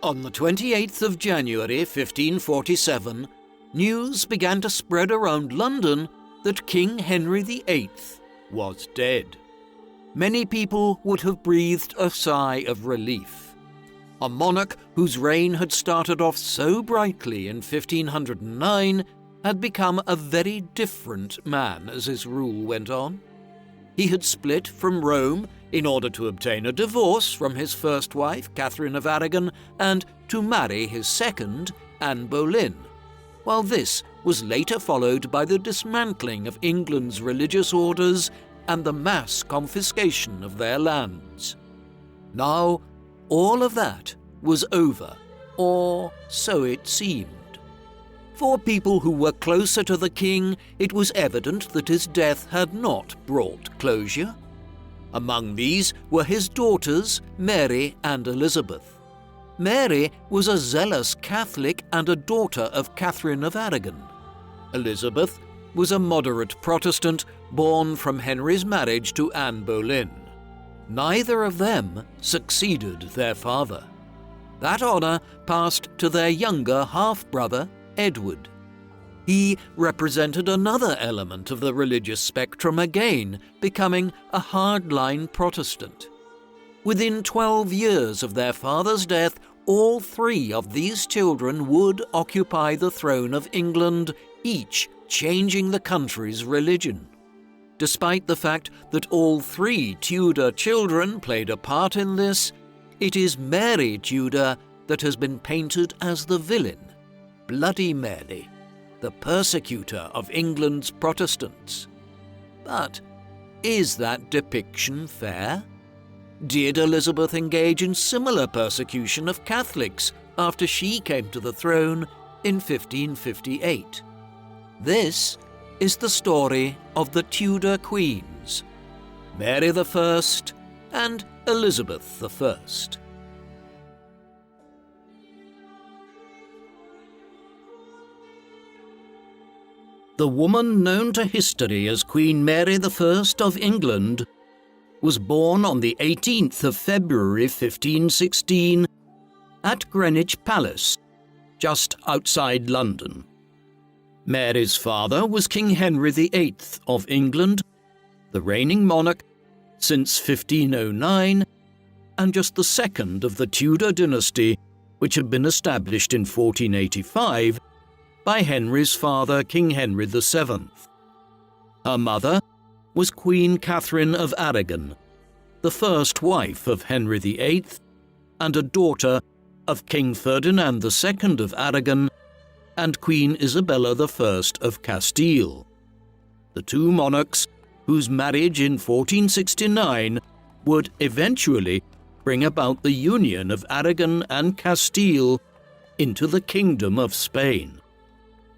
On the 28th of January 1547, news began to spread around London that King Henry VIII was dead. Many people would have breathed a sigh of relief. A monarch whose reign had started off so brightly in 1509 had become a very different man as his rule went on. He had split from Rome in order to obtain a divorce from his first wife, Catherine of Aragon, and to marry his second, Anne Boleyn, while this was later followed by the dismantling of England's religious orders and the mass confiscation of their lands. Now, all of that was over, or so it seemed. For people who were closer to the king, it was evident that his death had not brought closure. Among these were his daughters, Mary and Elizabeth. Mary was a zealous Catholic and a daughter of Catherine of Aragon. Elizabeth was a moderate Protestant born from Henry's marriage to Anne Boleyn. Neither of them succeeded their father. That honour passed to their younger half-brother, Edward. He represented another element of the religious spectrum again, becoming a hardline Protestant. Within 12 years of their father's death, all three of these children would occupy the throne of England, each changing the country's religion. Despite the fact that all three Tudor children played a part in this, it is Mary Tudor that has been painted as the villain, Bloody Mary, the persecutor of England's Protestants. But is that depiction fair? Did Elizabeth engage in similar persecution of Catholics after she came to the throne in 1558? This is the story of the Tudor queens, Mary I and Elizabeth I. The woman known to history as Queen Mary I of England was born on the 18th of February 1516 at Greenwich Palace, just outside London. Mary's father was King Henry VIII of England, the reigning monarch since 1509, and just the second of the Tudor dynasty, which had been established in 1485 by Henry's father, King Henry VII. Her mother was Queen Catherine of Aragon, the first wife of Henry VIII and a daughter of King Ferdinand II of Aragon and Queen Isabella I of Castile. The two monarchs, whose marriage in 1469 would eventually bring about the union of Aragon and Castile into the Kingdom of Spain.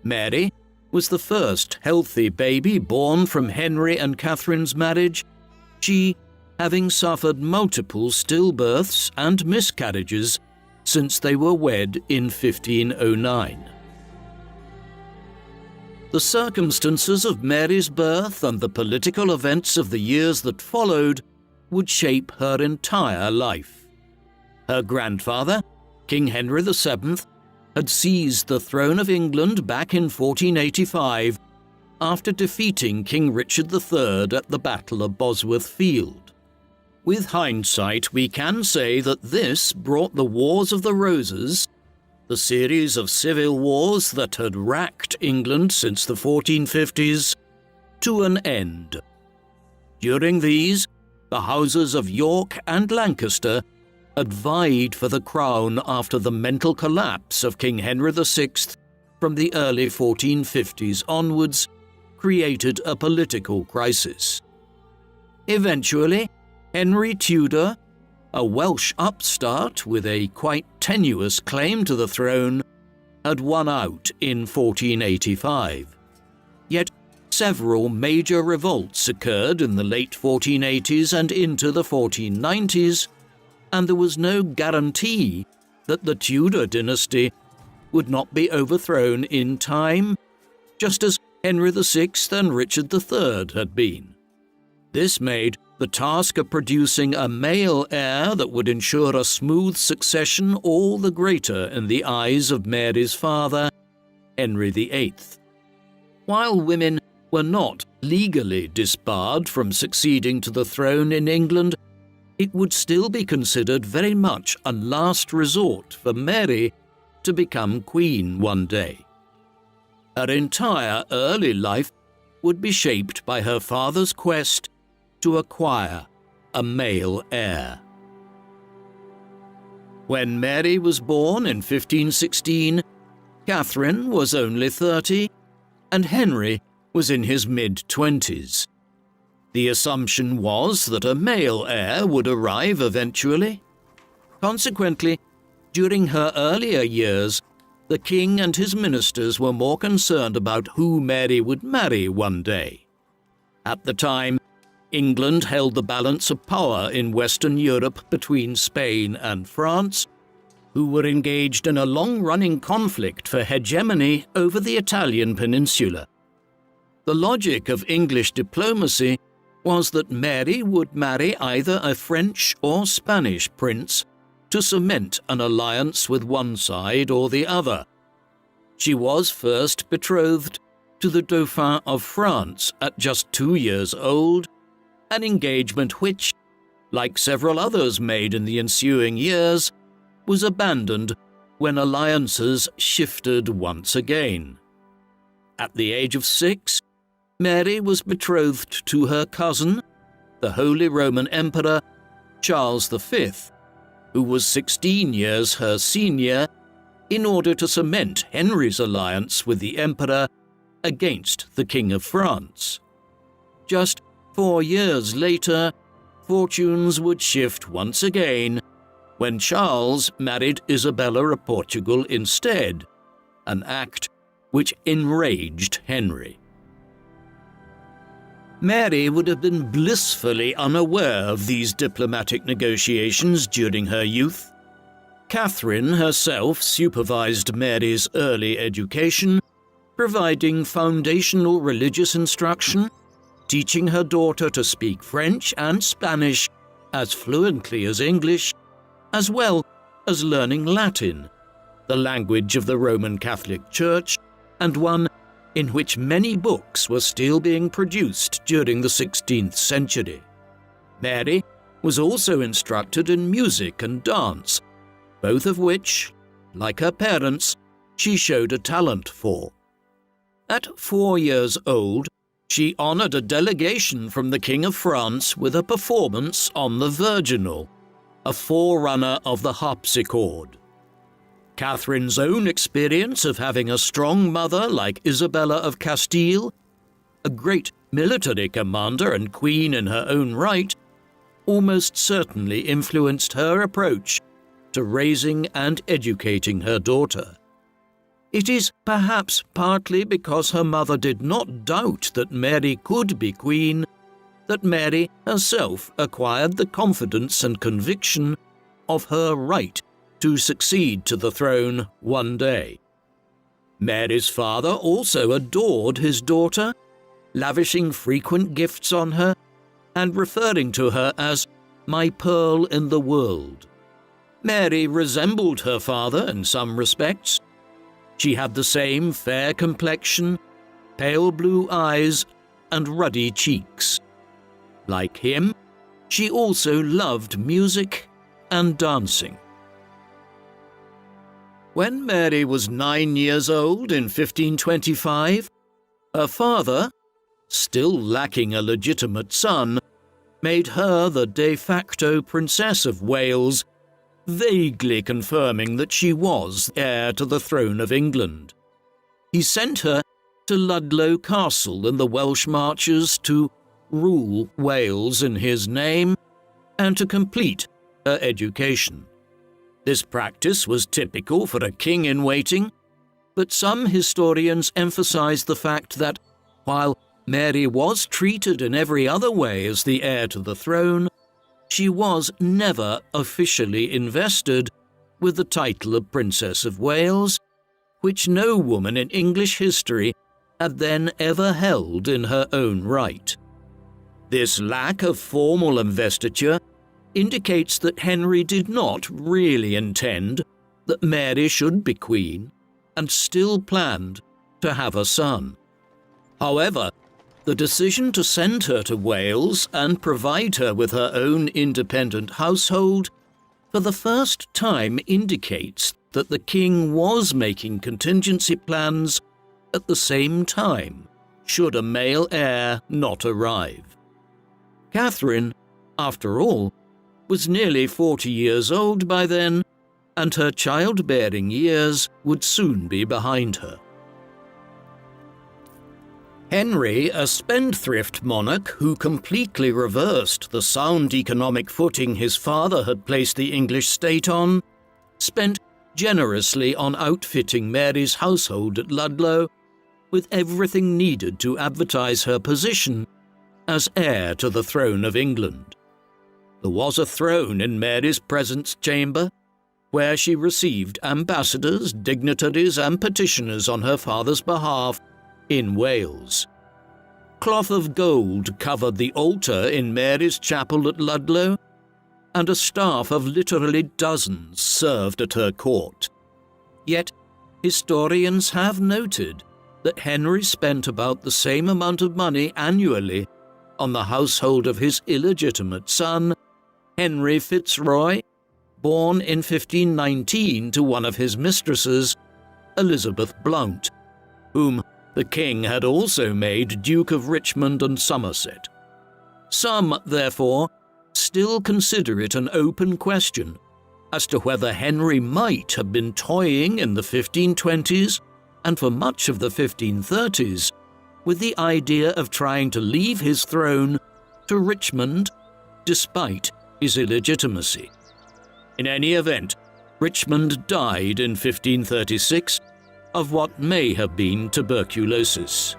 Mary was the first healthy baby born from Henry and Catherine's marriage, she having suffered multiple stillbirths and miscarriages since they were wed in 1509. The circumstances of Mary's birth and the political events of the years that followed would shape her entire life. Her grandfather, King Henry VII, had seized the throne of England back in 1485 after defeating King Richard III at the Battle of Bosworth Field. With hindsight, we can say that this brought the Wars of the Roses, the series of civil wars that had racked England since the 1450s, to an end. During these, the houses of York and Lancaster had vied for the crown after the mental collapse of King Henry VI from the early 1450s onwards created a political crisis. Eventually, Henry Tudor, a Welsh upstart with a quite tenuous claim to the throne, had won out in 1485. Yet several major revolts occurred in the late 1480s and into the 1490s, and there was no guarantee that the Tudor dynasty would not be overthrown in time, just as Henry VI and Richard III had been. This made the task of producing a male heir that would ensure a smooth succession all the greater in the eyes of Mary's father, Henry VIII. While women were not legally disbarred from succeeding to the throne in England, it would still be considered very much a last resort for Mary to become queen one day. Her entire early life would be shaped by her father's quest to acquire a male heir. When Mary was born in 1516, Catherine was only 30 and Henry was in his mid-20s. The assumption was that a male heir would arrive eventually. Consequently, during her earlier years, the king and his ministers were more concerned about who Mary would marry one day. At the time, England held the balance of power in Western Europe between Spain and France, who were engaged in a long-running conflict for hegemony over the Italian peninsula. The logic of English diplomacy was that Mary would marry either a French or Spanish prince to cement an alliance with one side or the other. She was first betrothed to the Dauphin of France at just 2 years old, an engagement which, like several others made in the ensuing years, was abandoned when alliances shifted once again. At the age of 6, Mary was betrothed to her cousin, the Holy Roman Emperor Charles V, who was 16 years her senior, in order to cement Henry's alliance with the emperor against the King of France. Just 4 years later, fortunes would shift once again when Charles married Isabella of Portugal instead, an act which enraged Henry. Mary would have been blissfully unaware of these diplomatic negotiations during her youth. Catherine herself supervised Mary's early education, providing foundational religious instruction, teaching her daughter to speak French and Spanish as fluently as English, as well as learning Latin, the language of the Roman Catholic Church, and one in which many books were still being produced during the 16th century. Mary was also instructed in music and dance, both of which, like her parents, she showed a talent for. At 4 years old, she honored a delegation from the King of France with a performance on the virginal, a forerunner of the harpsichord. Catherine's own experience of having a strong mother like Isabella of Castile, a great military commander and queen in her own right, almost certainly influenced her approach to raising and educating her daughter. It is perhaps partly because her mother did not doubt that Mary could be queen that Mary herself acquired the confidence and conviction of her right to succeed to the throne one day. Mary's father also adored his daughter, lavishing frequent gifts on her and referring to her as "my pearl in the world." Mary resembled her father in some respects. She had the same fair complexion, pale blue eyes, and ruddy cheeks. Like him, she also loved music and dancing. When Mary was 9 years old in 1525, her father, still lacking a legitimate son, made her the de facto Princess of Wales, vaguely confirming that she was heir to the throne of England. He sent her to Ludlow Castle in the Welsh Marches to rule Wales in his name and to complete her education. This practice was typical for a king-in-waiting, but some historians emphasize the fact that, while Mary was treated in every other way as the heir to the throne, she was never officially invested with the title of Princess of Wales, which no woman in English history had then ever held in her own right. This lack of formal investiture indicates that Henry did not really intend that Mary should be queen, and still planned to have a son. However, the decision to send her to Wales and provide her with her own independent household for the first time indicates that the king was making contingency plans at the same time, should a male heir not arrive. Catherine, after all, was nearly 40 years old by then, and her childbearing years would soon be behind her. Henry, a spendthrift monarch who completely reversed the sound economic footing his father had placed the English state on, spent generously on outfitting Mary's household at Ludlow with everything needed to advertise her position as heir to the throne of England. There was a throne in Mary's presence chamber, where she received ambassadors, dignitaries, and petitioners on her father's behalf in Wales. Cloth of gold covered the altar in Mary's chapel at Ludlow, and a staff of literally dozens served at her court. Yet, historians have noted that Henry spent about the same amount of money annually on the household of his illegitimate son, Henry Fitzroy, born in 1519 to one of his mistresses, Elizabeth Blount, whom the king had also made Duke of Richmond and Somerset. Some, therefore, still consider it an open question as to whether Henry might have been toying in the 1520s and for much of the 1530s with the idea of trying to leave his throne to Richmond despite his illegitimacy. In any event, Richmond died in 1536 of what may have been tuberculosis.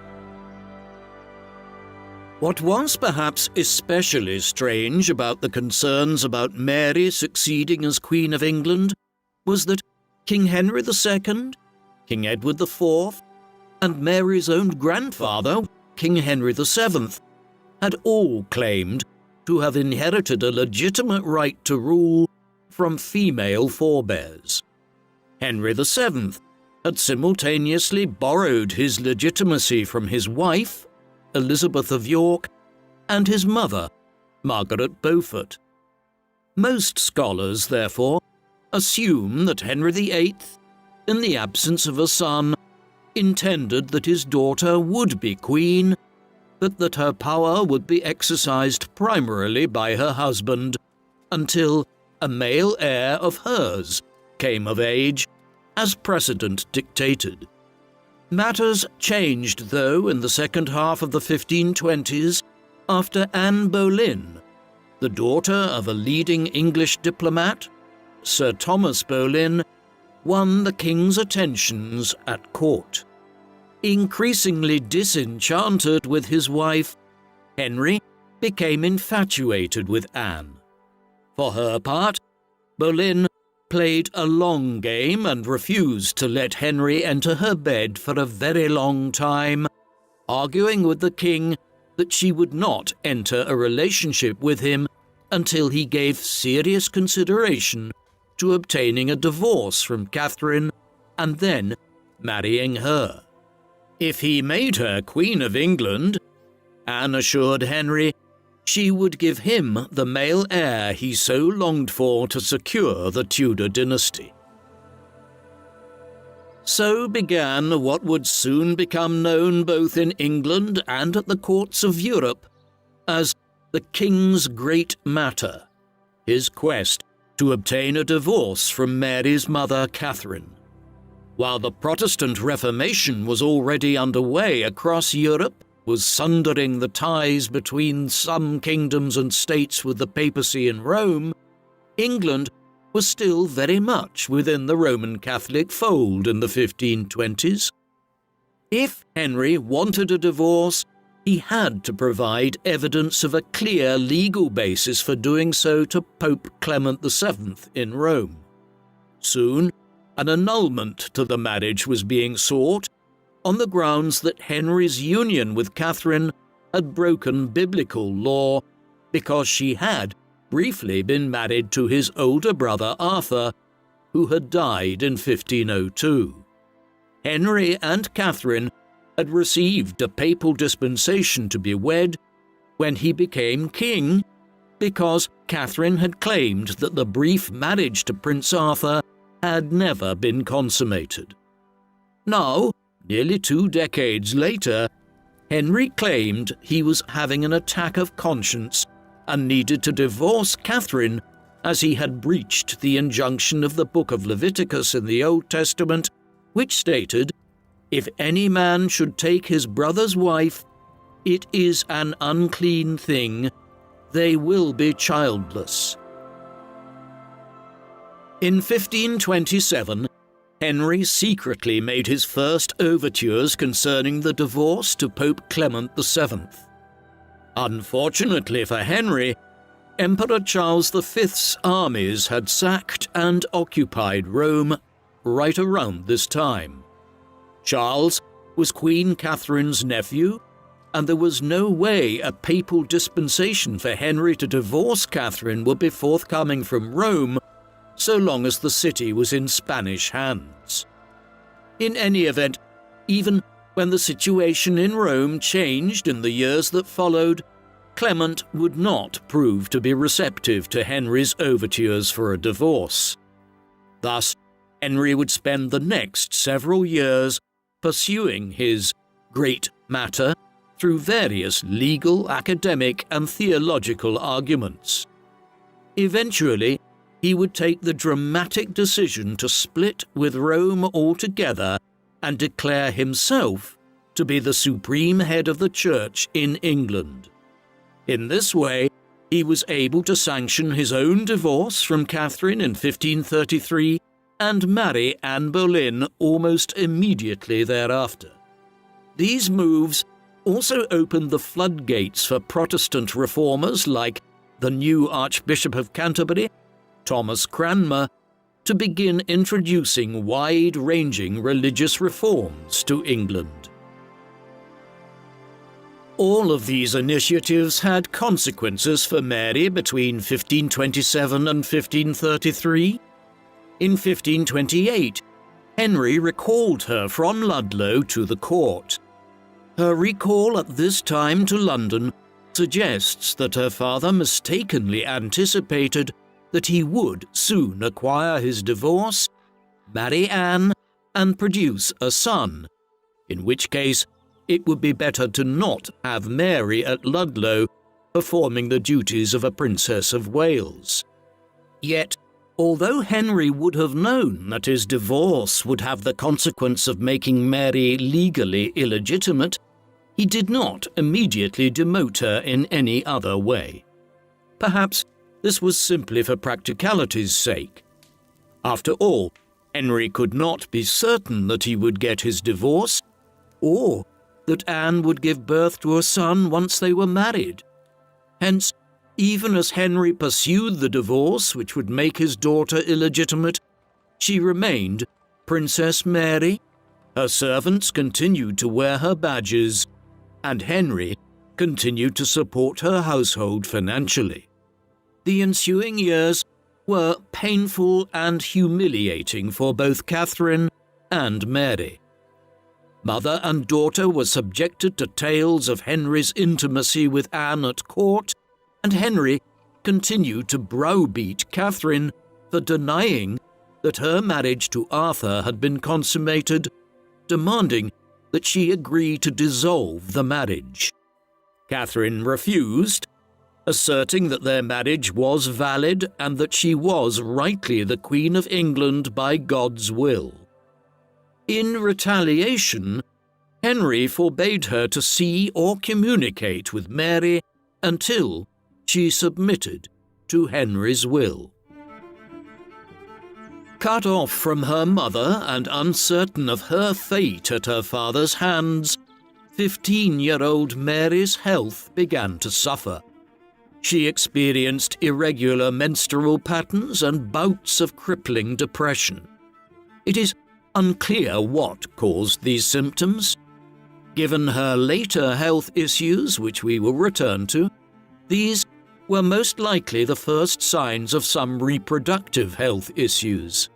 What was perhaps especially strange about the concerns about Mary succeeding as Queen of England was that King Henry II, King Edward IV, and Mary's own grandfather, King Henry VII, had all claimed to have inherited a legitimate right to rule from female forebears. Henry VII had simultaneously borrowed his legitimacy from his wife, Elizabeth of York, and his mother, Margaret Beaufort. Most scholars, therefore, assume that Henry VIII, in the absence of a son, intended that his daughter would be queen, but that her power would be exercised primarily by her husband until a male heir of hers came of age, as precedent dictated. Matters changed, though, in the second half of the 1520s after Anne Boleyn, the daughter of a leading English diplomat, Sir Thomas Boleyn, won the king's attentions at court. Increasingly disenchanted with his wife, Henry became infatuated with Anne. For her part, Boleyn played a long game and refused to let Henry enter her bed for a very long time, arguing with the king that she would not enter a relationship with him until he gave serious consideration to obtaining a divorce from Catherine and then marrying her. If he made her Queen of England, Anne assured Henry she would give him the male heir he so longed for to secure the Tudor dynasty. So began what would soon become known both in England and at the courts of Europe as the King's Great Matter, his quest to obtain a divorce from Mary's mother Catherine. While the Protestant Reformation was already underway across Europe, was sundering the ties between some kingdoms and states with the papacy in Rome, England was still very much within the Roman Catholic fold in the 1520s. If Henry wanted a divorce, he had to provide evidence of a clear legal basis for doing so to Pope Clement VII in Rome. Soon, an annulment to the marriage was being sought, on the grounds that Henry's union with Catherine had broken biblical law because she had briefly been married to his older brother Arthur, who had died in 1502. Henry and Catherine had received a papal dispensation to be wed when he became king, because Catherine had claimed that the brief marriage to Prince Arthur had never been consummated. Now, nearly 2 decades later, Henry claimed he was having an attack of conscience and needed to divorce Catherine, as he had breached the injunction of the book of Leviticus in the Old Testament, which stated, "If any man should take his brother's wife, it is an unclean thing. They will be childless." In 1527, Henry secretly made his first overtures concerning the divorce to Pope Clement VII. Unfortunately for Henry, Emperor Charles V's armies had sacked and occupied Rome right around this time. Charles was Queen Catherine's nephew, and there was no way a papal dispensation for Henry to divorce Catherine would be forthcoming from Rome so long as the city was in Spanish hands. In any event, even when the situation in Rome changed in the years that followed, Clement would not prove to be receptive to Henry's overtures for a divorce. Thus, Henry would spend the next several years pursuing his great matter through various legal, academic, and theological arguments. Eventually, he would take the dramatic decision to split with Rome altogether and declare himself to be the supreme head of the Church in England. In this way, he was able to sanction his own divorce from Catherine in 1533 and marry Anne Boleyn almost immediately thereafter. These moves also opened the floodgates for Protestant reformers like the new Archbishop of Canterbury, Thomas Cranmer, to begin introducing wide-ranging religious reforms to England. All of these initiatives had consequences for Mary between 1527 and 1533. In 1528, Henry recalled her from Ludlow to the court. Her recall at this time to London suggests that her father mistakenly anticipated that he would soon acquire his divorce, marry Anne, and produce a son, in which case it would be better to not have Mary at Ludlow performing the duties of a Princess of Wales. Yet, although Henry would have known that his divorce would have the consequence of making Mary legally illegitimate, he did not immediately demote her in any other way. Perhaps this was simply for practicality's sake. After all, Henry could not be certain that he would get his divorce, or that Anne would give birth to a son once they were married. Hence, even as Henry pursued the divorce which would make his daughter illegitimate, she remained Princess Mary, her servants continued to wear her badges, and Henry continued to support her household financially. The ensuing years were painful and humiliating for both Catherine and Mary. Mother and daughter were subjected to tales of Henry's intimacy with Anne at court, and Henry continued to browbeat Catherine for denying that her marriage to Arthur had been consummated, demanding that she agree to dissolve the marriage. Catherine refused, asserting that their marriage was valid and that she was rightly the Queen of England by God's will. In retaliation, Henry forbade her to see or communicate with Mary until she submitted to Henry's will. Cut off from her mother and uncertain of her fate at her father's hands, 15-year-old Mary's health began to suffer. She experienced irregular menstrual patterns and bouts of crippling depression. It is unclear what caused these symptoms. Given her later health issues, which we will return to, these were most likely the first signs of some reproductive health issues.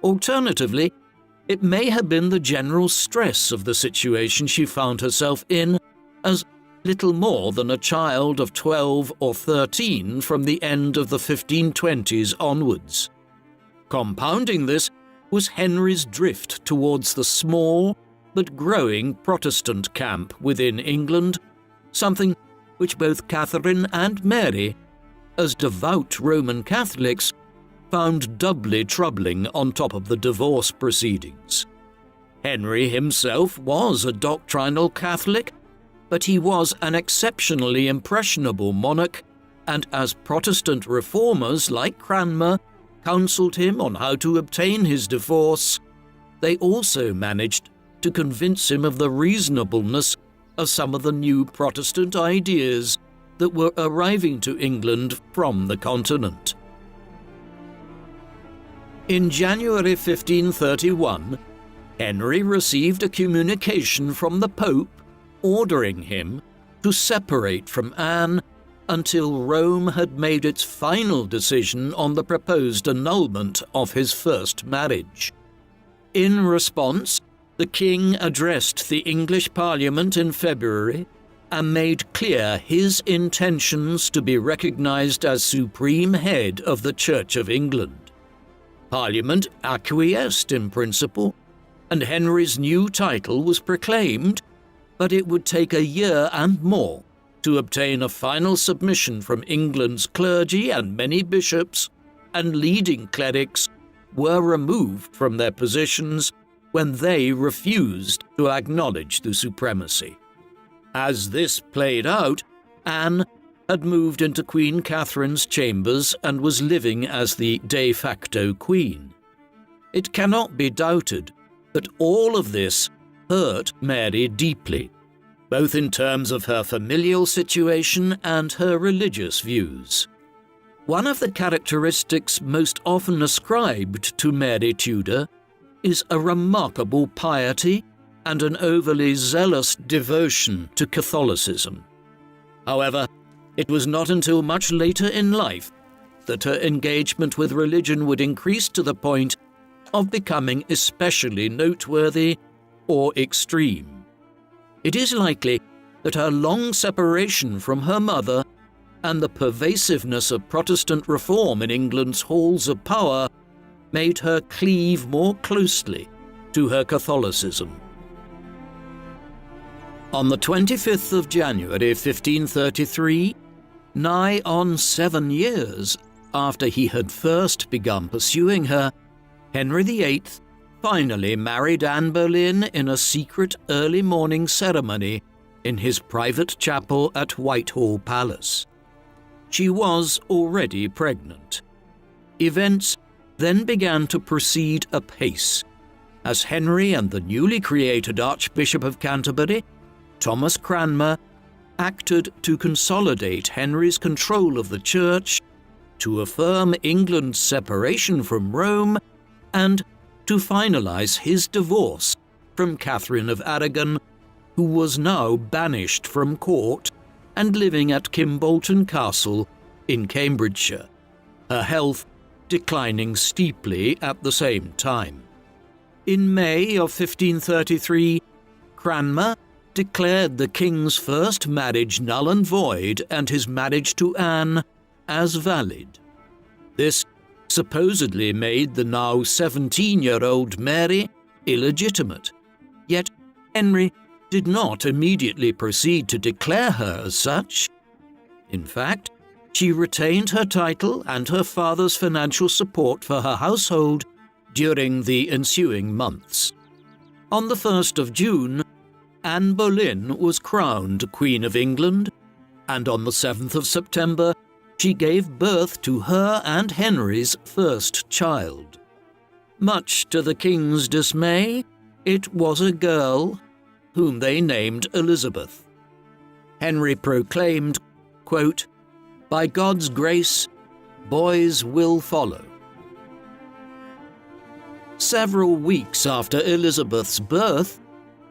Alternatively, it may have been the general stress of the situation she found herself in as little more than a child of 12 or 13 from the end of the 1520s onwards. Compounding this was Henry's drift towards the small but growing Protestant camp within England, something which both Catherine and Mary, as devout Roman Catholics, found doubly troubling on top of the divorce proceedings. Henry himself was a doctrinal Catholic, but he was an exceptionally impressionable monarch, and as Protestant reformers like Cranmer counselled him on how to obtain his divorce, they also managed to convince him of the reasonableness of some of the new Protestant ideas that were arriving to England from the continent. In January 1531, Henry received a communication from the Pope ordering him to separate from Anne until Rome had made its final decision on the proposed annulment of his first marriage. In response, the king addressed the English Parliament in February and made clear his intentions to be recognised as supreme head of the Church of England. Parliament acquiesced in principle, and Henry's new title was proclaimed, but it would take a year and more to obtain a final submission from England's clergy, and many bishops and leading clerics were removed from their positions when they refused to acknowledge the supremacy. As this played out, Anne had moved into Queen Catherine's chambers and was living as the de facto queen. It cannot be doubted that all of this hurt Mary deeply, both in terms of her familial situation and her religious views. One of the characteristics most often ascribed to Mary Tudor is a remarkable piety and an overly zealous devotion to Catholicism. However, it was not until much later in life that her engagement with religion would increase to the point of becoming especially noteworthy or extreme. It is likely that her long separation from her mother and the pervasiveness of Protestant reform in England's halls of power made her cleave more closely to her Catholicism. On the 25th of January 1533, nigh on 7 years after he had first begun pursuing her, Henry VIII finally married Anne Boleyn in a secret early morning ceremony in his private chapel at Whitehall Palace. She was already pregnant. Events then began to proceed apace, as Henry and the newly created Archbishop of Canterbury, Thomas Cranmer, acted to consolidate Henry's control of the Church, to affirm England's separation from Rome, and to finalise his divorce from Catherine of Aragon, who was now banished from court and living at Kimbolton Castle in Cambridgeshire, her health declining steeply at the same time. In May of 1533, Cranmer declared the king's first marriage null and void and his marriage to Anne as valid. This supposedly made the now 17-year-old Mary illegitimate, yet Henry did not immediately proceed to declare her as such. In fact, she retained her title and her father's financial support for her household during the ensuing months. On the 1st of June, Anne Boleyn was crowned Queen of England, and on the 7th of September, she gave birth to her and Henry's first child. Much to the king's dismay, it was a girl, whom they named Elizabeth. Henry proclaimed, quote, "By God's grace, boys will follow." Several weeks after Elizabeth's birth,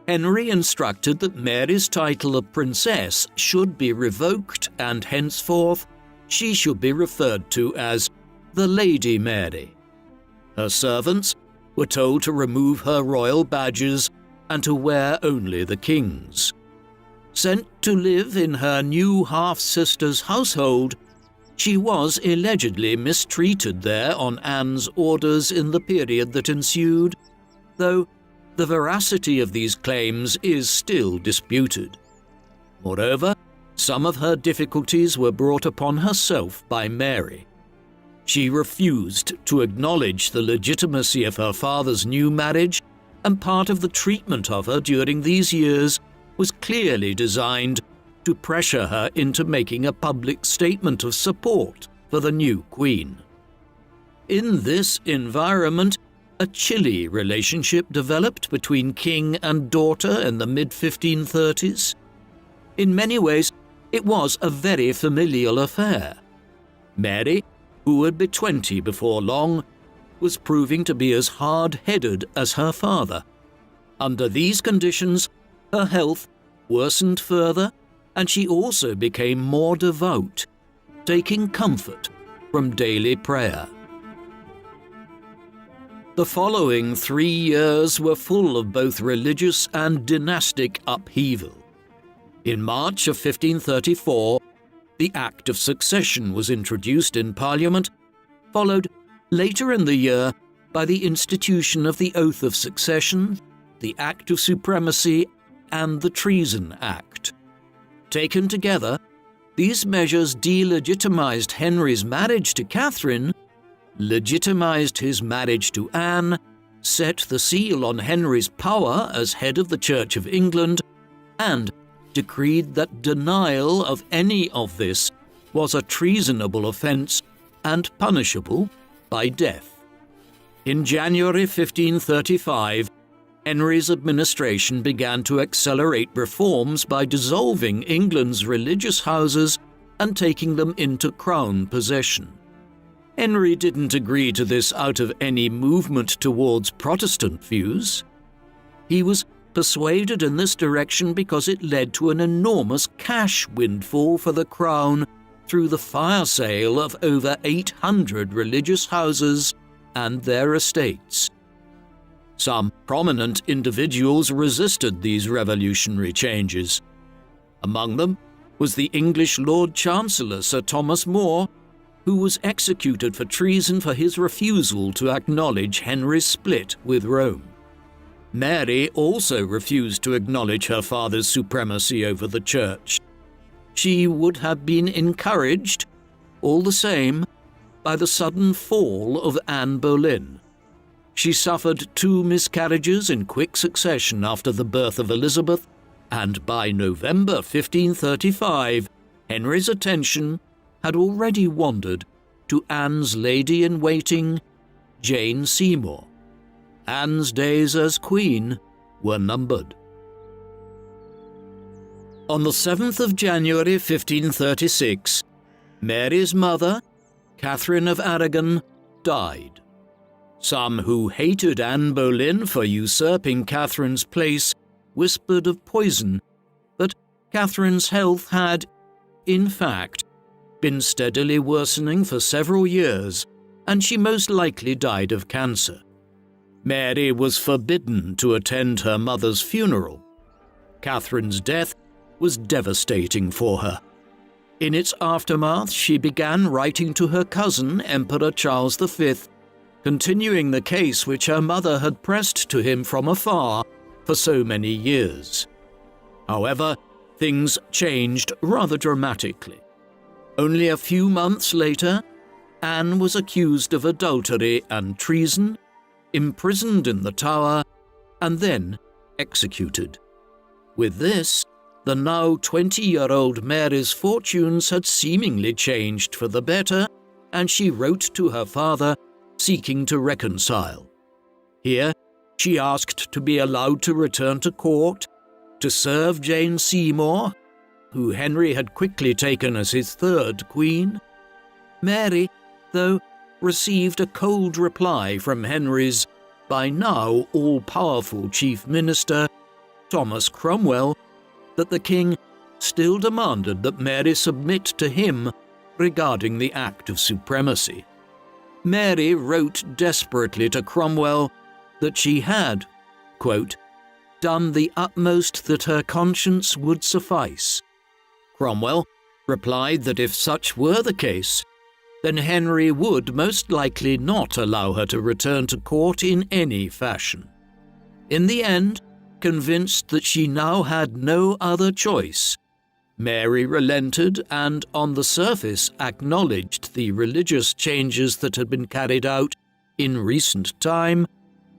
Henry instructed that Mary's title of princess should be revoked, and henceforth she should be referred to as the Lady Mary. Her servants were told to remove her royal badges and to wear only the king's. Sent to live in her new half-sister's household, she was allegedly mistreated there on Anne's orders in the period that ensued, though the veracity of these claims is still disputed. Moreover, some of her difficulties were brought upon herself by Mary. She refused to acknowledge the legitimacy of her father's new marriage, and part of the treatment of her during these years was clearly designed to pressure her into making a public statement of support for the new queen. In this environment, a chilly relationship developed between king and daughter in the mid-1530s. In many ways, it was a very familial affair. Mary, who would be 20 before long, was proving to be as hard-headed as her father. Under these conditions, her health worsened further, and she also became more devout, taking comfort from daily prayer. The following 3 years were full of both religious and dynastic upheaval. In March of 1534, the Act of Succession was introduced in Parliament, followed later in the year by the institution of the Oath of Succession, the Act of Supremacy, and the Treason Act. Taken together, these measures delegitimized Henry's marriage to Catherine, legitimized his marriage to Anne, set the seal on Henry's power as head of the Church of England, and decreed that denial of any of this was a treasonable offence and punishable by death. In January 1535, Henry's administration began to accelerate reforms by dissolving England's religious houses and taking them into crown possession. Henry didn't agree to this out of any movement towards Protestant views. He was persuaded in this direction because it led to an enormous cash windfall for the crown through the fire sale of over 800 religious houses and their estates. Some prominent individuals resisted these revolutionary changes. Among them was the English Lord Chancellor Sir Thomas More, who was executed for treason for his refusal to acknowledge Henry's split with Rome. Mary also refused to acknowledge her father's supremacy over the church. She would have been encouraged, all the same, by the sudden fall of Anne Boleyn. She suffered 2 miscarriages in quick succession after the birth of Elizabeth, and by November 1535, Henry's attention had already wandered to Anne's lady-in-waiting, Jane Seymour. Anne's days as queen were numbered. On the 7th of January 1536, Mary's mother, Catherine of Aragon, died. Some who hated Anne Boleyn for usurping Catherine's place whispered of poison, but Catherine's health had, in fact, been steadily worsening for several years, and she most likely died of cancer. Mary was forbidden to attend her mother's funeral. Catherine's death was devastating for her. In its aftermath, she began writing to her cousin, Emperor Charles V, continuing the case which her mother had pressed to him from afar for so many years. However, things changed rather dramatically. Only a few months later, Anne was accused of adultery and treason, imprisoned in the Tower, and then executed. With this, the now 20-year-old Mary's fortunes had seemingly changed for the better, and she wrote to her father seeking to reconcile. Here, she asked to be allowed to return to court, to serve Jane Seymour, who Henry had quickly taken as his third queen. Mary, though, received a cold reply from Henry's, by now all-powerful chief minister, Thomas Cromwell, that the king still demanded that Mary submit to him regarding the act of supremacy. Mary wrote desperately to Cromwell that she had, quote, done the utmost that her conscience would suffice. Cromwell replied that if such were the case, then Henry would most likely not allow her to return to court in any fashion. In the end, convinced that she now had no other choice, Mary relented and, on the surface, acknowledged the religious changes that had been carried out in recent time,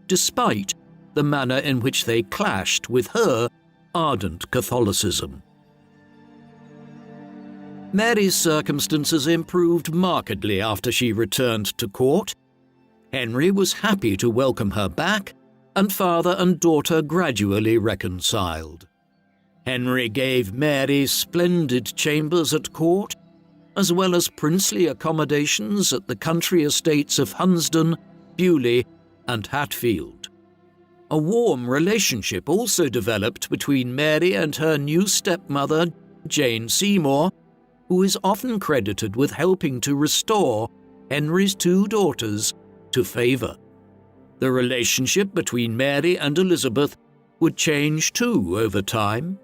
despite the manner in which they clashed with her ardent Catholicism. Mary's circumstances improved markedly after she returned to court. Henry was happy to welcome her back, and father and daughter gradually reconciled. Henry gave Mary splendid chambers at court, as well as princely accommodations at the country estates of Hunsdon, Beaulieu, and Hatfield. A warm relationship also developed between Mary and her new stepmother, Jane Seymour, who is often credited with helping to restore Henry's two daughters to favour. The relationship between Mary and Elizabeth would change too over time.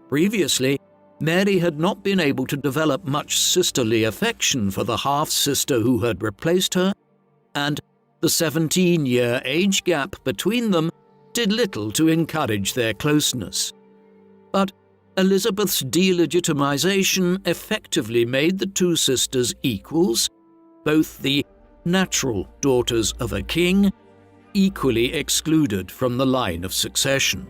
Previously, Mary had not been able to develop much sisterly affection for the half-sister who had replaced her, and the 17-year age gap between them did little to encourage their closeness. But Elizabeth's delegitimization effectively made the two sisters equals, both the natural daughters of a king, equally excluded from the line of succession.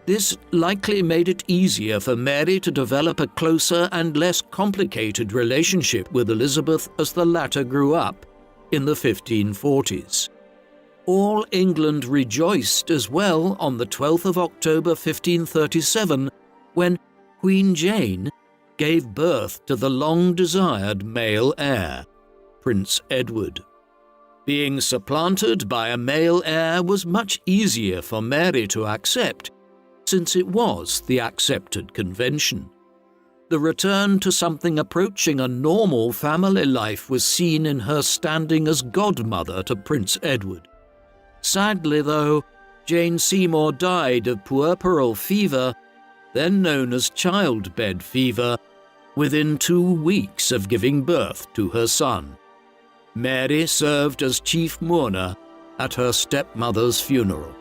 This likely made it easier for Mary to develop a closer and less complicated relationship with Elizabeth as the latter grew up in the 1540s. All England rejoiced as well on the 12th of October 1537 when Queen Jane gave birth to the long-desired male heir, Prince Edward. Being supplanted by a male heir was much easier for Mary to accept, since it was the accepted convention. The return to something approaching a normal family life was seen in her standing as godmother to Prince Edward. Sadly, though, Jane Seymour died of puerperal fever, then known as childbed fever, within 2 weeks of giving birth to her son. Mary served as chief mourner at her stepmother's funeral.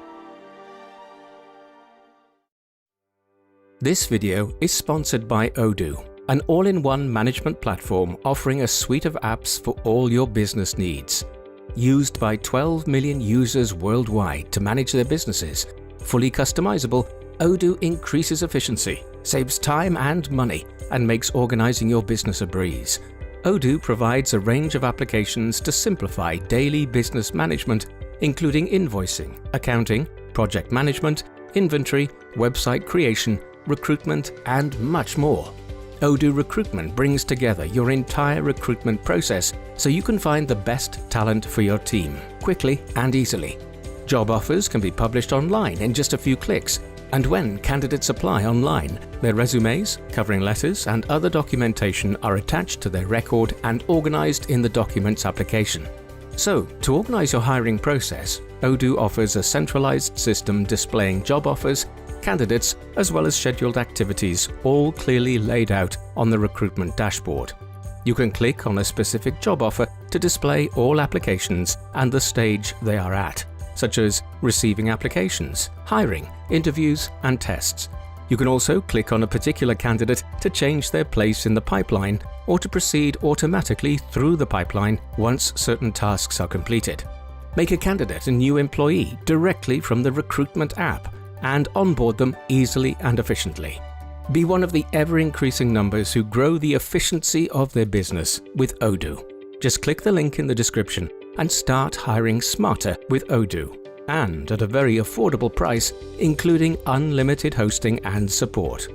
This video is sponsored by Odoo, an all-in-one management platform offering a suite of apps for all your business needs. Used by 12 million users worldwide to manage their businesses, fully customizable, Odoo increases efficiency, saves time and money, and makes organizing your business a breeze. Odoo provides a range of applications to simplify daily business management, including invoicing, accounting, project management, inventory, website creation, recruitment, and much more. Odoo Recruitment brings together your entire recruitment process so you can find the best talent for your team quickly and easily. Job offers can be published online in just a few clicks, and when candidates apply online, their resumes, covering letters, and other documentation are attached to their record and organized in the documents application. So, to organize your hiring process, Odoo offers a centralized system displaying job offers, candidates, as well as scheduled activities, all clearly laid out on the recruitment dashboard. You can click on a specific job offer to display all applications and the stage they are at, such as receiving applications, hiring, interviews, and tests. You can also click on a particular candidate to change their place in the pipeline or to proceed automatically through the pipeline once certain tasks are completed. Make a candidate a new employee directly from the recruitment app and onboard them easily and efficiently. Be one of the ever-increasing numbers who grow the efficiency of their business with Odoo. Just click the link in the description and start hiring smarter with Odoo, and at a very affordable price, including unlimited hosting and support.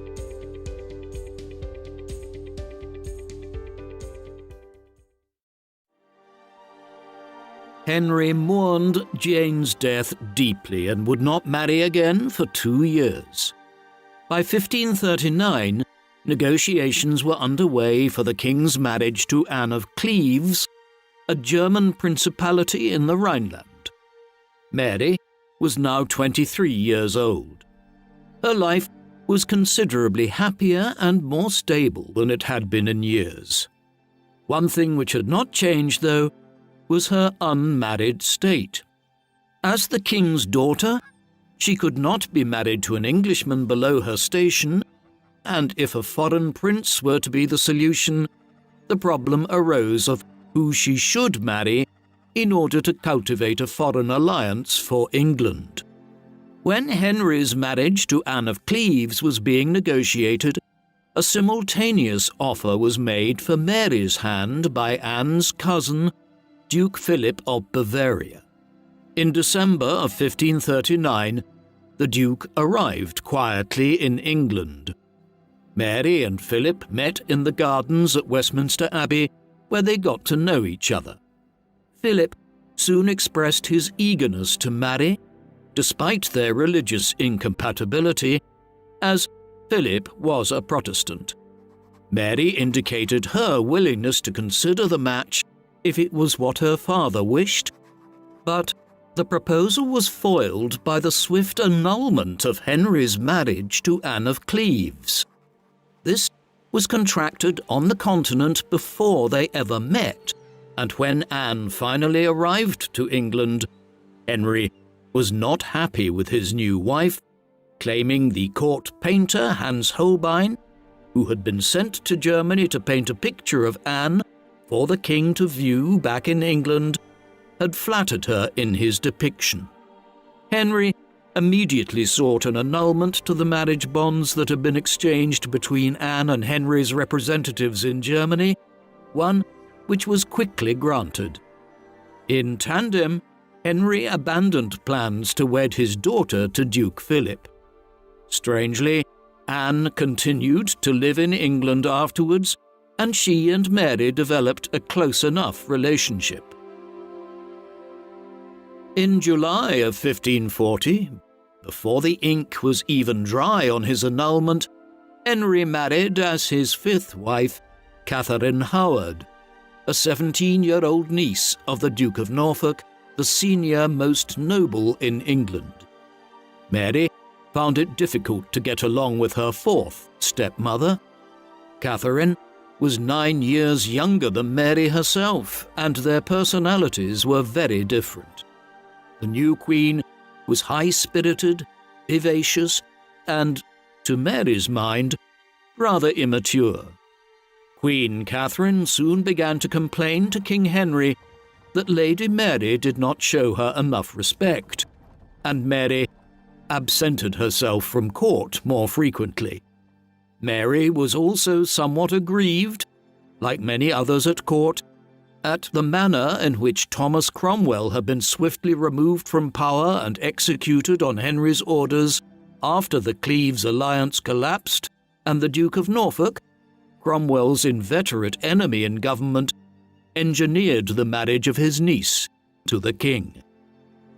Henry mourned Jane's death deeply and would not marry again for 2 years. By 1539, negotiations were underway for the king's marriage to Anne of Cleves, a German principality in the Rhineland. Mary was now 23 years old. Her life was considerably happier and more stable than it had been in years. One thing which had not changed, though, was her unmarried state. As the king's daughter, she could not be married to an Englishman below her station, and if a foreign prince were to be the solution, the problem arose of who she should marry in order to cultivate a foreign alliance for England. When Henry's marriage to Anne of Cleves was being negotiated, a simultaneous offer was made for Mary's hand by Anne's cousin, Duke Philip of Bavaria. In December of 1539, the Duke arrived quietly in England. Mary and Philip met in the gardens at Westminster Abbey, where they got to know each other. Philip soon expressed his eagerness to marry, despite their religious incompatibility, as Philip was a Protestant. Mary indicated her willingness to consider the match if it was what her father wished, but the proposal was foiled by the swift annulment of Henry's marriage to Anne of Cleves. This was contracted on the continent before they ever met, and when Anne finally arrived to England, Henry was not happy with his new wife, claiming the court painter Hans Holbein, who had been sent to Germany to paint a picture of Anne for the king to view back in England, had flattered her in his depiction. Henry immediately sought an annulment to the marriage bonds that had been exchanged between Anne and Henry's representatives in Germany, one which was quickly granted. In tandem, Henry abandoned plans to wed his daughter to Duke Philip. Strangely, Anne continued to live in England afterwards, and she and Mary developed a close enough relationship. In July of 1540, before the ink was even dry on his annulment, Henry married as his fifth wife, Catherine Howard, a 17-year-old niece of the Duke of Norfolk, the senior most noble in England. Mary found it difficult to get along with her fourth stepmother. Catherine was 9 years younger than Mary herself, and their personalities were very different. The new queen was high-spirited, vivacious, and, to Mary's mind, rather immature. Queen Catherine soon began to complain to King Henry that Lady Mary did not show her enough respect, and Mary absented herself from court more frequently. Mary was also somewhat aggrieved, like many others at court, at the manner in which Thomas Cromwell had been swiftly removed from power and executed on Henry's orders after the Cleves alliance collapsed, and the Duke of Norfolk, Cromwell's inveterate enemy in government, engineered the marriage of his niece to the king.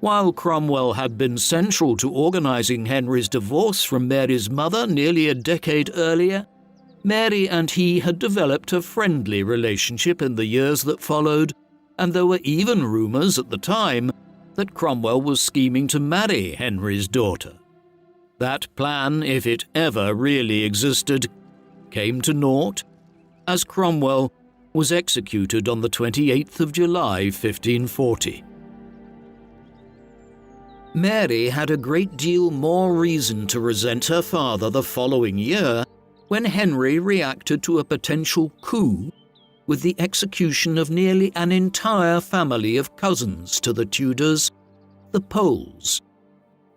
While Cromwell had been central to organising Henry's divorce from Mary's mother nearly a decade earlier, Mary and he had developed a friendly relationship in the years that followed, and there were even rumours at the time that Cromwell was scheming to marry Henry's daughter. That plan, if it ever really existed, came to naught, as Cromwell was executed on the 28th of July, 1540. Mary had a great deal more reason to resent her father the following year when Henry reacted to a potential coup with the execution of nearly an entire family of cousins to the Tudors, the Poles.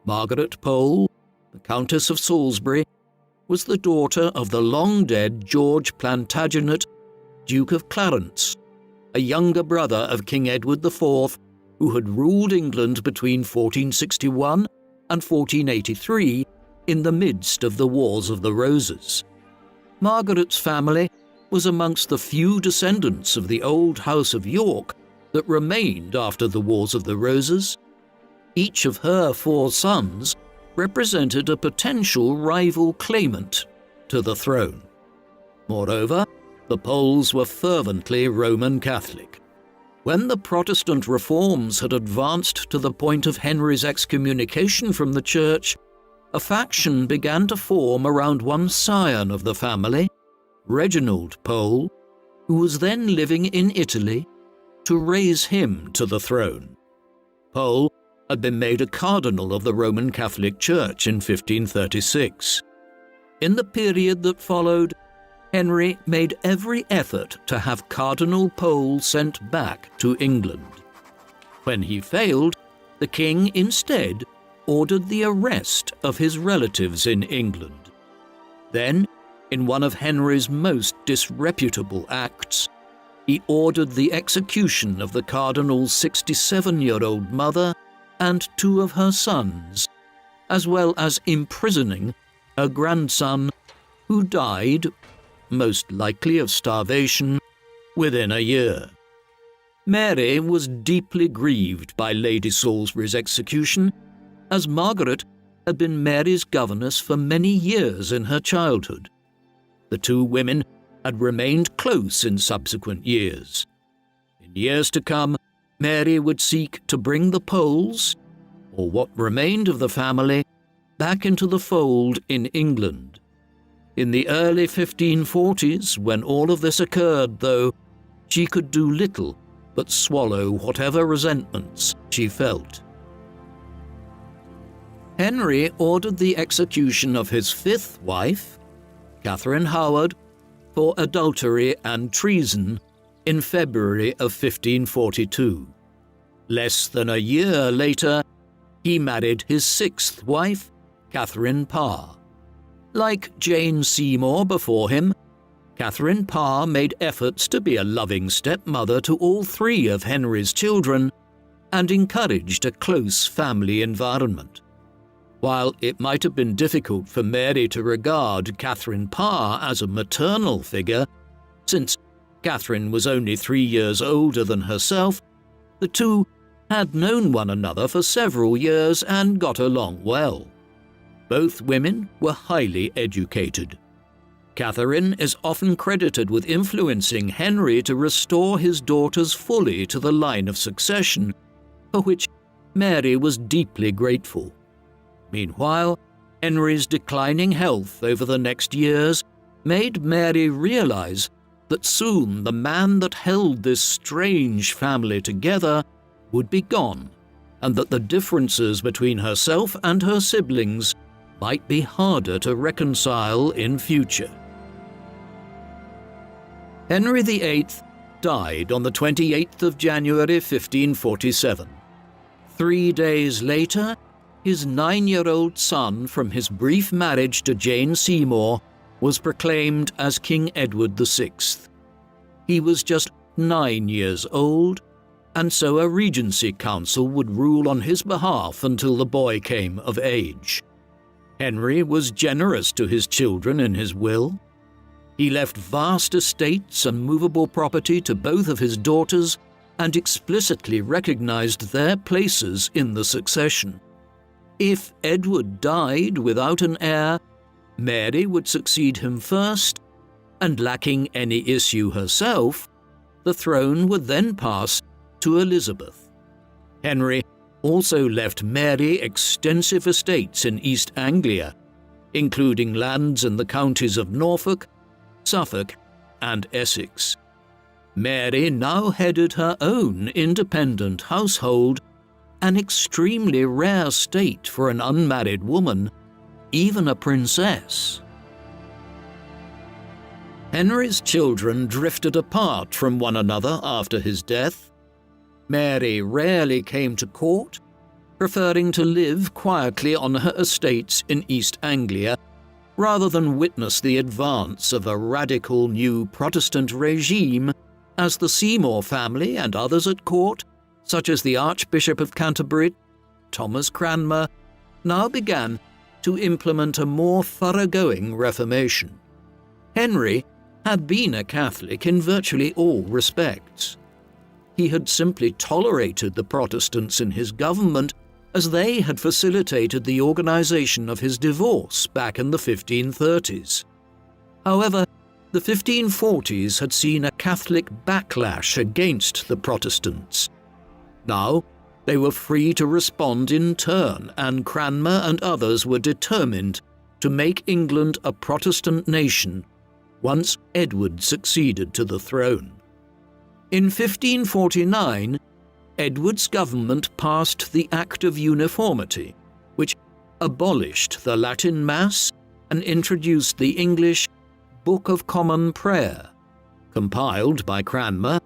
Margaret Pole, the Countess of Salisbury, was the daughter of the long-dead George Plantagenet, Duke of Clarence, a younger brother of King Edward IV, who had ruled England between 1461 and 1483 in the midst of the Wars of the Roses. Margaret's family was amongst the few descendants of the old House of York that remained after the Wars of the Roses. Each of her 4 sons represented a potential rival claimant to the throne. Moreover, the Poles were fervently Roman Catholic. When the Protestant reforms had advanced to the point of Henry's excommunication from the Church, a faction began to form around one scion of the family, Reginald Pole, who was then living in Italy, to raise him to the throne. Pole had been made a cardinal of the Roman Catholic Church in 1536. In the period that followed, Henry made every effort to have Cardinal Pole sent back to England. When he failed, the king instead ordered the arrest of his relatives in England. Then, in one of Henry's most disreputable acts, he ordered the execution of the cardinal's 67-year-old mother and 2 of her sons, as well as imprisoning her grandson, who died, most likely of starvation, within a year. Mary was deeply grieved by Lady Salisbury's execution, as Margaret had been Mary's governess for many years in her childhood. The 2 women had remained close in subsequent years. In years to come, Mary would seek to bring the Poles, or what remained of the family, back into the fold in England. In the early 1540s, when all of this occurred, though, she could do little but swallow whatever resentments she felt. Henry ordered the execution of his 5th wife, Catherine Howard, for adultery and treason in February of 1542. Less than a year later, he married his 6th wife, Catherine Parr. Like Jane Seymour before him, Catherine Parr made efforts to be a loving stepmother to all 3 of Henry's children and encouraged a close family environment. While it might have been difficult for Mary to regard Catherine Parr as a maternal figure, since Catherine was only 3 years older than herself, the 2 had known one another for several years and got along well. Both women were highly educated. Catherine is often credited with influencing Henry to restore his daughters fully to the line of succession, for which Mary was deeply grateful. Meanwhile, Henry's declining health over the next years made Mary realize that soon the man that held this strange family together would be gone, and that the differences between herself and her siblings might be harder to reconcile in future. Henry VIII died on the 28th of January 1547. 3 days later, his 9-year-old son from his brief marriage to Jane Seymour was proclaimed as King Edward VI. He was just 9 years old, and so a regency council would rule on his behalf until the boy came of age. Henry was generous to his children in his will. He left vast estates and movable property to both of his daughters and explicitly recognized their places in the succession. If Edward died without an heir, Mary would succeed him first, and lacking any issue herself, the throne would then pass to Elizabeth. Henry also left Mary extensive estates in East Anglia, including lands in the counties of Norfolk, Suffolk, and Essex. Mary now headed her own independent household, an extremely rare state for an unmarried woman, even a princess. Henry's children drifted apart from one another after his death. Mary rarely came to court, preferring to live quietly on her estates in East Anglia rather than witness the advance of a radical new Protestant regime, as the Seymour family and others at court, such as the Archbishop of Canterbury, Thomas Cranmer, now began to implement a more thoroughgoing reformation. Henry had been a Catholic in virtually all respects. he had simply tolerated the Protestants in his government as they had facilitated the organization of his divorce back in the 1530s. However, the 1540s had seen a Catholic backlash against the Protestants. Now, they were free to respond in turn, and Cranmer and others were determined to make England a Protestant nation once Edward succeeded to the throne. In 1549, Edward's government passed the Act of Uniformity, which abolished the Latin Mass and introduced the English Book of Common Prayer, compiled by Cranmer,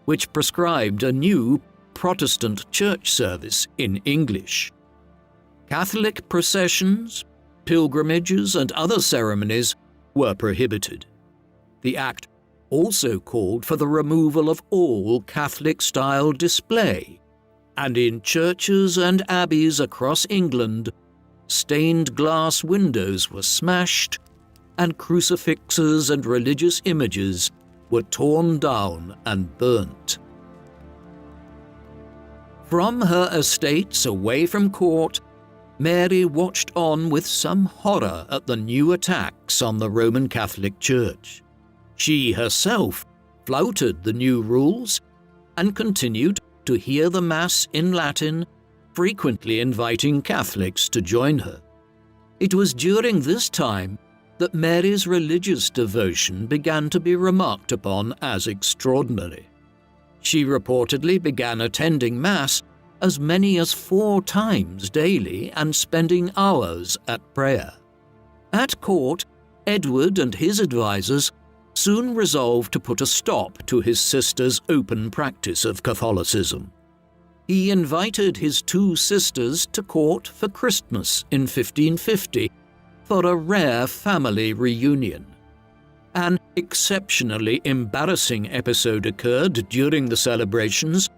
which prescribed a new Protestant church service in English. Catholic processions, pilgrimages, and other ceremonies were prohibited. The Act also called for the removal of all Catholic-style display, and in churches and abbeys across England, stained glass windows were smashed, and crucifixes and religious images were torn down and burnt. From her estates away from court, Mary watched on with some horror at the new attacks on the Roman Catholic Church. She herself flouted the new rules and continued to hear the Mass in Latin, frequently inviting Catholics to join her. It was during this time that Mary's religious devotion began to be remarked upon as extraordinary. She reportedly began attending Mass as many as 4 times daily and spending hours at prayer. At court, Edward and his advisers soon resolved to put a stop to his sister's open practice of Catholicism. He invited his 2 sisters to court for Christmas in 1550 for a rare family reunion. An exceptionally embarrassing episode occurred during the celebrations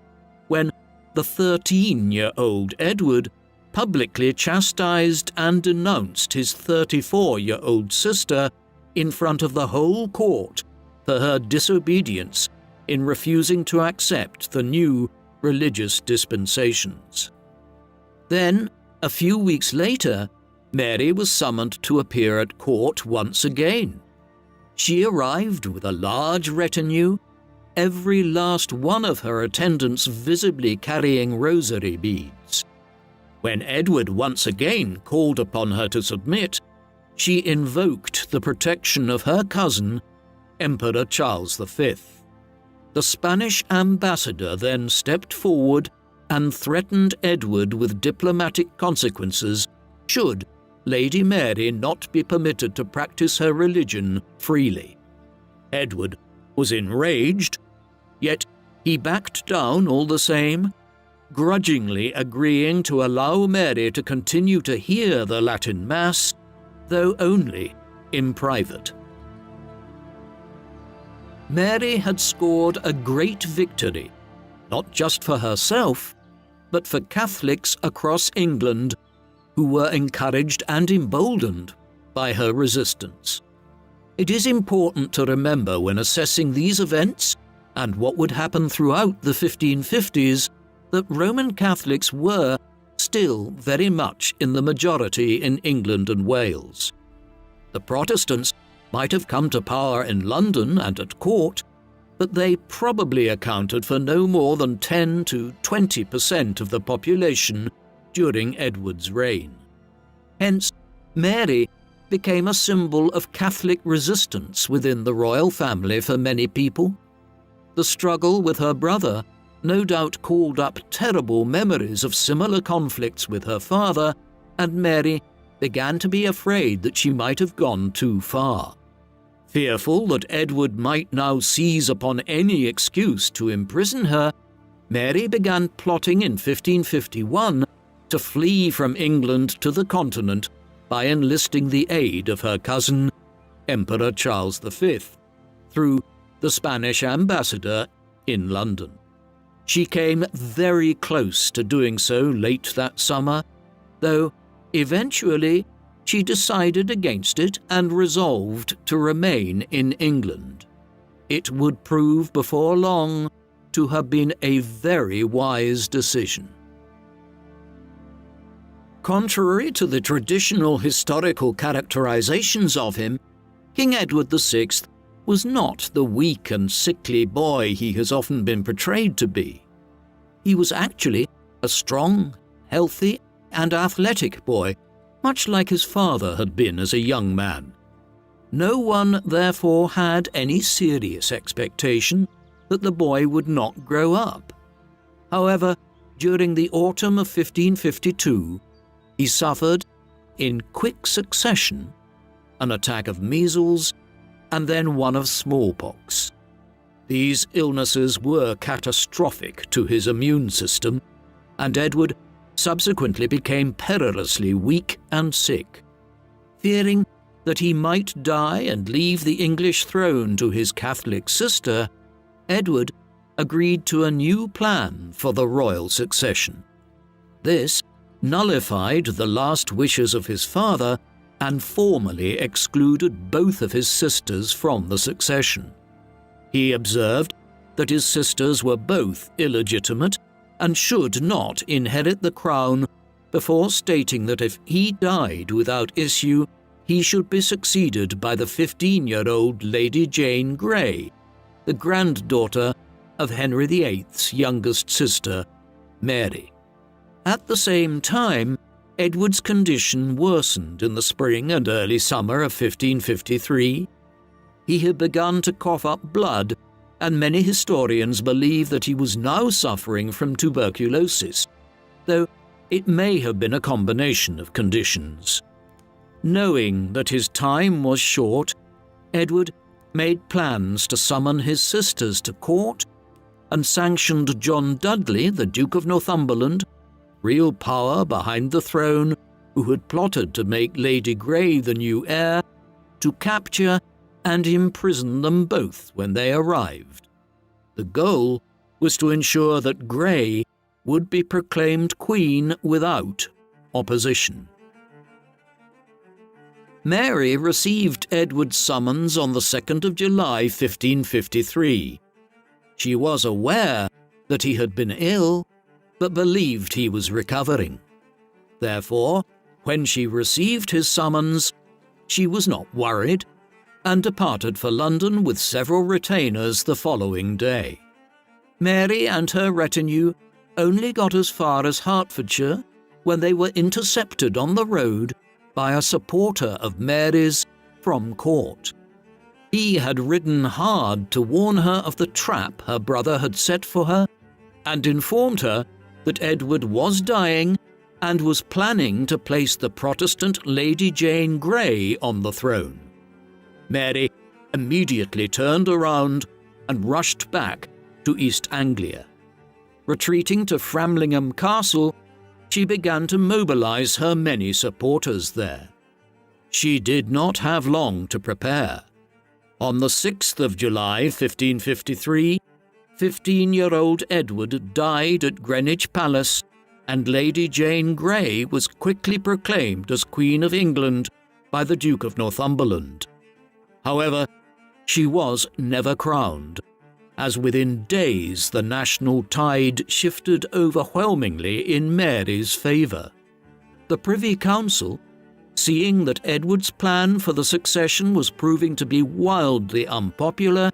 when the 13-year-old Edward publicly chastised and denounced his 34-year-old sister in front of the whole court for her disobedience in refusing to accept the new religious dispensations. Then, a few weeks later, Mary was summoned to appear at court once again. She arrived with a large retinue, every last one of her attendants visibly carrying rosary beads. When Edward once again called upon her to submit, she invoked the protection of her cousin, Emperor Charles V. The Spanish ambassador then stepped forward and threatened Edward with diplomatic consequences should Lady Mary not be permitted to practice her religion freely. Edward was enraged, yet he backed down all the same, grudgingly agreeing to allow Mary to continue to hear the Latin Mass, though only in private. Mary had scored a great victory, not just for herself, but for Catholics across England who were encouraged and emboldened by her resistance. It is important to remember when assessing these events and what would happen throughout the 1550s that Roman Catholics were still very much in the majority in England and Wales. The Protestants might have come to power in London and at court, but they probably accounted for no more than 10 to 20% of the population during Edward's reign. Hence, Mary became a symbol of Catholic resistance within the royal family for many people. The struggle with her brother no doubt called up terrible memories of similar conflicts with her father, and Mary began to be afraid that she might have gone too far. Fearful that Edward might now seize upon any excuse to imprison her, Mary began plotting in 1551 to flee from England to the continent by enlisting the aid of her cousin, Emperor Charles V, through the Spanish ambassador in London. She came very close to doing so late that summer, though eventually she decided against it and resolved to remain in England. It would prove before long to have been a very wise decision. Contrary to the traditional historical characterizations of him, King Edward VI was not the weak and sickly boy he has often been portrayed to be. He was actually a strong, healthy, and athletic boy, much like his father had been as a young man. No one, therefore, had any serious expectation that the boy would not grow up. However, during the autumn of 1552, he suffered, in quick succession, an attack of measles and then one of smallpox. These illnesses were catastrophic to his immune system, and Edward subsequently became perilously weak and sick. Fearing that he might die and leave the English throne to his Catholic sister, Edward agreed to a new plan for the royal succession. This nullified the last wishes of his father and formally excluded both of his sisters from the succession. He observed that his sisters were both illegitimate and should not inherit the crown, before stating that if he died without issue, he should be succeeded by the 15-year-old Lady Jane Grey, the granddaughter of Henry VIII's youngest sister, Mary. At the same time, Edward's condition worsened in the spring and early summer of 1553. He had begun to cough up blood, and many historians believe that he was now suffering from tuberculosis, though it may have been a combination of conditions. Knowing that his time was short, Edward made plans to summon his sisters to court and sanctioned John Dudley, the Duke of Northumberland, real power behind the throne, who had plotted to make Lady Grey the new heir, to capture and imprison them both when they arrived. The goal was to ensure that Grey would be proclaimed queen without opposition. Mary received Edward's summons on the 2nd of July 1553. She was aware that he had been ill, but believed he was recovering. Therefore, when she received his summons, she was not worried and departed for London with several retainers the following day. Mary and her retinue only got as far as Hertfordshire when they were intercepted on the road by a supporter of Mary's from court. He had ridden hard to warn her of the trap her brother had set for her and informed her that Edward was dying and was planning to place the Protestant Lady Jane Grey on the throne. Mary immediately turned around and rushed back to East Anglia. Retreating to Framlingham Castle, she began to mobilize her many supporters there. She did not have long to prepare. On the 6th of July 1553, 15-year-old Edward died at Greenwich Palace, and Lady Jane Grey was quickly proclaimed as Queen of England by the Duke of Northumberland. However, she was never crowned, as within days the national tide shifted overwhelmingly in Mary's favour. The Privy Council, seeing that Edward's plan for the succession was proving to be wildly unpopular,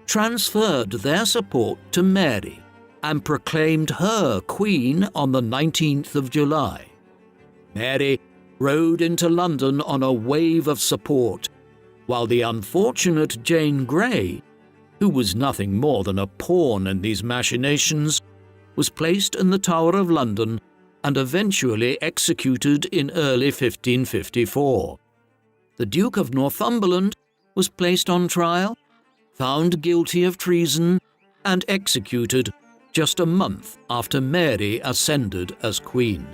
transferred their support to Mary and proclaimed her queen on the 19th of July. Mary rode into London on a wave of support, while the unfortunate Jane Grey, who was nothing more than a pawn in these machinations, was placed in the Tower of London and eventually executed in early 1554. The Duke of Northumberland was placed on trial, found guilty of treason, and executed just a month after Mary ascended as queen.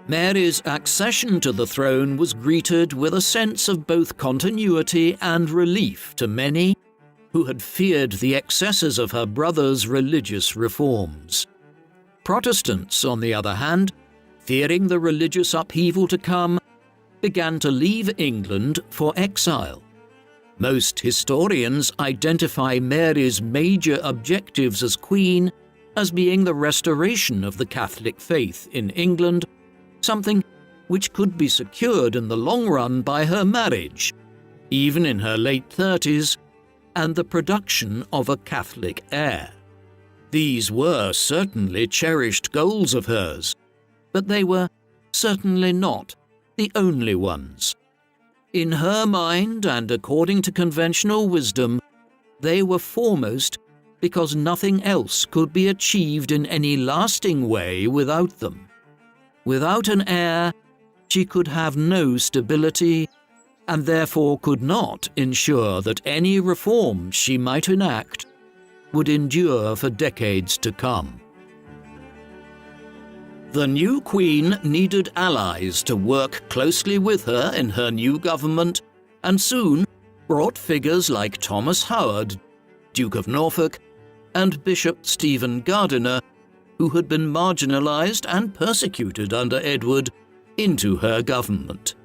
Mary's accession to the throne was greeted with a sense of both continuity and relief to many who had feared the excesses of her brother's religious reforms. Protestants, on the other hand, fearing the religious upheaval to come, began to leave England for exile. Most historians identify Mary's major objectives as queen as being the restoration of the Catholic faith in England, something which could be secured in the long run by her marriage, even in her late 30s, and the production of a Catholic heir. These were certainly cherished goals of hers, but they were certainly not the only ones. In her mind, and according to conventional wisdom, they were foremost because nothing else could be achieved in any lasting way without them. Without an heir, she could have no stability, and therefore could not ensure that any reforms she might enact would endure for decades to come. The new queen needed allies to work closely with her in her new government, and soon brought figures like Thomas Howard, Duke of Norfolk, and Bishop Stephen Gardiner, who had been marginalized and persecuted under Edward, into her government.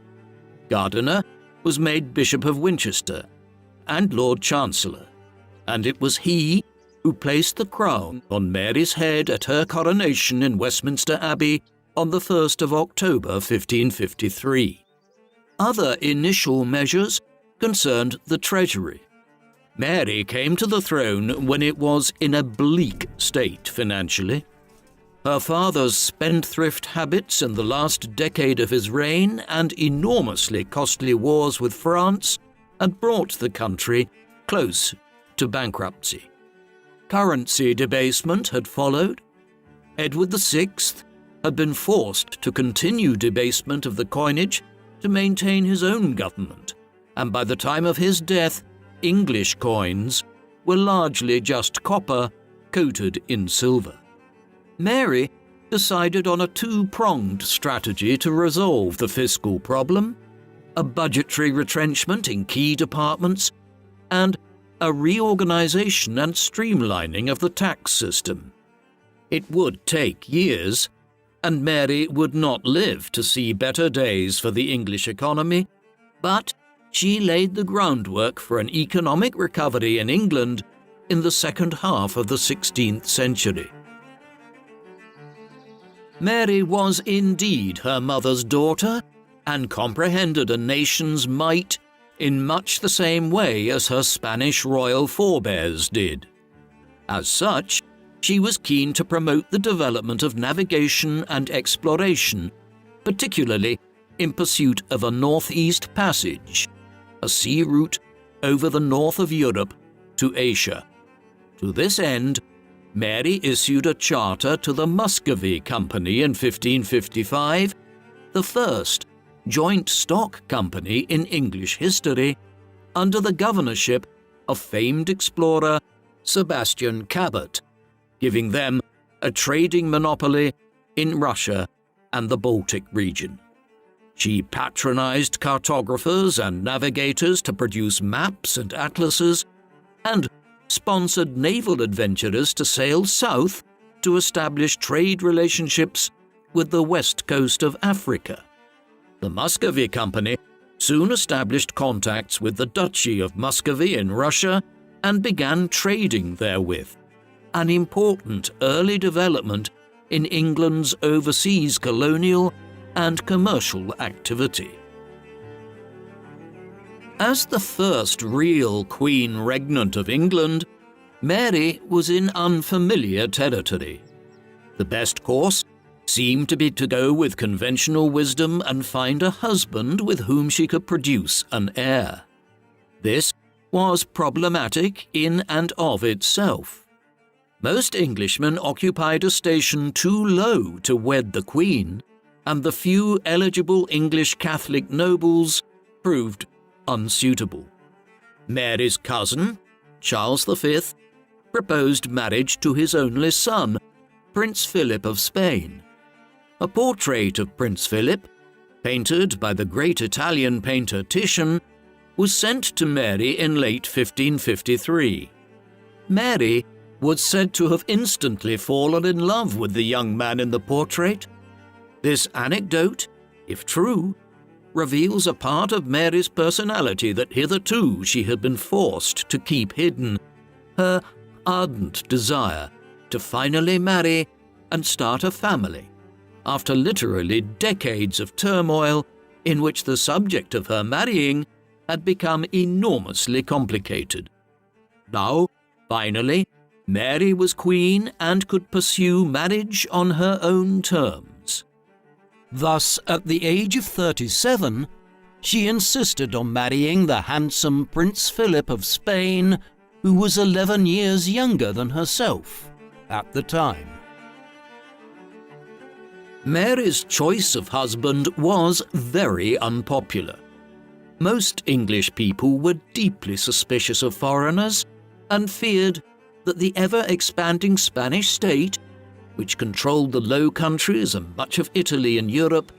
Gardiner was made Bishop of Winchester and Lord Chancellor, and it was he who placed the crown on Mary's head at her coronation in Westminster Abbey on the 1st of October 1553. Other initial measures concerned the treasury. Mary came to the throne when it was in a bleak state financially. Her father's spendthrift habits in the last decade of his reign and enormously costly wars with France had brought the country close to bankruptcy. Currency debasement had followed. Edward VI had been forced to continue debasement of the coinage to maintain his own government, and by the time of his death, English coins were largely just copper coated in silver. Mary decided on a two-pronged strategy to resolve the fiscal problem: a budgetary retrenchment in key departments and a reorganization and streamlining of the tax system. It would take years, and Mary would not live to see better days for the English economy, but she laid the groundwork for an economic recovery in England in the second half of the 16th century. Mary was indeed her mother's daughter and comprehended a nation's might in much the same way as her Spanish royal forebears did. As such, she was keen to promote the development of navigation and exploration, particularly in pursuit of a northeast passage, a sea route over the north of Europe to Asia. To this end, Mary issued a charter to the Muscovy Company in 1555, the first joint stock company in English history, under the governorship of famed explorer Sebastian Cabot, giving them a trading monopoly in Russia and the Baltic region. She patronized cartographers and navigators to produce maps and atlases, and sponsored naval adventurers to sail south to establish trade relationships with the west coast of Africa. The Muscovy Company soon established contacts with the Duchy of Muscovy in Russia and began trading therewith, an important early development in England's overseas colonial and commercial activity. As the first real Queen Regnant of England, Mary was in unfamiliar territory. The best course seemed to be to go with conventional wisdom and find a husband with whom she could produce an heir. This was problematic in and of itself. Most Englishmen occupied a station too low to wed the Queen, and the few eligible English Catholic nobles proved unsuitable. Mary's cousin, Charles V, proposed marriage to his only son, Prince Philip of Spain. A portrait of Prince Philip, painted by the great Italian painter Titian, was sent to Mary in late 1553. Mary was said to have instantly fallen in love with the young man in the portrait. This anecdote, if true, reveals a part of Mary's personality that hitherto she had been forced to keep hidden, her ardent desire to finally marry and start a family, after literally decades of turmoil in which the subject of her marrying had become enormously complicated. Now, finally, Mary was queen and could pursue marriage on her own terms. Thus, at the age of 37, she insisted on marrying the handsome Prince Philip of Spain, who was 11 years younger than herself at the time. Mary's choice of husband was very unpopular. Most English people were deeply suspicious of foreigners and feared that the ever-expanding Spanish state, which controlled the Low Countries and much of Italy and Europe,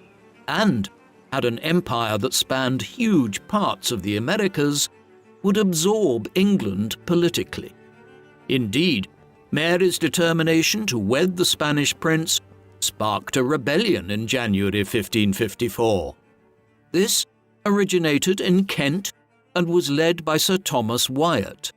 and had an empire that spanned huge parts of the Americas, would absorb England politically. Indeed, Mary's determination to wed the Spanish prince sparked a rebellion in January 1554. This originated in Kent and was led by Sir Thomas Wyatt.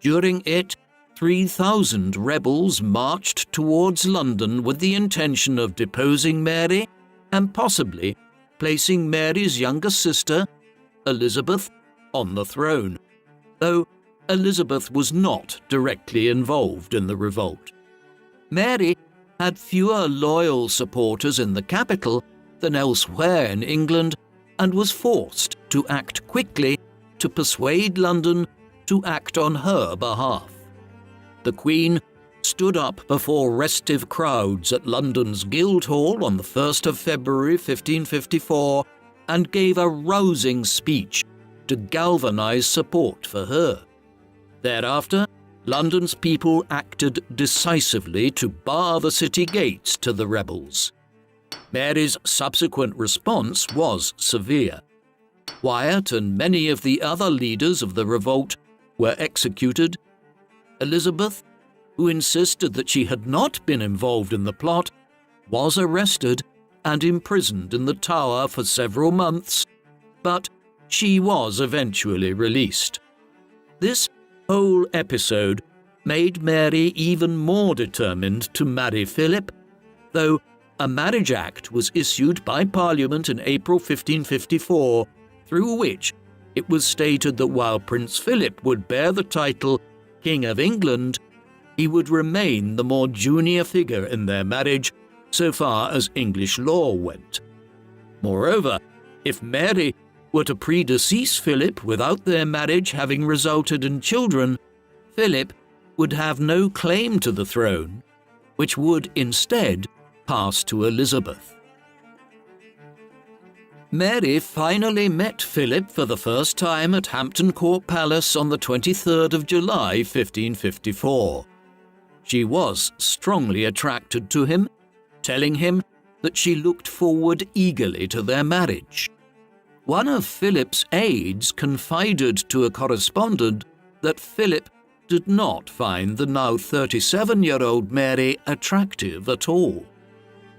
During it, 3,000 rebels marched towards London with the intention of deposing Mary and possibly placing Mary's younger sister, Elizabeth, on the throne, though Elizabeth was not directly involved in the revolt. Mary had fewer loyal supporters in the capital than elsewhere in England and was forced to act quickly to persuade London to act on her behalf. The Queen stood up before restive crowds at London's Guildhall on the 1st of February 1554 and gave a rousing speech to galvanise support for her. Thereafter, London's people acted decisively to bar the city gates to the rebels. Mary's subsequent response was severe. Wyatt and many of the other leaders of the revolt were executed. Elizabeth, who insisted that she had not been involved in the plot, was arrested and imprisoned in the Tower for several months, but she was eventually released. This whole episode made Mary even more determined to marry Philip, though a marriage act was issued by Parliament in April 1554, through which it was stated that while Prince Philip would bear the title King of England, he would remain the more junior figure in their marriage so far as English law went. Moreover, if Mary were to predecease Philip without their marriage having resulted in children, Philip would have no claim to the throne, which would instead pass to Elizabeth. Mary finally met Philip for the first time at Hampton Court Palace on the 23rd of July 1554. She was strongly attracted to him, telling him that she looked forward eagerly to their marriage. One of Philip's aides confided to a correspondent that Philip did not find the now 37-year-old Mary attractive at all,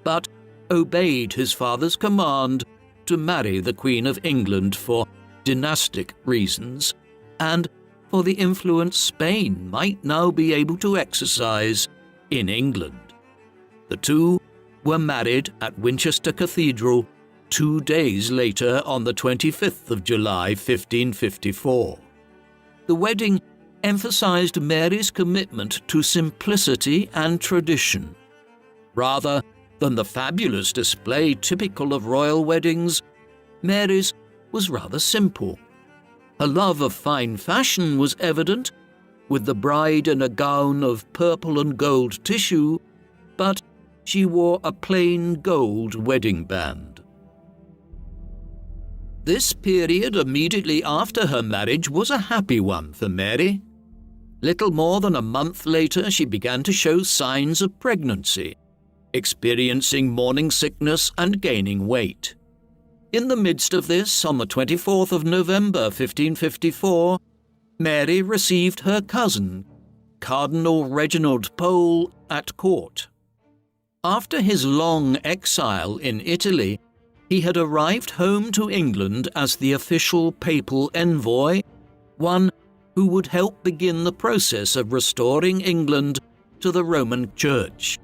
but obeyed his father's command to marry the Queen of England for dynastic reasons and for the influence Spain might now be able to exercise in England. The two were married at Winchester Cathedral 2 days later on the 25th of July 1554. The wedding emphasized Mary's commitment to simplicity and tradition. Rather than the fabulous display typical of royal weddings, Mary's was rather simple. Her love of fine fashion was evident, with the bride in a gown of purple and gold tissue, but she wore a plain gold wedding band. This period immediately after her marriage was a happy one for Mary. Little more than a month later, she began to show signs of pregnancy, experiencing morning sickness and gaining weight. In the midst of this, on the 24th of November 1554, Mary received her cousin, Cardinal Reginald Pole, at court. After his long exile in Italy, he had arrived home to England as the official papal envoy, one who would help begin the process of restoring England to the Roman Church.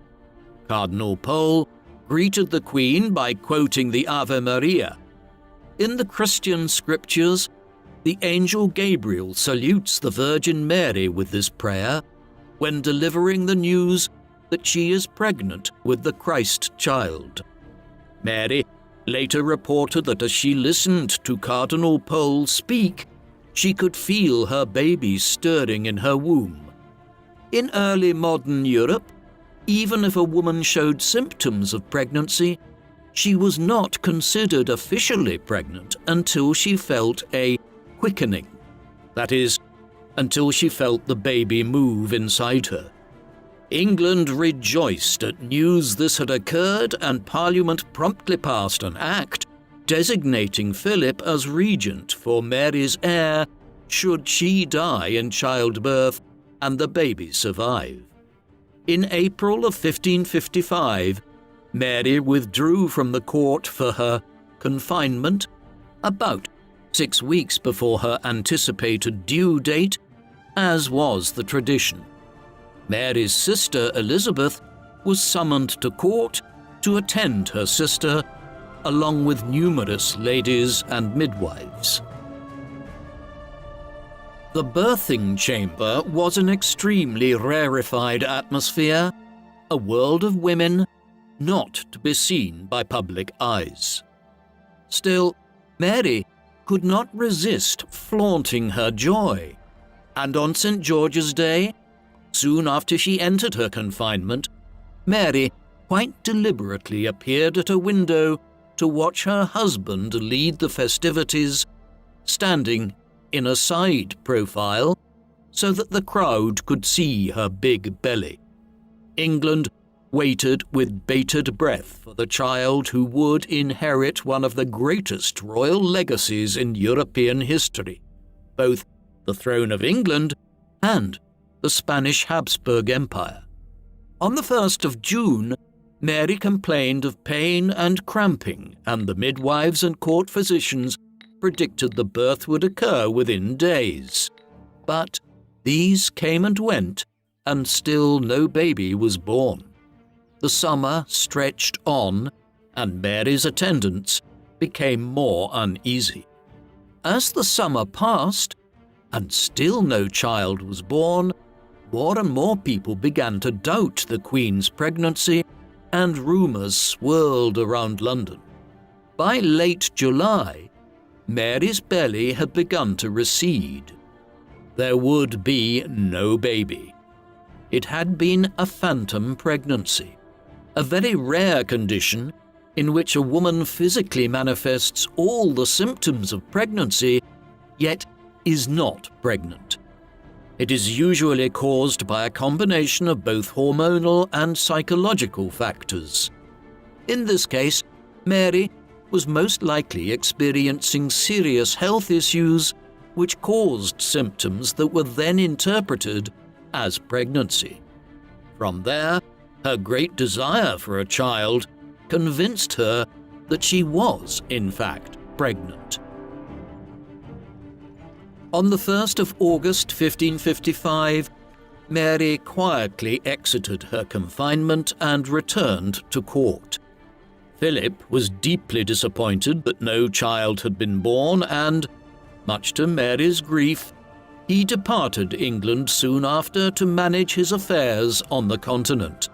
Cardinal Pole greeted the Queen by quoting the Ave Maria. In the Christian scriptures, the angel Gabriel salutes the Virgin Mary with this prayer when delivering the news that she is pregnant with the Christ child. Mary later reported that as she listened to Cardinal Pole speak, she could feel her baby stirring in her womb. In early modern Europe, even if a woman showed symptoms of pregnancy, she was not considered officially pregnant until she felt a quickening. That is, until she felt the baby move inside her. England rejoiced at news this had occurred, and Parliament promptly passed an act designating Philip as regent for Mary's heir should she die in childbirth and the baby survive. In April of 1555, Mary withdrew from the court for her confinement about 6 weeks before her anticipated due date, as was the tradition. Mary's sister Elizabeth was summoned to court to attend her sister, along with numerous ladies and midwives. The birthing chamber was an extremely rarefied atmosphere, a world of women not to be seen by public eyes. Still, Mary could not resist flaunting her joy, and on St. George's Day, soon after she entered her confinement, Mary quite deliberately appeared at a window to watch her husband lead the festivities, standing in a side profile so that the crowd could see her big belly. England waited with bated breath for the child who would inherit one of the greatest royal legacies in European history, both the throne of England and the Spanish Habsburg Empire. On the 1st of June, Mary complained of pain and cramping, and the midwives and court physicians predicted the birth would occur within days. But these came and went, and still no baby was born. The summer stretched on, and Mary's attendants became more uneasy. As the summer passed, and still no child was born, more and more people began to doubt the Queen's pregnancy, and rumours swirled around London. By late July, Mary's belly had begun to recede. There would be no baby. It had been a phantom pregnancy, a very rare condition in which a woman physically manifests all the symptoms of pregnancy, yet is not pregnant. It is usually caused by a combination of both hormonal and psychological factors. In this case, Mary was most likely experiencing serious health issues which caused symptoms that were then interpreted as pregnancy. From there, her great desire for a child convinced her that she was, in fact, pregnant. On the 1st of August 1555, Mary quietly exited her confinement and returned to court. Philip was deeply disappointed that no child had been born and, much to Mary's grief, he departed England soon after to manage his affairs on the continent.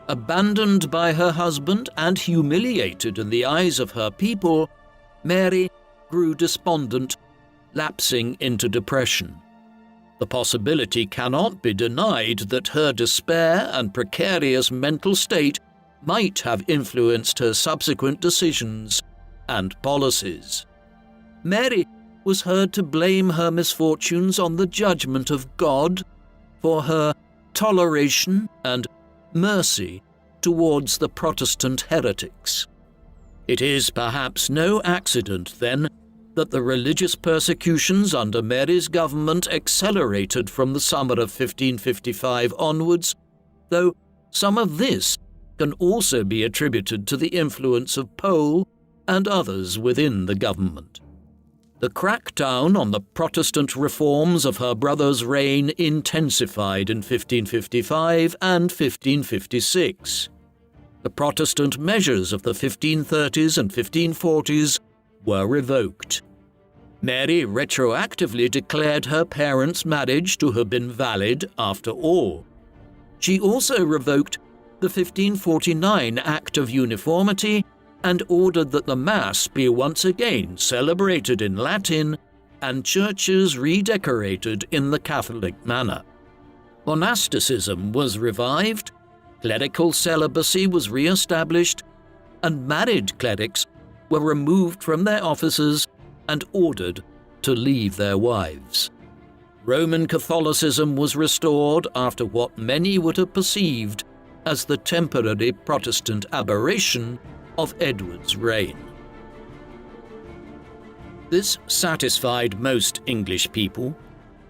Abandoned by her husband and humiliated in the eyes of her people, Mary grew despondent, lapsing into depression. The possibility cannot be denied that her despair and precarious mental state might have influenced her subsequent decisions and policies. Mary was heard to blame her misfortunes on the judgment of God for her toleration and mercy towards the Protestant heretics. It is perhaps no accident, then, that the religious persecutions under Mary's government accelerated from the summer of 1555 onwards, though some of this can also be attributed to the influence of Pole, and others within the government. The crackdown on the Protestant reforms of her brother's reign intensified in 1555 and 1556. The Protestant measures of the 1530s and 1540s were revoked. Mary retroactively declared her parents' marriage to have been valid after all. She also revoked the 1549 Act of Uniformity and ordered that the Mass be once again celebrated in Latin and churches redecorated in the Catholic manner. Monasticism was revived, clerical celibacy was re-established, and married clerics were removed from their offices and ordered to leave their wives. Roman Catholicism was restored after what many would have perceived as the temporary Protestant aberration of Edward's reign. This satisfied most English people,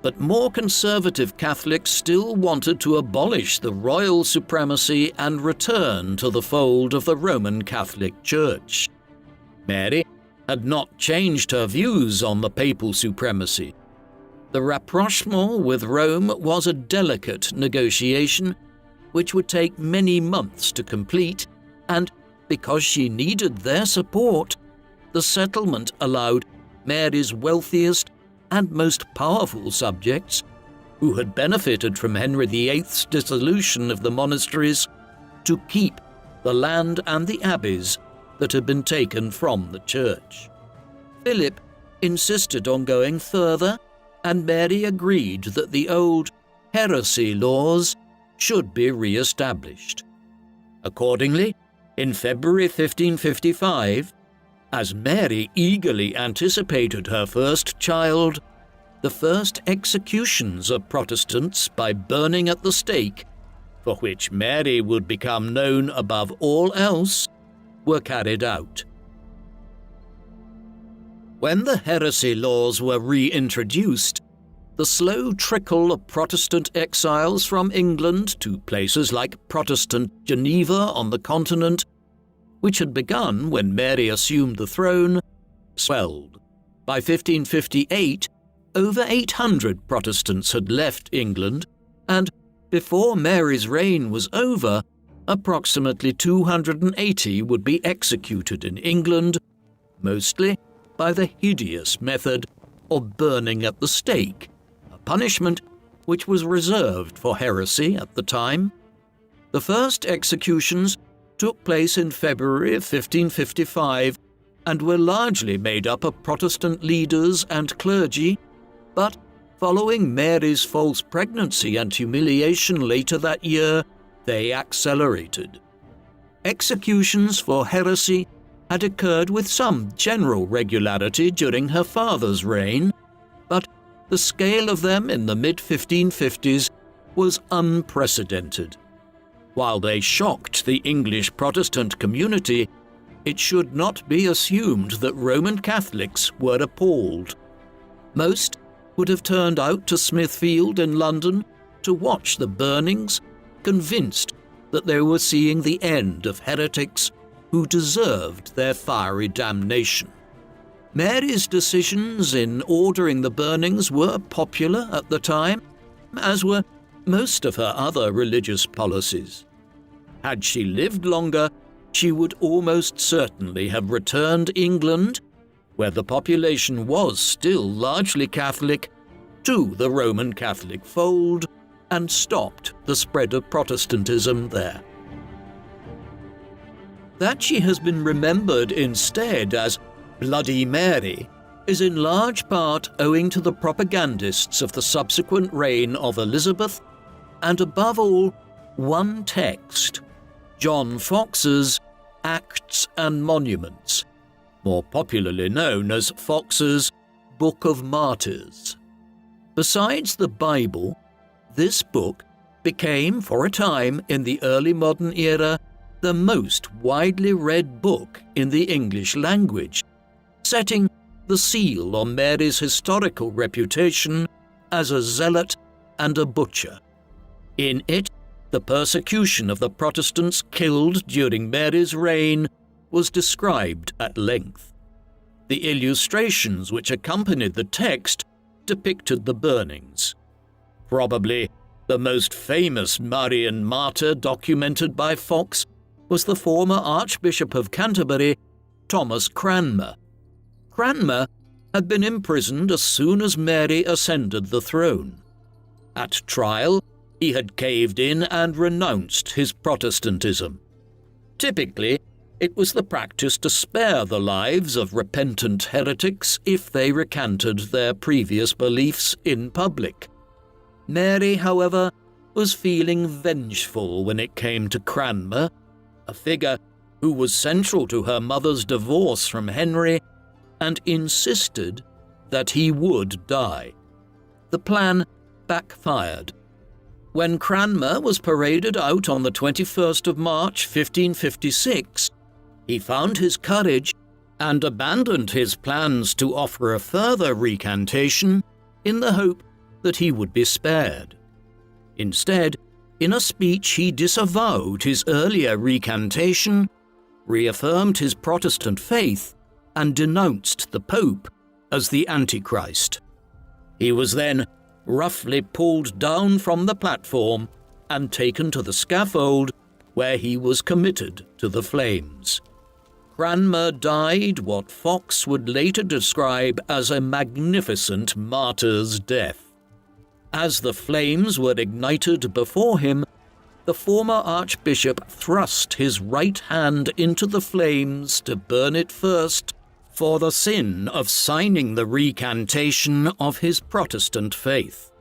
but more conservative Catholics still wanted to abolish the royal supremacy and return to the fold of the Roman Catholic Church. Mary had not changed her views on the papal supremacy. The rapprochement with Rome was a delicate negotiation which would take many months to complete, and because she needed their support, the settlement allowed Mary's wealthiest and most powerful subjects, who had benefited from Henry VIII's dissolution of the monasteries, to keep the land and the abbeys that had been taken from the church. Philip insisted on going further, and Mary agreed that the old heresy laws should be re-established. Accordingly, in February 1555, as Mary eagerly anticipated her first child, the first executions of Protestants by burning at the stake, for which Mary would become known above all else, were carried out. When the heresy laws were reintroduced, the slow trickle of Protestant exiles from England to places like Protestant Geneva on the continent, which had begun when Mary assumed the throne, swelled. By 1558, over 800 Protestants had left England, and before Mary's reign was over, approximately 280 would be executed in England, mostly by the hideous method of burning at the stake, a punishment which was reserved for heresy at the time. The first executions took place in February of 1555 and were largely made up of Protestant leaders and clergy, but following Mary's false pregnancy and humiliation later that year, they accelerated. Executions for heresy had occurred with some general regularity during her father's reign, but the scale of them in the mid-1550s was unprecedented. While they shocked the English Protestant community, it should not be assumed that Roman Catholics were appalled. Most would have turned out to Smithfield in London to watch the burnings, convinced that they were seeing the end of heretics who deserved their fiery damnation. Mary's decisions in ordering the burnings were popular at the time, as were most of her other religious policies. Had she lived longer, she would almost certainly have returned England, where the population was still largely Catholic, to the Roman Catholic fold and stopped the spread of Protestantism there. That she has been remembered instead as Bloody Mary is in large part owing to the propagandists of the subsequent reign of Elizabeth, and above all, one text, John Fox's Acts and Monuments, more popularly known as Fox's Book of Martyrs. Besides the Bible, this book became, for a time in the early modern era, the most widely read book in the English language, setting the seal on Mary's historical reputation as a zealot and a butcher. In it, the persecution of the Protestants killed during Mary's reign was described at length. The illustrations which accompanied the text depicted the burnings. Probably the most famous Marian martyr documented by Fox was the former Archbishop of Canterbury, Thomas Cranmer. Cranmer had been imprisoned as soon as Mary ascended the throne. At trial, he had caved in and renounced his Protestantism. Typically, it was the practice to spare the lives of repentant heretics if they recanted their previous beliefs in public. Mary, however, was feeling vengeful when it came to Cranmer, a figure who was central to her mother's divorce from Henry, and insisted that he would die. The plan backfired. When Cranmer was paraded out on the 21st of March 1556, he found his courage and abandoned his plans to offer a further recantation in the hope that he would be spared. Instead, in a speech he disavowed his earlier recantation, reaffirmed his Protestant faith, and denounced the Pope as the Antichrist. He was then roughly pulled down from the platform and taken to the scaffold, where he was committed to the flames. Cranmer died what Fox would later describe as a magnificent martyr's death. As the flames were ignited before him, the former archbishop thrust his right hand into the flames to burn it first, for the sin of signing the recantation of his Protestant faith.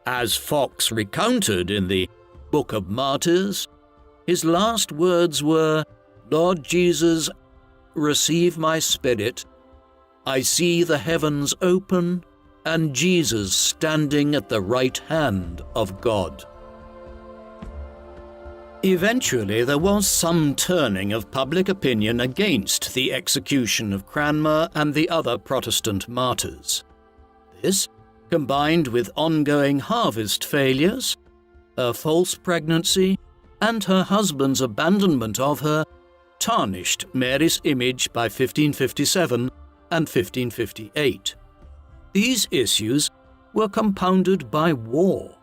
As Fox recounted in the Book of Martyrs, his last words were, "Lord Jesus, receive my spirit. I see the heavens open and Jesus standing at the right hand of God." Eventually, there was some turning of public opinion against the execution of Cranmer and the other Protestant martyrs. This, combined with ongoing harvest failures, her false pregnancy, and her husband's abandonment of her, tarnished Mary's image by 1557 and 1558. These issues were compounded by war.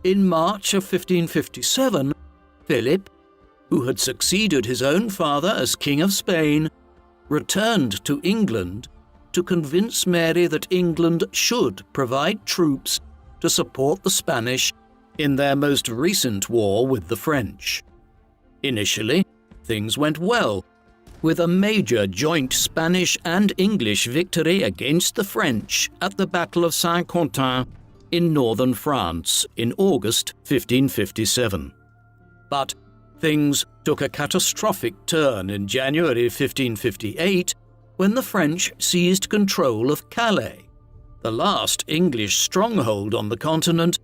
In March of 1557, Philip, who had succeeded his own father as King of Spain, returned to England to convince Mary that England should provide troops to support the Spanish in their most recent war with the French. Initially, things went well, with a major joint Spanish and English victory against the French at the Battle of Saint-Quentin in northern France in August 1557. But things took a catastrophic turn in January 1558 when the French seized control of Calais, the last English stronghold on the continent,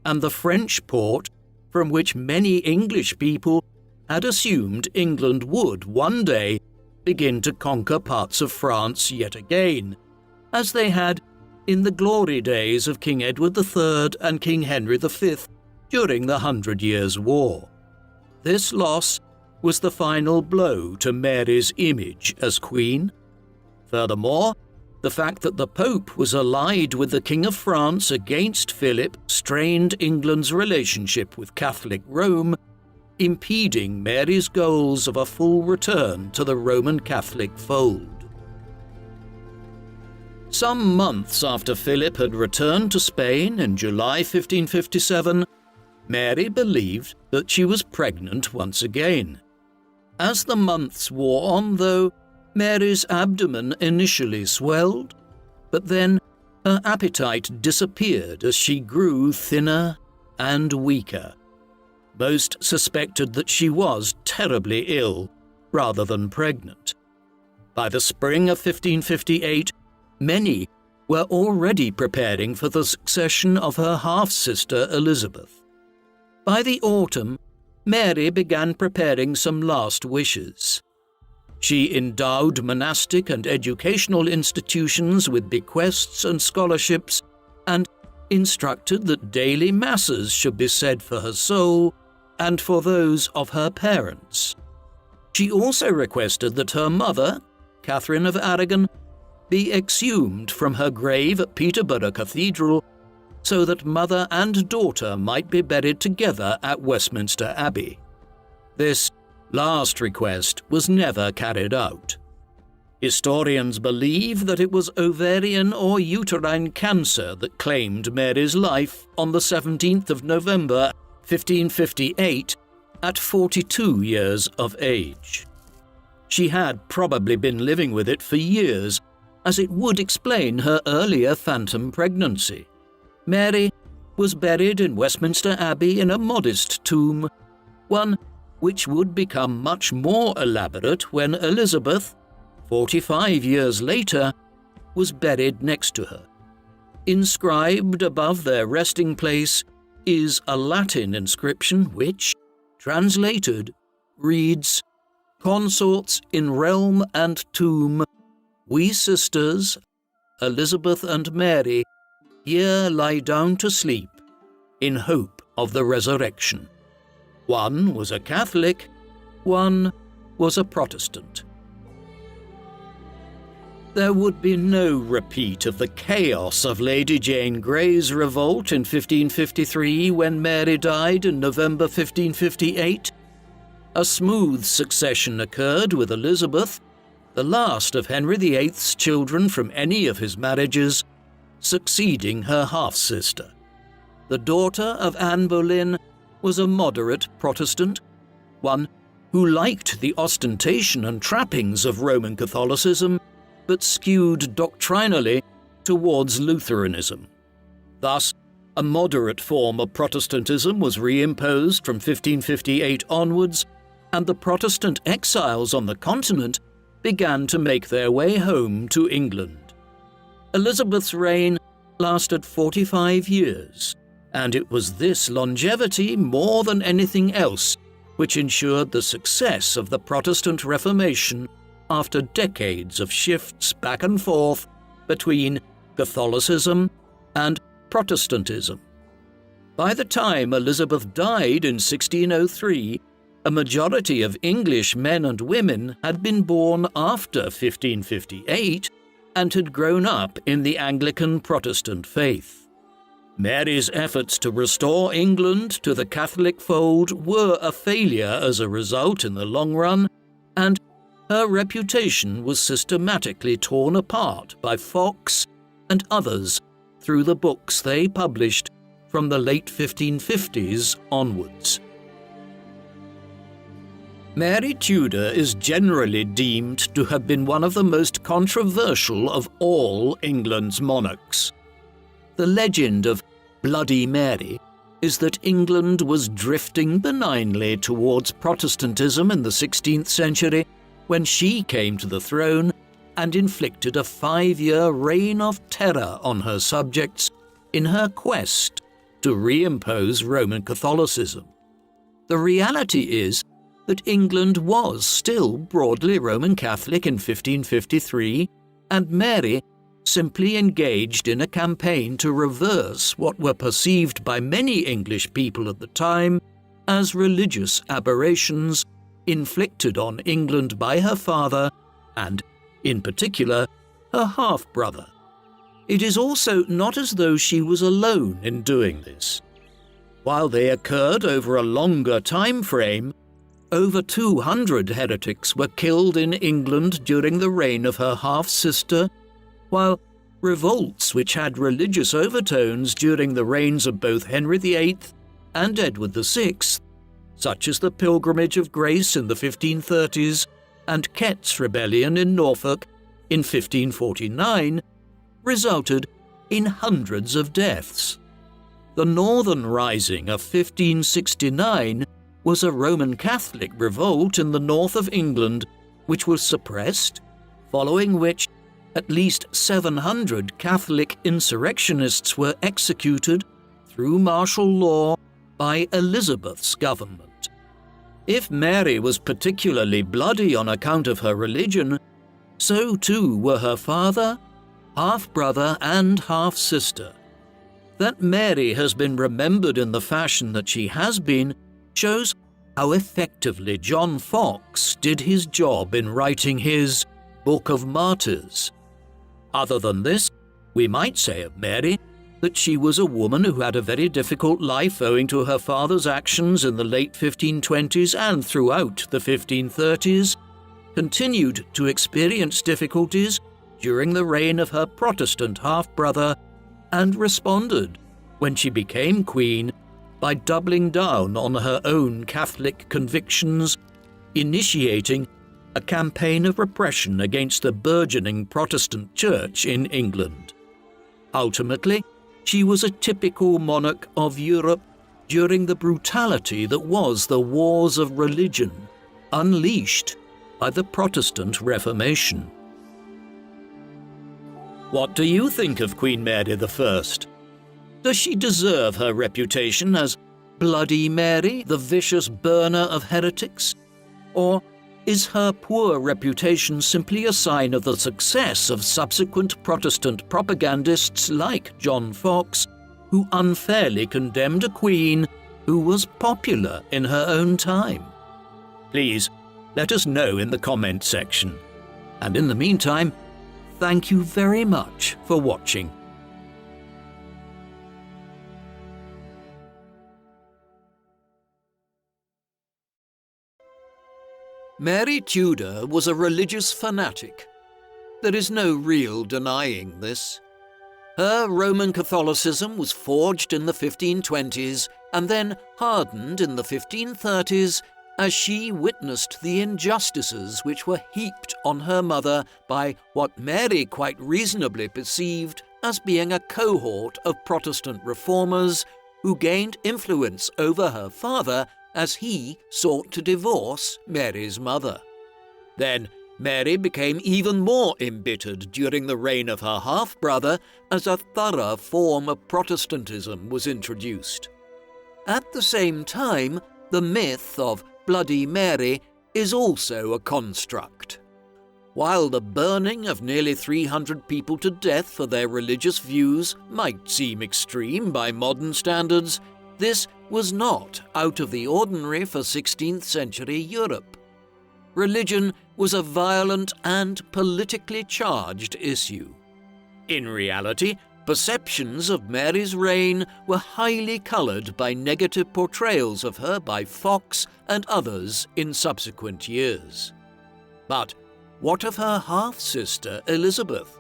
and the French port from which many English people had assumed England would one day begin to conquer parts of France yet again, as they had in the glory days of King Edward III and King Henry V during the 100 Years' War. This loss was the final blow to Mary's image as Queen. Furthermore, the fact that the Pope was allied with the King of France against Philip strained England's relationship with Catholic Rome, impeding Mary's goals of a full return to the Roman Catholic fold. Some months after Philip had returned to Spain in July 1557, Mary believed that she was pregnant once again. As the months wore on, though, Mary's abdomen initially swelled, but then her appetite disappeared as she grew thinner and weaker. Most suspected that she was terribly ill rather than pregnant. By the spring of 1558, many were already preparing for the succession of her half-sister Elizabeth. By the autumn, Mary began preparing some last wishes. She endowed monastic and educational institutions with bequests and scholarships, and instructed that daily masses should be said for her soul and for those of her parents. She also requested that her mother, Catherine of Aragon, be exhumed from her grave at Peterborough Cathedral so that mother and daughter might be buried together at Westminster Abbey. This last request was never carried out. Historians believe that it was ovarian or uterine cancer that claimed Mary's life on the 17th of November, 1558, at 42 years of age. She had probably been living with it for years, as it would explain her earlier phantom pregnancy. Mary was buried in Westminster Abbey in a modest tomb, one which would become much more elaborate when Elizabeth, 45 years later, was buried next to her. Inscribed above their resting place is a Latin inscription which, translated, reads, "Consorts in realm and tomb, we sisters, Elizabeth and Mary, here lie down to sleep, in hope of the resurrection." One was a Catholic, one was a Protestant. There would be no repeat of the chaos of Lady Jane Grey's revolt in 1553 when Mary died in November 1558. A smooth succession occurred with Elizabeth, the last of Henry VIII's children from any of his marriages, succeeding her half-sister. The daughter of Anne Boleyn was a moderate Protestant, one who liked the ostentation and trappings of Roman Catholicism, but skewed doctrinally towards Lutheranism. Thus, a moderate form of Protestantism was reimposed from 1558 onwards, and the Protestant exiles on the continent began to make their way home to England. Elizabeth's reign lasted 45 years, and it was this longevity more than anything else which ensured the success of the Protestant Reformation after decades of shifts back and forth between Catholicism and Protestantism. By the time Elizabeth died in 1603, a majority of English men and women had been born after 1558 and had grown up in the Anglican Protestant faith. Mary's efforts to restore England to the Catholic fold were a failure as a result in the long run, and her reputation was systematically torn apart by Fox and others through the books they published from the late 1550s onwards. Mary Tudor is generally deemed to have been one of the most controversial of all England's monarchs. The legend of Bloody Mary is that England was drifting benignly towards Protestantism in the 16th century when she came to the throne and inflicted a 5-year reign of terror on her subjects in her quest to reimpose Roman Catholicism. The reality is that England was still broadly Roman Catholic in 1553, and Mary simply engaged in a campaign to reverse what were perceived by many English people at the time as religious aberrations inflicted on England by her father and, in particular, her half-brother. It is also not as though she was alone in doing this. While they occurred over a longer time frame, over 200 heretics were killed in England during the reign of her half-sister, while revolts which had religious overtones during the reigns of both Henry VIII and Edward VI, such as the Pilgrimage of Grace in the 1530s and Kett's Rebellion in Norfolk in 1549, resulted in hundreds of deaths. The Northern Rising of 1569 was a Roman Catholic revolt in the north of England, which was suppressed, following which at least 700 Catholic insurrectionists were executed through martial law by Elizabeth's government. If Mary was particularly bloody on account of her religion, so too were her father, half-brother and half-sister. That Mary has been remembered in the fashion that she has been shows how effectively John Foxe did his job in writing his Book of Martyrs. Other than this, we might say of Mary that she was a woman who had a very difficult life owing to her father's actions in the late 1520s and throughout the 1530s, continued to experience difficulties during the reign of her Protestant half-brother, and responded, when she became queen, by doubling down on her own Catholic convictions, initiating a campaign of repression against the burgeoning Protestant Church in England. Ultimately, she was a typical monarch of Europe during the brutality that was the wars of religion, unleashed by the Protestant Reformation. What do you think of Queen Mary I? Does she deserve her reputation as Bloody Mary, the vicious burner of heretics? Or is her poor reputation simply a sign of the success of subsequent Protestant propagandists like John Foxe, who unfairly condemned a queen who was popular in her own time? Please, let us know in the comment section. And in the meantime, thank you very much for watching. Mary Tudor was a religious fanatic. There is no real denying this. Her Roman Catholicism was forged in the 1520s and then hardened in the 1530s as she witnessed the injustices which were heaped on her mother by what Mary quite reasonably perceived as being a cohort of Protestant reformers who gained influence over her father as he sought to divorce Mary's mother. Then Mary became even more embittered during the reign of her half-brother as a thorough form of Protestantism was introduced. At the same time, the myth of Bloody Mary is also a construct. While the burning of nearly 300 people to death for their religious views might seem extreme by modern standards, this was not out of the ordinary for 16th century Europe. Religion was a violent and politically charged issue. In reality, perceptions of Mary's reign were highly coloured by negative portrayals of her by Foxe and others in subsequent years. But what of her half-sister Elizabeth?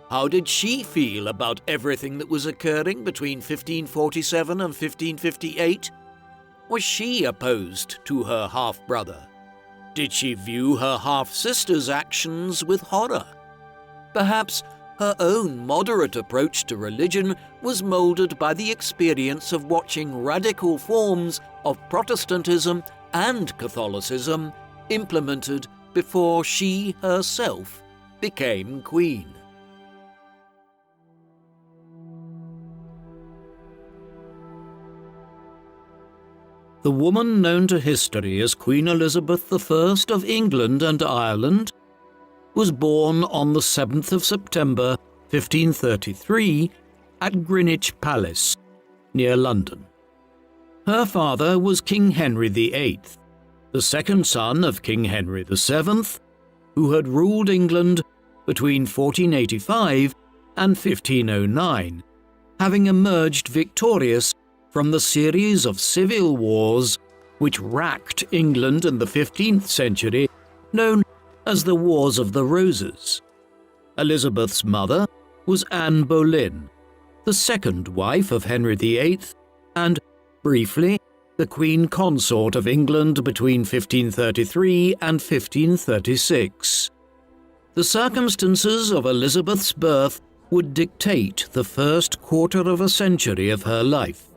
How did she feel about everything that was occurring between 1547 and 1558? Was she opposed to her half-brother? Did she view her half-sister's actions with horror? Perhaps her own moderate approach to religion was moulded by the experience of watching radical forms of Protestantism and Catholicism implemented before she herself became queen. The woman known to history as Queen Elizabeth I of England and Ireland was born on the 7th of September 1533 at Greenwich Palace, near London. Her father was King Henry VIII, the second son of King Henry VII, who had ruled England between 1485 and 1509, having emerged victorious from the series of civil wars which racked England in the 15th century, known as the Wars of the Roses. Elizabeth's mother was Anne Boleyn, the second wife of Henry VIII, and, briefly, the Queen Consort of England between 1533 and 1536. The circumstances of Elizabeth's birth would dictate the first quarter of a century of her life.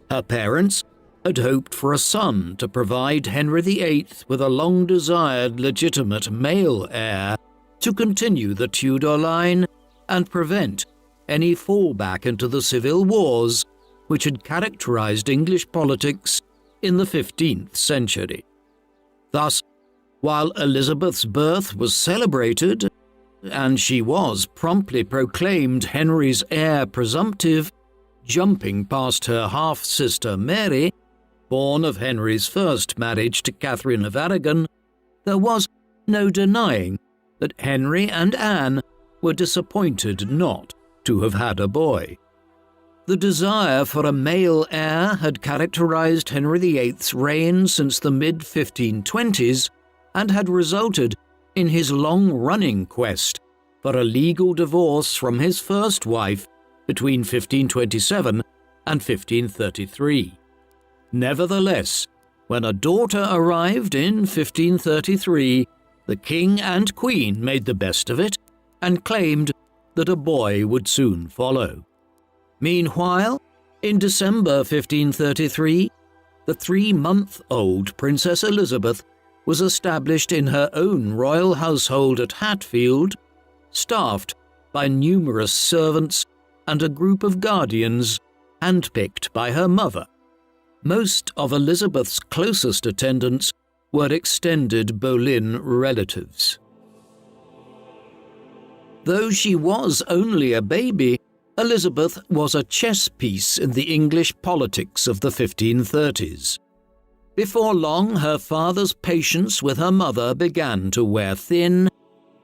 Her parents had hoped for a son to provide Henry VIII with a long-desired legitimate male heir to continue the Tudor line and prevent any fallback into the civil wars which had characterized English politics in the 15th century. Thus, while Elizabeth's birth was celebrated, and she was promptly proclaimed Henry's heir presumptive, jumping past her half-sister Mary, born of Henry's first marriage to Catherine of Aragon, there was no denying that Henry and Anne were disappointed not to have had a boy. The desire for a male heir had characterized Henry VIII's reign since the mid-1520s and had resulted in his long-running quest for a legal divorce from his first wife between 1527 and 1533. Nevertheless, when a daughter arrived in 1533, the king and queen made the best of it and claimed that a boy would soon follow. Meanwhile, in December 1533, the 3-month-old Princess Elizabeth was established in her own royal household at Hatfield, staffed by numerous servants and a group of guardians handpicked by her mother. Most of Elizabeth's closest attendants were extended Boleyn relatives. Though she was only a baby, Elizabeth was a chess piece in the English politics of the 1530s. Before long, her father's patience with her mother began to wear thin,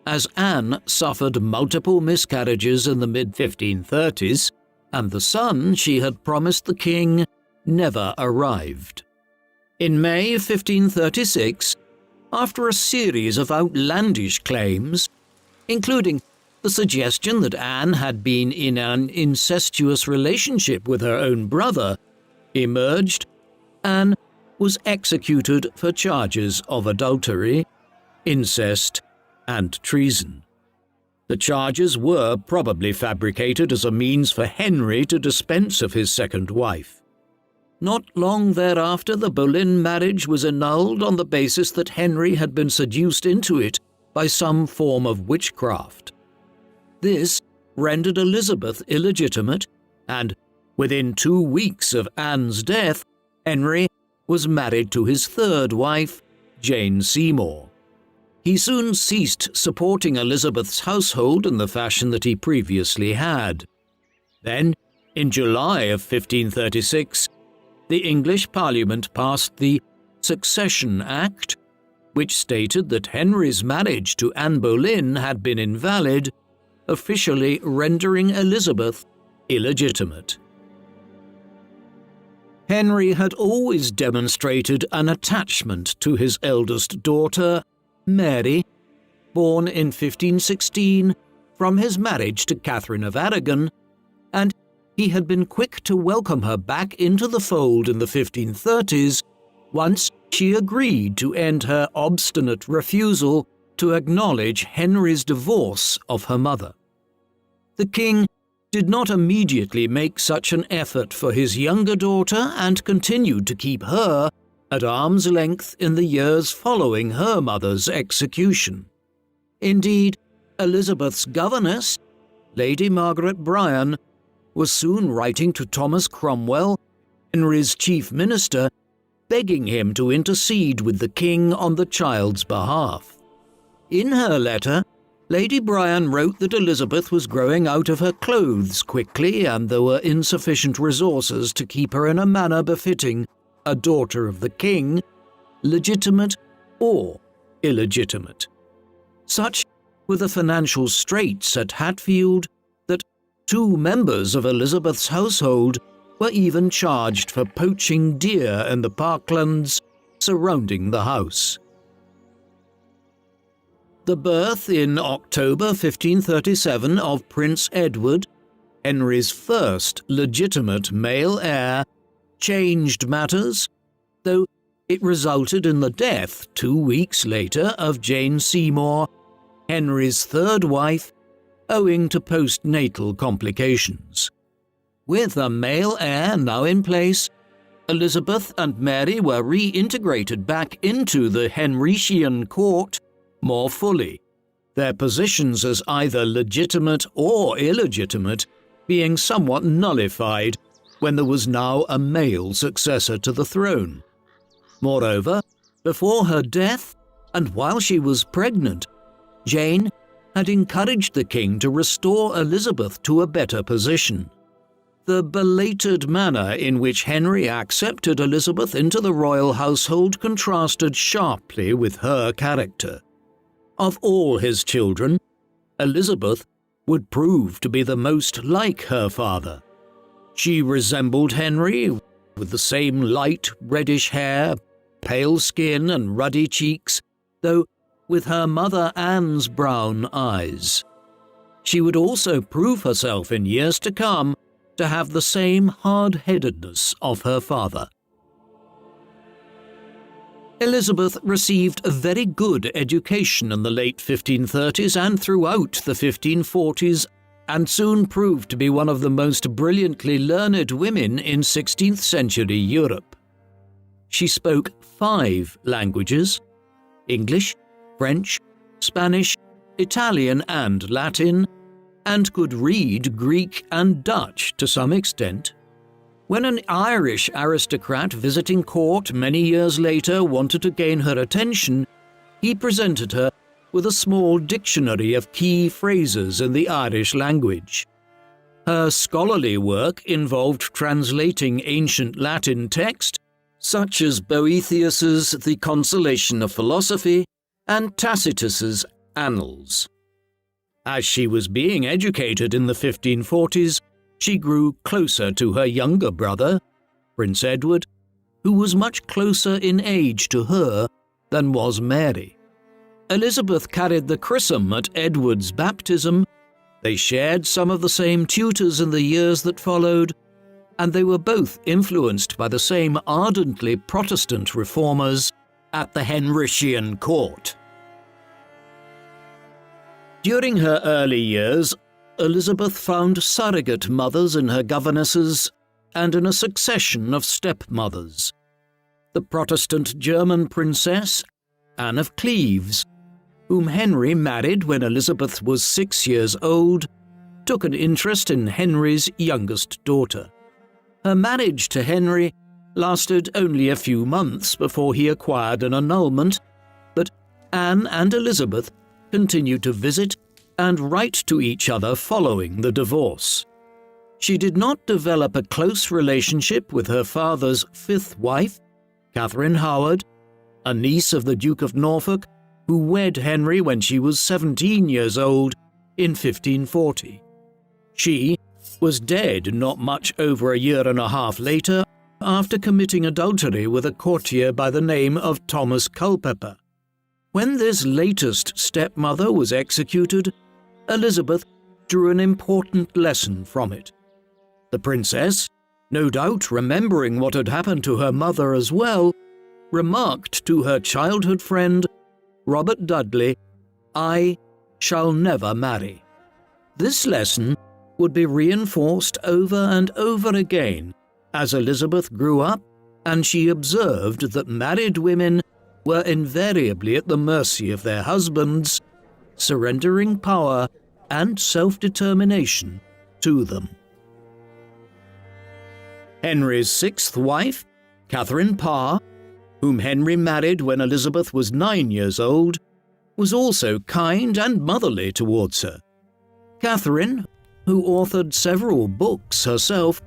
as Anne suffered multiple miscarriages in the mid-1530s, and the son she had promised the king never arrived. In May 1536, after a series of outlandish claims, including the suggestion that Anne had been in an incestuous relationship with her own brother, emerged, Anne was executed for charges of adultery, incest, and treason. The charges were probably fabricated as a means for Henry to dispense of his second wife. Not long thereafter, the Boleyn marriage was annulled on the basis that Henry had been seduced into it by some form of witchcraft. This rendered Elizabeth illegitimate, and within 2 weeks of Anne's death, Henry was married to his third wife, Jane Seymour. He soon ceased supporting Elizabeth's household in the fashion that he previously had. Then, in July of 1536, the English Parliament passed the Succession Act, which stated that Henry's marriage to Anne Boleyn had been invalid, officially rendering Elizabeth illegitimate. Henry had always demonstrated an attachment to his eldest daughter, Mary, born in 1516 from his marriage to Catherine of Aragon, and he had been quick to welcome her back into the fold in the 1530s once she agreed to end her obstinate refusal to acknowledge Henry's divorce of her mother. The king did not immediately make such an effort for his younger daughter and continued to keep her at arm's length in the years following her mother's execution. Indeed, Elizabeth's governess, Lady Margaret Bryan, was soon writing to Thomas Cromwell, Henry's chief minister, begging him to intercede with the king on the child's behalf. In her letter, Lady Bryan wrote that Elizabeth was growing out of her clothes quickly and there were insufficient resources to keep her in a manner befitting a daughter of the king, legitimate or illegitimate. Such were the financial straits at Hatfield that 2 members of Elizabeth's household were even charged for poaching deer in the parklands surrounding the house. The birth in October 1537 of Prince Edward, Henry's first legitimate male heir, changed matters, though it resulted in the death 2 weeks later of Jane Seymour, Henry's third wife, owing to postnatal complications. With a male heir now in place, Elizabeth and Mary were reintegrated back into the Henrician court more fully, their positions as either legitimate or illegitimate being somewhat nullified when there was now a male successor to the throne. Moreover, before her death, and while she was pregnant, Jane had encouraged the king to restore Elizabeth to a better position. The belated manner in which Henry accepted Elizabeth into the royal household contrasted sharply with her character. Of all his children, Elizabeth would prove to be the most like her father. She resembled Henry, with the same light reddish hair, pale skin and ruddy cheeks, though with her mother Anne's brown eyes. She would also prove herself in years to come to have the same hard-headedness of her father. Elizabeth received a very good education in the late 1530s and throughout the 1540s, and soon proved to be one of the most brilliantly learned women in 16th century Europe. She spoke 5 languages: English, French, Spanish, Italian and Latin, and could read Greek and Dutch to some extent. When an Irish aristocrat visiting court many years later wanted to gain her attention, he presented her with a small dictionary of key phrases in the Irish language. Her scholarly work involved translating ancient Latin text, such as Boethius's The Consolation of Philosophy and Tacitus's Annals. As she was being educated in the 1540s, she grew closer to her younger brother, Prince Edward, who was much closer in age to her than was Mary. Elizabeth carried the chrism at Edward's baptism. They shared some of the same tutors in the years that followed, and they were both influenced by the same ardently Protestant reformers at the Henrician court. During her early years, Elizabeth found surrogate mothers in her governesses and in a succession of stepmothers. The Protestant German princess, Anne of Cleves, whom Henry married when Elizabeth was 6 years old, took an interest in Henry's youngest daughter. Her marriage to Henry lasted only a few months before he acquired an annulment, but Anne and Elizabeth continued to visit and write to each other following the divorce. She did not develop a close relationship with her father's 5th wife, Catherine Howard, a niece of the Duke of Norfolk, who wed Henry when she was 17 years old in 1540. She was dead not much over a year and a half later after committing adultery with a courtier by the name of Thomas Culpeper. When this latest stepmother was executed, Elizabeth drew an important lesson from it. The princess, no doubt remembering what had happened to her mother as well, remarked to her childhood friend, Robert Dudley, "I shall never marry." This lesson would be reinforced over and over again as Elizabeth grew up, and she observed that married women were invariably at the mercy of their husbands, surrendering power and self-determination to them. Henry's 6th wife, Catherine Parr, whom Henry married when Elizabeth was 9 years old, was also kind and motherly towards her. Catherine, who authored several books herself,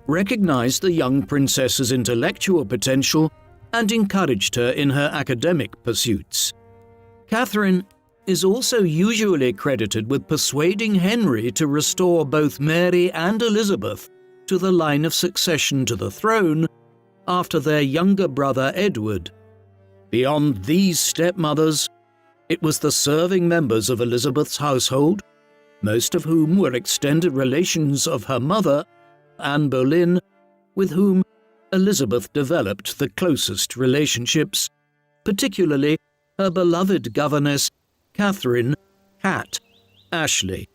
recognized the young princess's intellectual potential and encouraged her in her academic pursuits. Catherine is also usually credited with persuading Henry to restore both Mary and Elizabeth to the line of succession to the throne after their younger brother Edward. Beyond these stepmothers, it was the serving members of Elizabeth's household, most of whom were extended relations of her mother, Anne Boleyn, with whom Elizabeth developed the closest relationships, particularly her beloved governess, Catherine "Cat" Ashley,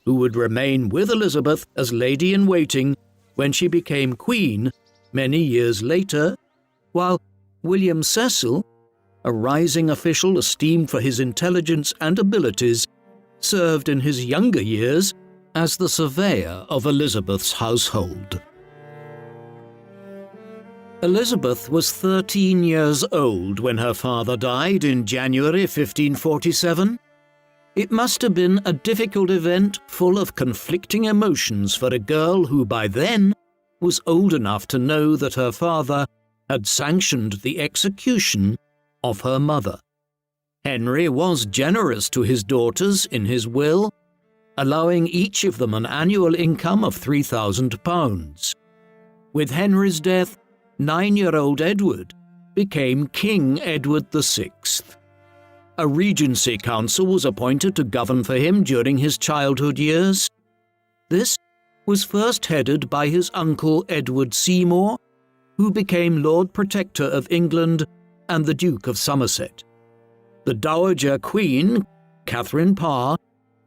who would remain with Elizabeth as lady-in-waiting when she became queen many years later, while William Cecil, a rising official esteemed for his intelligence and abilities, served in his younger years as the surveyor of Elizabeth's household. Elizabeth was 13 years old when her father died in January 1547. It must have been a difficult event full of conflicting emotions for a girl who by then was old enough to know that her father had sanctioned the execution of her mother. Henry was generous to his daughters in his will, allowing each of them an annual income of £3,000. With Henry's death, 9-year-old Edward became King Edward VI. A regency council was appointed to govern for him during his childhood years. This was first headed by his uncle Edward Seymour, who became Lord Protector of England and the Duke of Somerset. The Dowager Queen, Catherine Parr,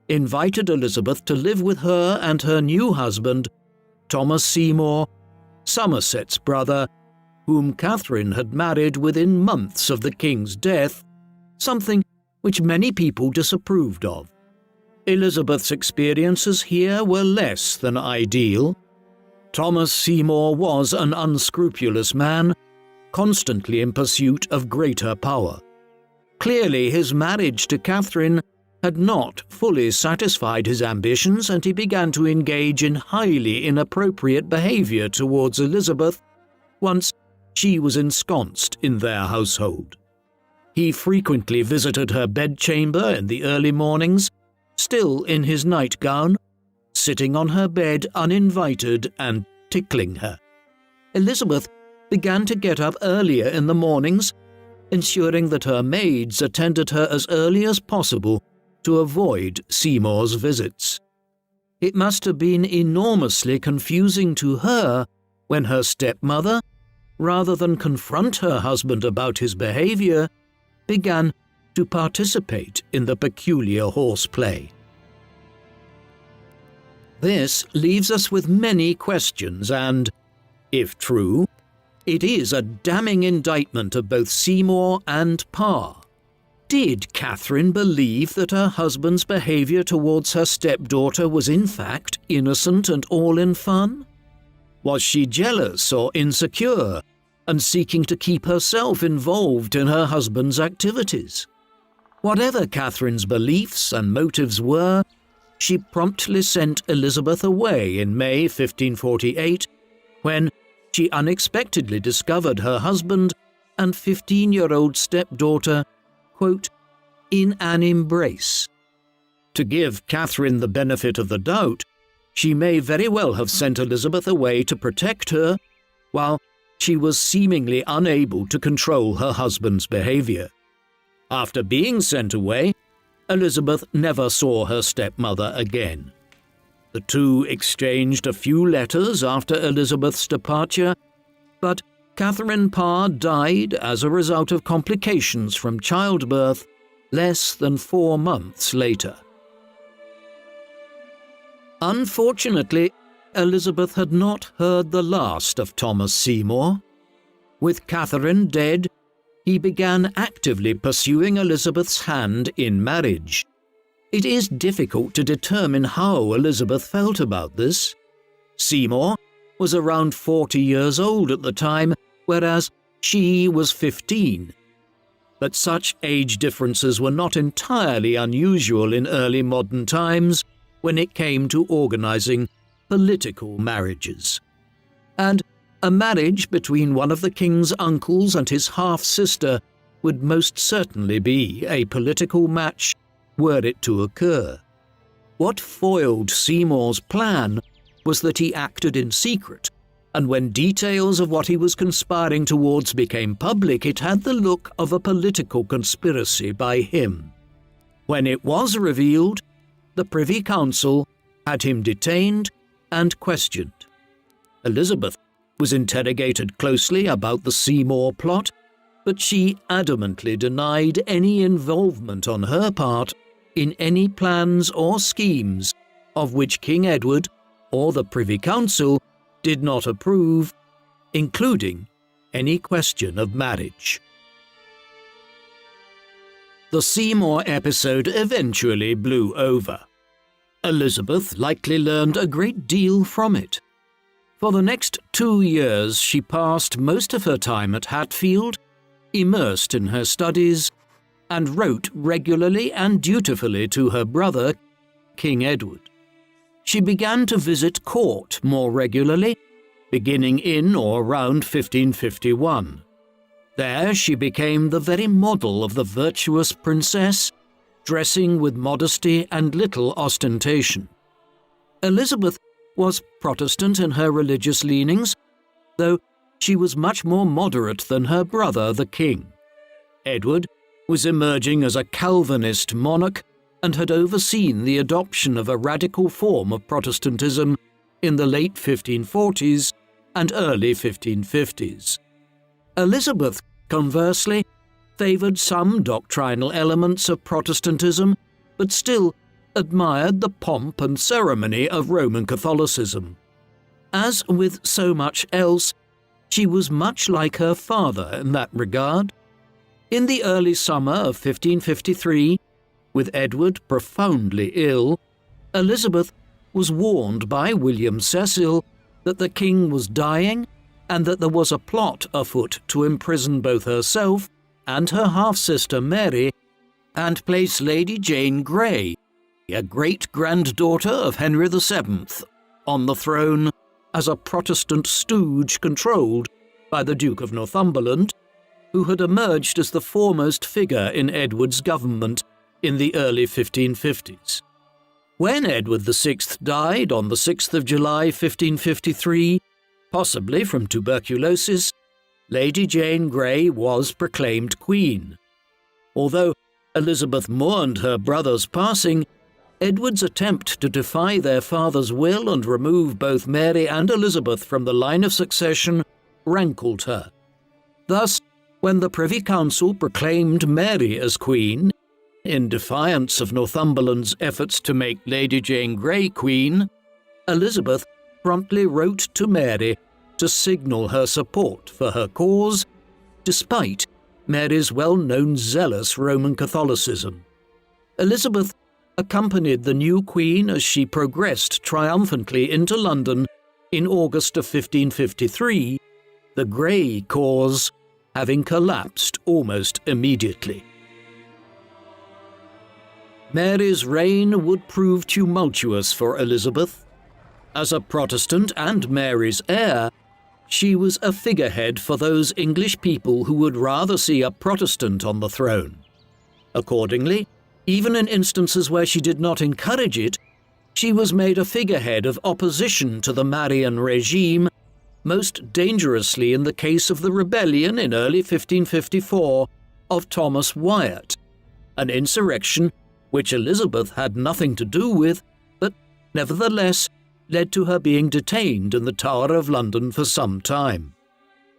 invited Elizabeth to live with her and her new husband, Thomas Seymour, Somerset's brother, whom Catherine had married within months of the king's death, something which many people disapproved of. Elizabeth's experiences here were less than ideal. Thomas Seymour was an unscrupulous man, constantly in pursuit of greater power. Clearly, his marriage to Catherine had not fully satisfied his ambitions, and he began to engage in highly inappropriate behavior towards Elizabeth once she was ensconced in their household. He frequently visited her bedchamber in the early mornings, still in his nightgown, sitting on her bed uninvited and tickling her. Elizabeth began to get up earlier in the mornings, ensuring that her maids attended her as early as possible to avoid Seymour's visits. It must have been enormously confusing to her when her stepmother, rather than confront her husband about his behavior, began to participate in the peculiar horseplay. This leaves us with many questions and, if true, it is a damning indictment of both Seymour and Parr. Did Catherine believe that her husband's behavior towards her stepdaughter was in fact innocent and all in fun? Was she jealous or insecure and seeking to keep herself involved in her husband's activities? Whatever Catherine's beliefs and motives were, she promptly sent Elizabeth away in May 1548 when she unexpectedly discovered her husband and 15-year-old stepdaughter, quote, in an embrace. To give Catherine the benefit of the doubt, she may very well have sent Elizabeth away to protect her, while she was seemingly unable to control her husband's behavior. After being sent away, Elizabeth never saw her stepmother again. The two exchanged a few letters after Elizabeth's departure, but Catherine Parr died as a result of complications from childbirth less than 4 months later. Unfortunately, Elizabeth had not heard the last of Thomas Seymour. With Catherine dead, he began actively pursuing Elizabeth's hand in marriage. It is difficult to determine how Elizabeth felt about this. Seymour was around 40 years old at the time, whereas she was 15. But such age differences were not entirely unusual in early modern times when it came to organizing political marriages. And a marriage between one of the king's uncles and his half-sister would most certainly be a political match were it to occur. What foiled Seymour's plan was that he acted in secret, and when details of what he was conspiring towards became public, it had the look of a political conspiracy by him. When it was revealed, the Privy Council had him detained and questioned. Elizabeth was interrogated closely about the Seymour plot, but she adamantly denied any involvement on her part in any plans or schemes of which King Edward or the Privy Council did not approve, including any question of marriage. The Seymour episode eventually blew over. Elizabeth likely learned a great deal from it. For the next 2 years, she passed most of her time at Hatfield, immersed in her studies, and wrote regularly and dutifully to her brother, King Edward. She began to visit court more regularly, beginning in or around 1551. There she became the very model of the virtuous princess, dressing with modesty and little ostentation. Elizabeth was Protestant in her religious leanings, though she was much more moderate than her brother, the king. Edward was emerging as a Calvinist monarch and had overseen the adoption of a radical form of Protestantism in the late 1540s and early 1550s. Elizabeth, conversely, favoured some doctrinal elements of Protestantism, but still admired the pomp and ceremony of Roman Catholicism. As with so much else, she was much like her father in that regard. In the early summer of 1553, with Edward profoundly ill, Elizabeth was warned by William Cecil that the king was dying and that there was a plot afoot to imprison both herself and her half-sister Mary and place Lady Jane Grey, a great-granddaughter of Henry VII, on the throne as a Protestant stooge controlled by the Duke of Northumberland, who had emerged as the foremost figure in Edward's government in the early 1550s. When Edward VI died on the 6th of July 1553, possibly from tuberculosis, Lady Jane Grey was proclaimed Queen. Although Elizabeth mourned her brother's passing, Edward's attempt to defy their father's will and remove both Mary and Elizabeth from the line of succession rankled her. Thus, when the Privy Council proclaimed Mary as Queen, in defiance of Northumberland's efforts to make Lady Jane Grey Queen, Elizabeth promptly wrote to Mary to signal her support for her cause, despite Mary's well-known zealous Roman Catholicism. Elizabeth accompanied the new queen as she progressed triumphantly into London in August of 1553, the Grey cause having collapsed almost immediately. Mary's reign would prove tumultuous for Elizabeth. As a Protestant and Mary's heir, she was a figurehead for those English people who would rather see a Protestant on the throne. Accordingly, even in instances where she did not encourage it, she was made a figurehead of opposition to the Marian regime, most dangerously in the case of the rebellion in early 1554 of Thomas Wyatt, an insurrection which Elizabeth had nothing to do with, but nevertheless led to her being detained in the Tower of London for some time.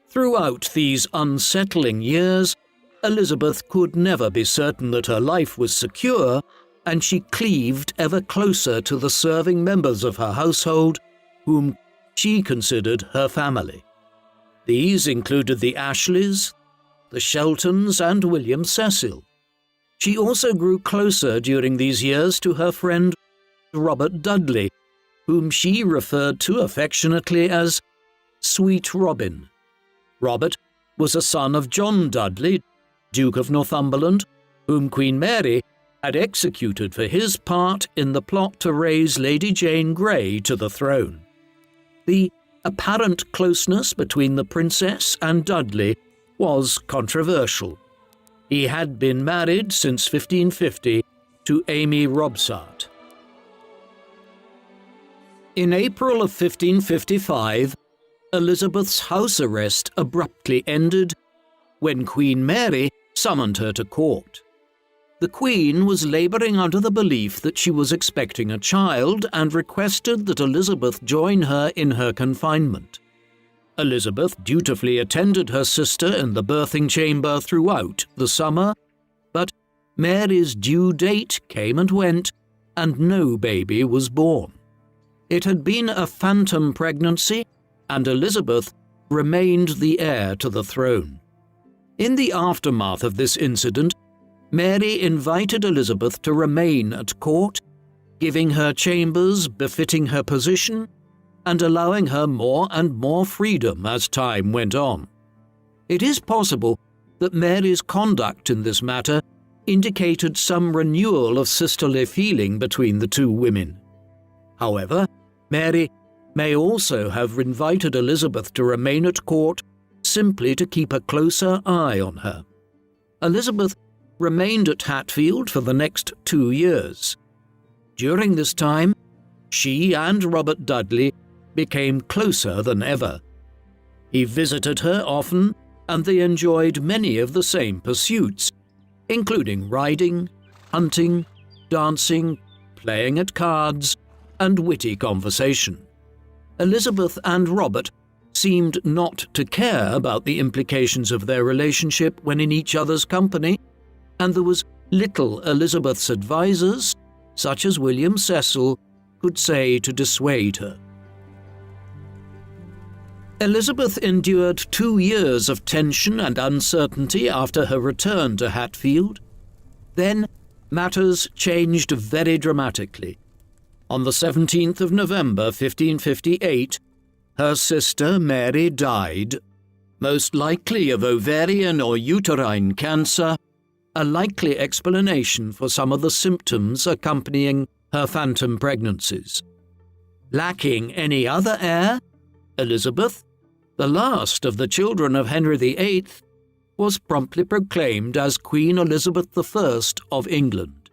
Throughout these unsettling years, Elizabeth could never be certain that her life was secure, and she cleaved ever closer to the serving members of her household, whom she considered her family. These included the Ashleys, the Sheltons, and William Cecil. She also grew closer during these years to her friend Robert Dudley, whom she referred to affectionately as Sweet Robin. Robert was a son of John Dudley, Duke of Northumberland, whom Queen Mary had executed for his part in the plot to raise Lady Jane Grey to the throne. The apparent closeness between the princess and Dudley was controversial. He had been married since 1550 to Amy Robsart. In April of 1555, Elizabeth's house arrest abruptly ended when Queen Mary summoned her to court. The Queen was labouring under the belief that she was expecting a child and requested that Elizabeth join her in her confinement. Elizabeth dutifully attended her sister in the birthing chamber throughout the summer, but Mary's due date came and went, and no baby was born. It had been a phantom pregnancy, and Elizabeth remained the heir to the throne. In the aftermath of this incident, Mary invited Elizabeth to remain at court, giving her chambers befitting her position and allowing her more and more freedom as time went on. It is possible that Mary's conduct in this matter indicated some renewal of sisterly feeling between the two women. However, Mary may also have invited Elizabeth to remain at court simply to keep a closer eye on her. Elizabeth remained at Hatfield for the next 2 years. During this time, she and Robert Dudley became closer than ever. He visited her often, and they enjoyed many of the same pursuits, including riding, hunting, dancing, playing at cards, and witty conversation. Elizabeth and Robert seemed not to care about the implications of their relationship when in each other's company, and there was little Elizabeth's advisers, such as William Cecil, could say to dissuade her. Elizabeth endured 2 years of tension and uncertainty after her return to Hatfield. Then matters changed very dramatically. On the 17th of November 1558, her sister Mary died, most likely of ovarian or uterine cancer, a likely explanation for some of the symptoms accompanying her phantom pregnancies. Lacking any other heir, Elizabeth, the last of the children of Henry VIII, was promptly proclaimed as Queen Elizabeth I of England.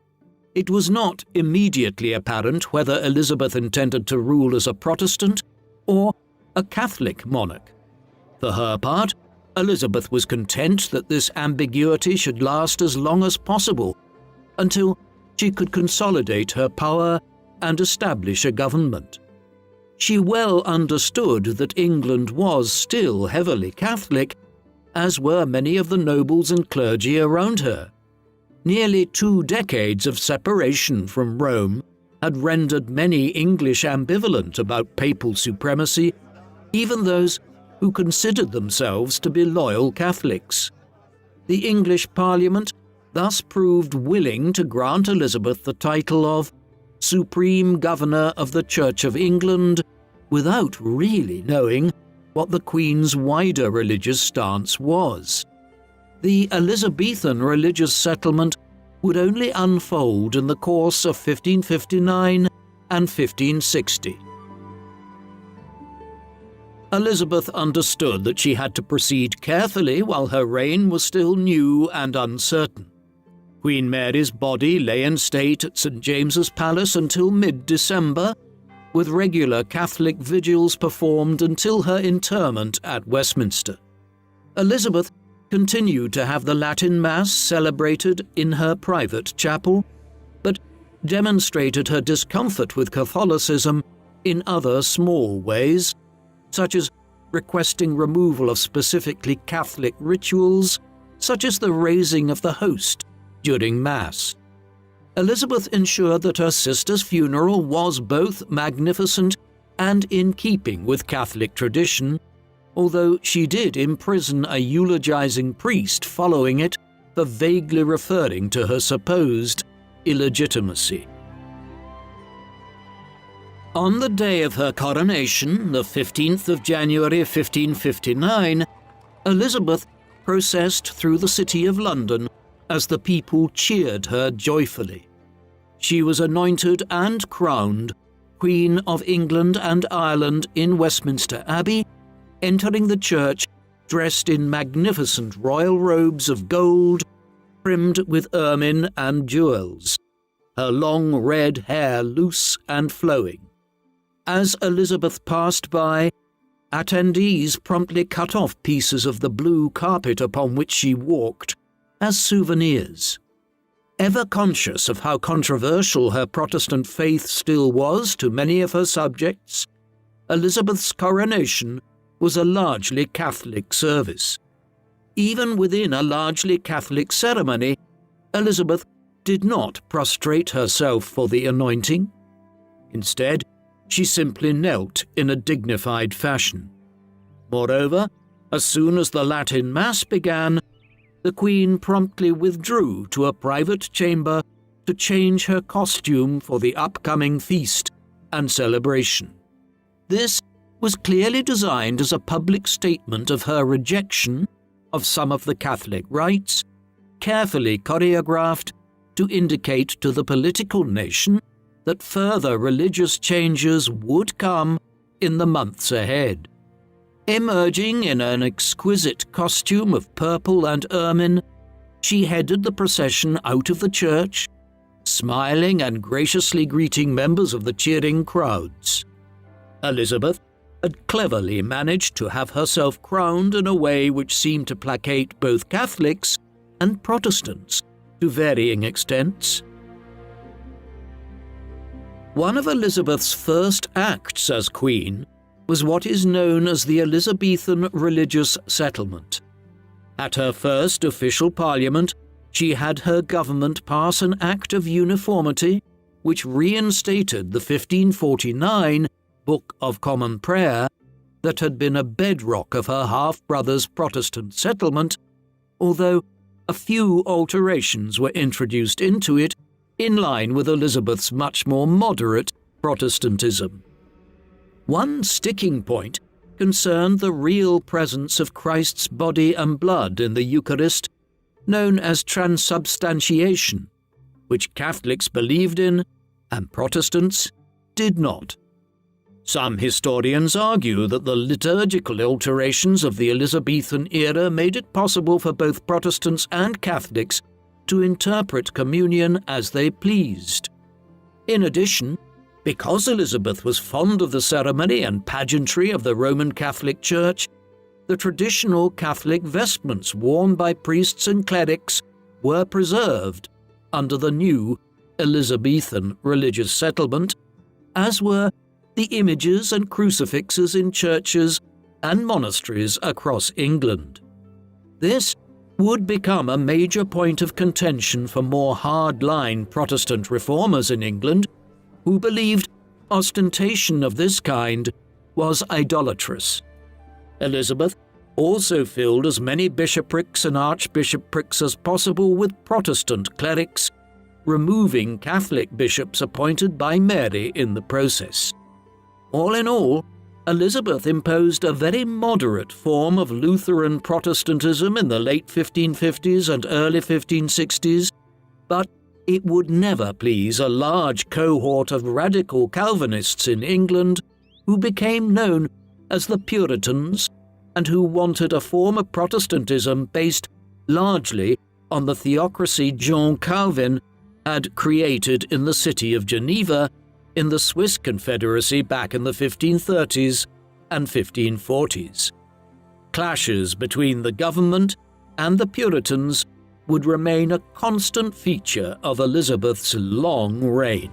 It was not immediately apparent whether Elizabeth intended to rule as a Protestant or a Catholic monarch. For her part, Elizabeth was content that this ambiguity should last as long as possible, until she could consolidate her power and establish a government. She well understood that England was still heavily Catholic, as were many of the nobles and clergy around her. Nearly 2 decades of separation from Rome had rendered many English ambivalent about papal supremacy, even those who considered themselves to be loyal Catholics. The English Parliament thus proved willing to grant Elizabeth the title of Supreme Governor of the Church of England without really knowing what the Queen's wider religious stance was. The Elizabethan religious settlement would only unfold in the course of 1559 and 1560. Elizabeth understood that she had to proceed carefully while her reign was still new and uncertain. Queen Mary's body lay in state at St. James's Palace until mid-December, with regular Catholic vigils performed until her interment at Westminster. Elizabeth continued to have the Latin Mass celebrated in her private chapel, but demonstrated her discomfort with Catholicism in other small ways, such as requesting removal of specifically Catholic rituals, such as the raising of the host during Mass. Elizabeth ensured that her sister's funeral was both magnificent and in keeping with Catholic tradition, although she did imprison a eulogizing priest following it for vaguely referring to her supposed illegitimacy. On the day of her coronation, the 15th of January 1559, Elizabeth processed through the city of London as the people cheered her joyfully. She was anointed and crowned Queen of England and Ireland in Westminster Abbey, entering the church dressed in magnificent royal robes of gold, trimmed with ermine and jewels, her long red hair loose and flowing. As Elizabeth passed by, attendees promptly cut off pieces of the blue carpet upon which she walked as souvenirs. Ever conscious of how controversial her Protestant faith still was to many of her subjects, Elizabeth's coronation was a largely Catholic service. Even within a largely Catholic ceremony, Elizabeth did not prostrate herself for the anointing. Instead, she simply knelt in a dignified fashion. Moreover, as soon as the Latin Mass began, the Queen promptly withdrew to a private chamber to change her costume for the upcoming feast and celebration. This was clearly designed as a public statement of her rejection of some of the Catholic rites carefully choreographed to indicate to the political nation that further religious changes would come in the months ahead. Emerging in an exquisite costume of purple and ermine, she headed the procession out of the church, smiling and graciously greeting members of the cheering crowds. Elizabeth had cleverly managed to have herself crowned in a way which seemed to placate both Catholics and Protestants to varying extents. One of Elizabeth's first acts as Queen was what is known as the Elizabethan religious settlement. At her first official parliament, she had her government pass an Act of Uniformity which reinstated the 1549 Book of Common Prayer that had been a bedrock of her half-brother's Protestant settlement, although a few alterations were introduced into it in line with Elizabeth's much more moderate Protestantism. One sticking point concerned the real presence of Christ's body and blood in the Eucharist, known as transubstantiation, which Catholics believed in and Protestants did not. Some historians argue that the liturgical alterations of the Elizabethan era made it possible for both Protestants and Catholics to interpret communion as they pleased. In addition, because Elizabeth was fond of the ceremony and pageantry of the Roman Catholic Church, the traditional Catholic vestments worn by priests and clerics were preserved under the new Elizabethan religious settlement, as were the images and crucifixes in churches and monasteries across England. This would become a major point of contention for more hard-line Protestant reformers in England, who believed ostentation of this kind was idolatrous. Elizabeth also filled as many bishoprics and archbishoprics as possible with Protestant clerics, removing Catholic bishops appointed by Mary in the process. All in all, Elizabeth imposed a very moderate form of Lutheran Protestantism in the late 1550s and early 1560s, but it would never please a large cohort of radical Calvinists in England who became known as the Puritans and who wanted a form of Protestantism based largely on the theocracy John Calvin had created in the city of Geneva in the Swiss Confederacy back in the 1530s and 1540s. Clashes between the government and the Puritans would remain a constant feature of Elizabeth's long reign.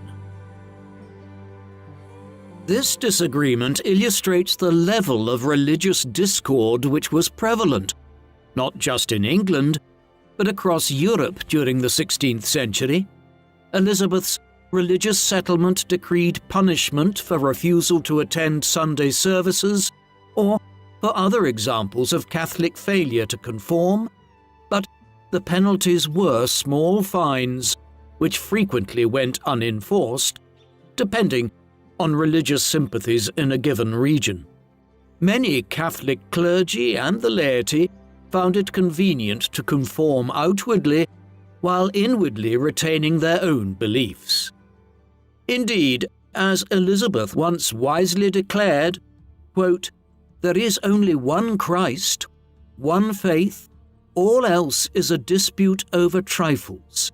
This disagreement illustrates the level of religious discord which was prevalent, not just in England, but across Europe during the 16th century. Elizabeth's religious settlement decreed punishment for refusal to attend Sunday services or for other examples of Catholic failure to conform, but the penalties were small fines which frequently went unenforced, depending on religious sympathies in a given region. Many Catholic clergy and the laity found it convenient to conform outwardly while inwardly retaining their own beliefs. Indeed, as Elizabeth once wisely declared, quote, "There is only one Christ, one faith, all else is a dispute over trifles."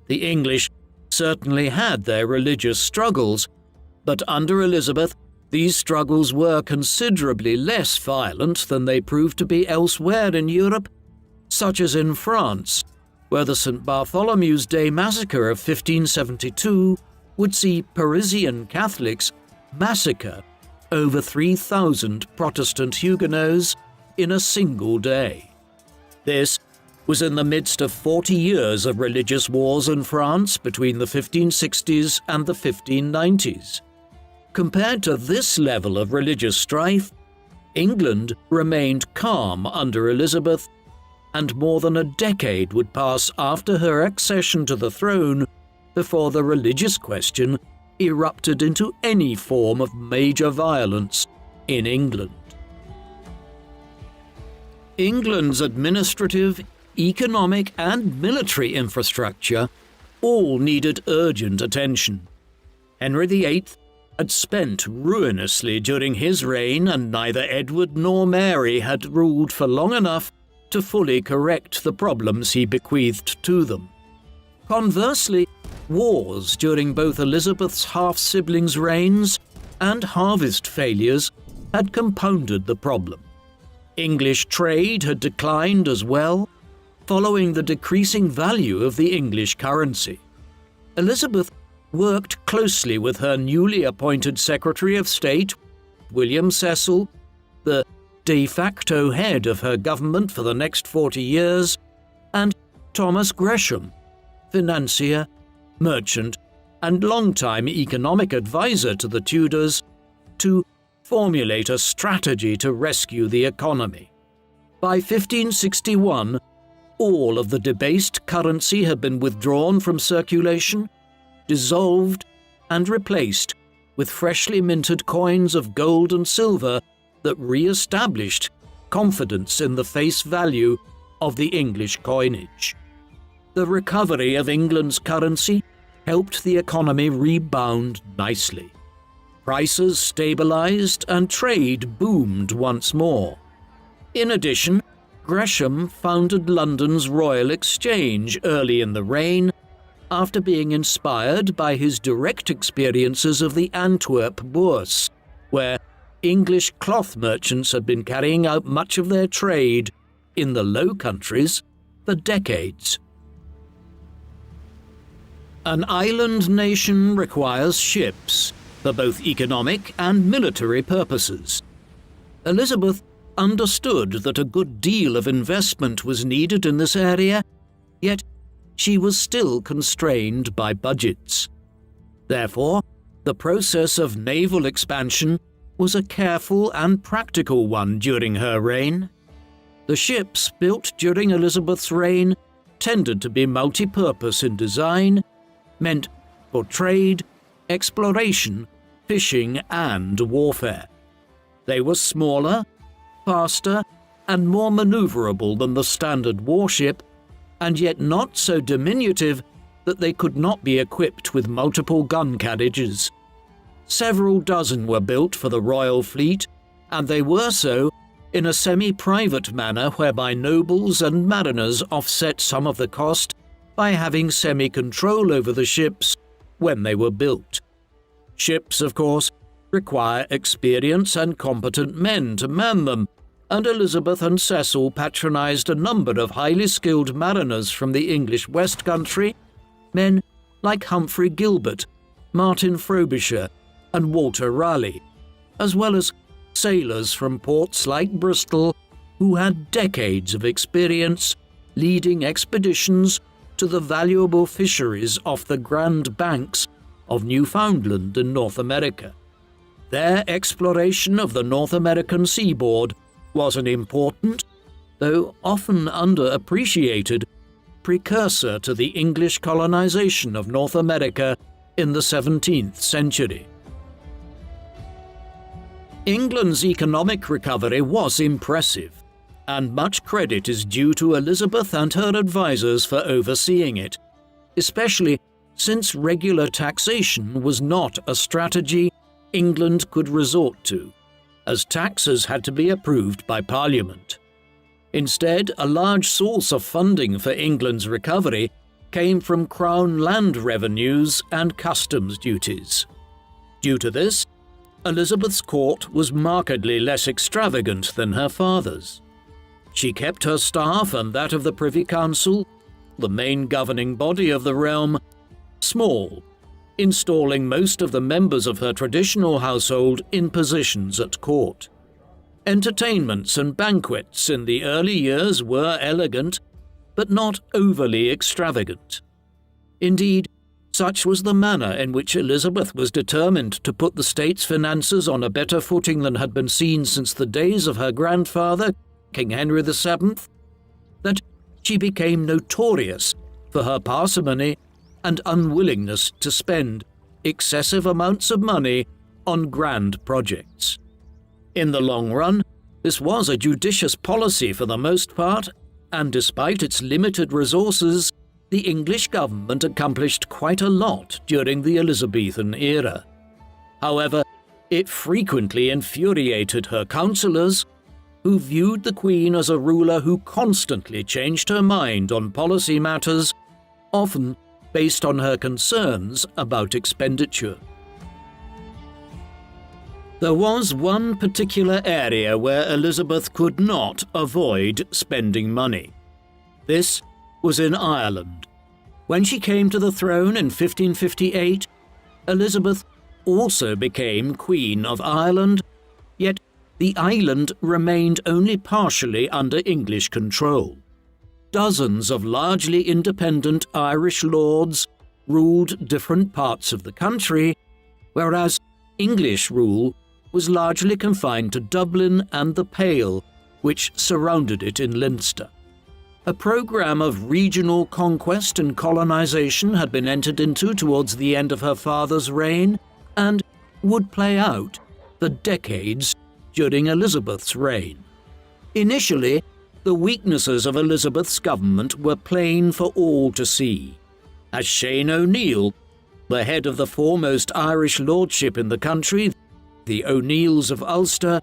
The English certainly had their religious struggles, but under Elizabeth, these struggles were considerably less violent than they proved to be elsewhere in Europe, such as in France, where the St. Bartholomew's Day massacre of 1572 would see Parisian Catholics massacre over 3,000 Protestant Huguenots in a single day. This was in the midst of 40 years of religious wars in France between the 1560s and the 1590s. Compared to this level of religious strife, England remained calm under Elizabeth, and more than a decade would pass after her accession to the throne before the religious question erupted into any form of major violence in England. England's administrative, economic and military infrastructure all needed urgent attention. Henry VIII had spent ruinously during his reign, and neither Edward nor Mary had ruled for long enough to fully correct the problems he bequeathed to them. Conversely, wars during both Elizabeth's half-siblings' reigns and harvest failures had compounded the problem. English trade had declined as well, following the decreasing value of the English currency. Elizabeth worked closely with her newly appointed Secretary of State, William Cecil, the de facto head of her government for the next 40 years, and Thomas Gresham, financier, merchant, and longtime economic advisor to the Tudors, to formulate a strategy to rescue the economy. By 1561, all of the debased currency had been withdrawn from circulation, dissolved, and replaced with freshly minted coins of gold and silver that re-established confidence in the face value of the English coinage. The recovery of England's currency helped the economy rebound nicely. Prices stabilized and trade boomed once more. In addition, Gresham founded London's Royal Exchange early in the reign, after being inspired by his direct experiences of the Antwerp Bourse, where English cloth merchants had been carrying out much of their trade in the Low Countries for decades. An island nation requires ships for both economic and military purposes. Elizabeth understood that a good deal of investment was needed in this area, yet she was still constrained by budgets. Therefore, the process of naval expansion was a careful and practical one during her reign. The ships built during Elizabeth's reign tended to be multi-purpose in design, meant for trade, exploration, fishing, and warfare. They were smaller, faster, and more maneuverable than the standard warship, and yet not so diminutive that they could not be equipped with multiple gun carriages. Several dozen were built for the royal fleet, and they were so in a semi-private manner whereby nobles and mariners offset some of the cost by having semi-control over the ships when they were built. Ships, of course, require experience and competent men to man them, and Elizabeth and Cecil patronized a number of highly skilled mariners from the English West Country, men like Humphrey Gilbert, Martin Frobisher, and Walter Raleigh, as well as sailors from ports like Bristol who had decades of experience leading expeditions to the valuable fisheries off the Grand Banks of Newfoundland in North America. Their exploration of the North American seaboard was an important, though often underappreciated, precursor to the English colonization of North America in the 17th century. England's economic recovery was impressive, and much credit is due to Elizabeth and her advisors for overseeing it, especially since regular taxation was not a strategy England could resort to, as taxes had to be approved by Parliament. Instead, a large source of funding for England's recovery came from Crown land revenues and customs duties. Due to this, Elizabeth's court was markedly less extravagant than her father's. She kept her staff and that of the Privy Council, the main governing body of the realm, small, installing most of the members of her traditional household in positions at court. Entertainments and banquets in the early years were elegant, but not overly extravagant. Indeed, such was the manner in which Elizabeth was determined to put the state's finances on a better footing than had been seen since the days of her grandfather, King Henry VII, that she became notorious for her parsimony and unwillingness to spend excessive amounts of money on grand projects. In the long run, this was a judicious policy for the most part, and despite its limited resources, the English government accomplished quite a lot during the Elizabethan era. However, it frequently infuriated her councillors, who viewed the Queen as a ruler who constantly changed her mind on policy matters, often based on her concerns about expenditure. There was one particular area where Elizabeth could not avoid spending money. This was in Ireland. When she came to the throne in 1558, Elizabeth also became Queen of Ireland, yet the island remained only partially under English control. Dozens of largely independent Irish lords ruled different parts of the country, whereas English rule was largely confined to Dublin and the Pale, which surrounded it in Leinster. A programme of regional conquest and colonisation had been entered into towards the end of her father's reign and would play out for decades during Elizabeth's reign. Initially, the weaknesses of Elizabeth's government were plain for all to see, as Shane O'Neill, the head of the foremost Irish lordship in the country, the O'Neills of Ulster,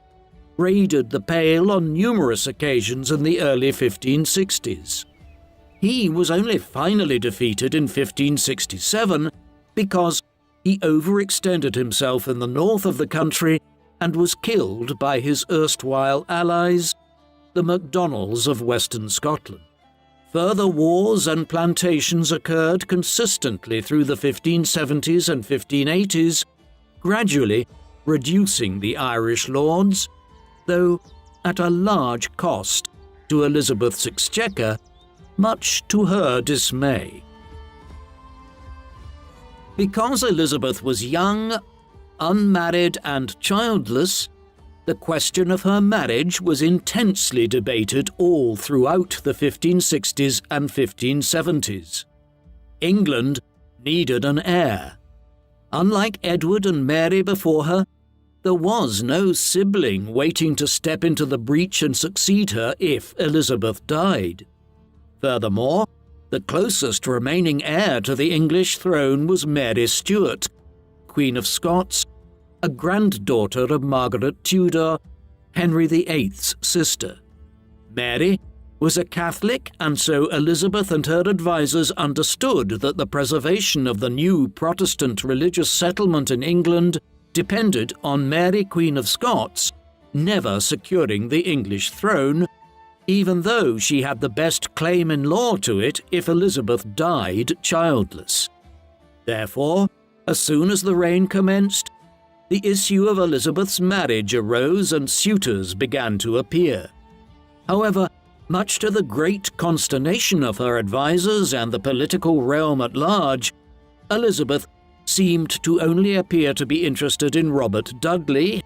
raided the Pale on numerous occasions in the early 1560s. He was only finally defeated in 1567 because he overextended himself in the north of the country and was killed by his erstwhile allies, the MacDonalds of Western Scotland. Further wars and plantations occurred consistently through the 1570s and 1580s, gradually reducing the Irish lords, though at a large cost to Elizabeth's exchequer, much to her dismay. Because Elizabeth was young, unmarried and childless, the question of her marriage was intensely debated all throughout the 1560s and 1570s. England needed an heir. Unlike Edward and Mary before her, there was no sibling waiting to step into the breach and succeed her if Elizabeth died. Furthermore, the closest remaining heir to the English throne was Mary Stuart, Queen of Scots, a granddaughter of Margaret Tudor, Henry VIII's sister. Mary was a Catholic, and so Elizabeth and her advisers understood that the preservation of the new Protestant religious settlement in England depended on Mary, Queen of Scots, never securing the English throne, even though she had the best claim in law to it if Elizabeth died childless. Therefore, as soon as the reign commenced, the issue of Elizabeth's marriage arose and suitors began to appear. However, much to the great consternation of her advisers and the political realm at large, Elizabeth seemed to only appear to be interested in Robert Dudley,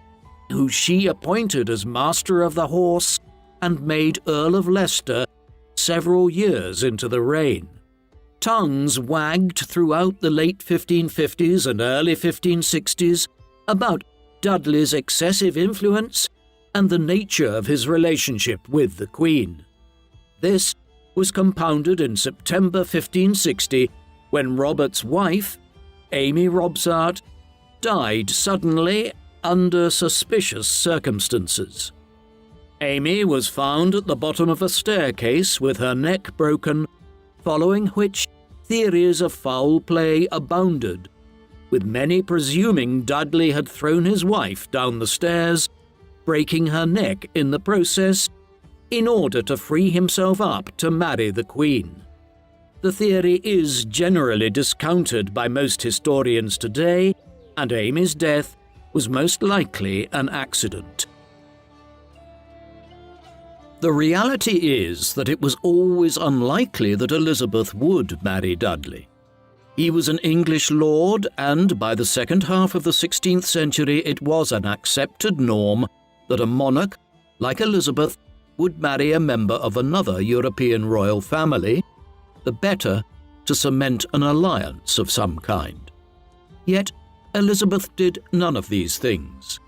who she appointed as Master of the Horse and made Earl of Leicester several years into the reign. Tongues wagged throughout the late 1550s and early 1560s about Dudley's excessive influence and the nature of his relationship with the Queen. This was compounded in September 1560 when Robert's wife, Amy Robsart, died suddenly under suspicious circumstances. Amy was found at the bottom of a staircase with her neck broken, following which theories of foul play abounded, with many presuming Dudley had thrown his wife down the stairs, breaking her neck in the process, in order to free himself up to marry the Queen. The theory is generally discounted by most historians today, and Amy's death was most likely an accident. The reality is that it was always unlikely that Elizabeth would marry Dudley. He was an English lord, and by the second half of the 16th century it was an accepted norm that a monarch, like Elizabeth, would marry a member of another European royal family, the better to cement an alliance of some kind. Yet Elizabeth did none of these things.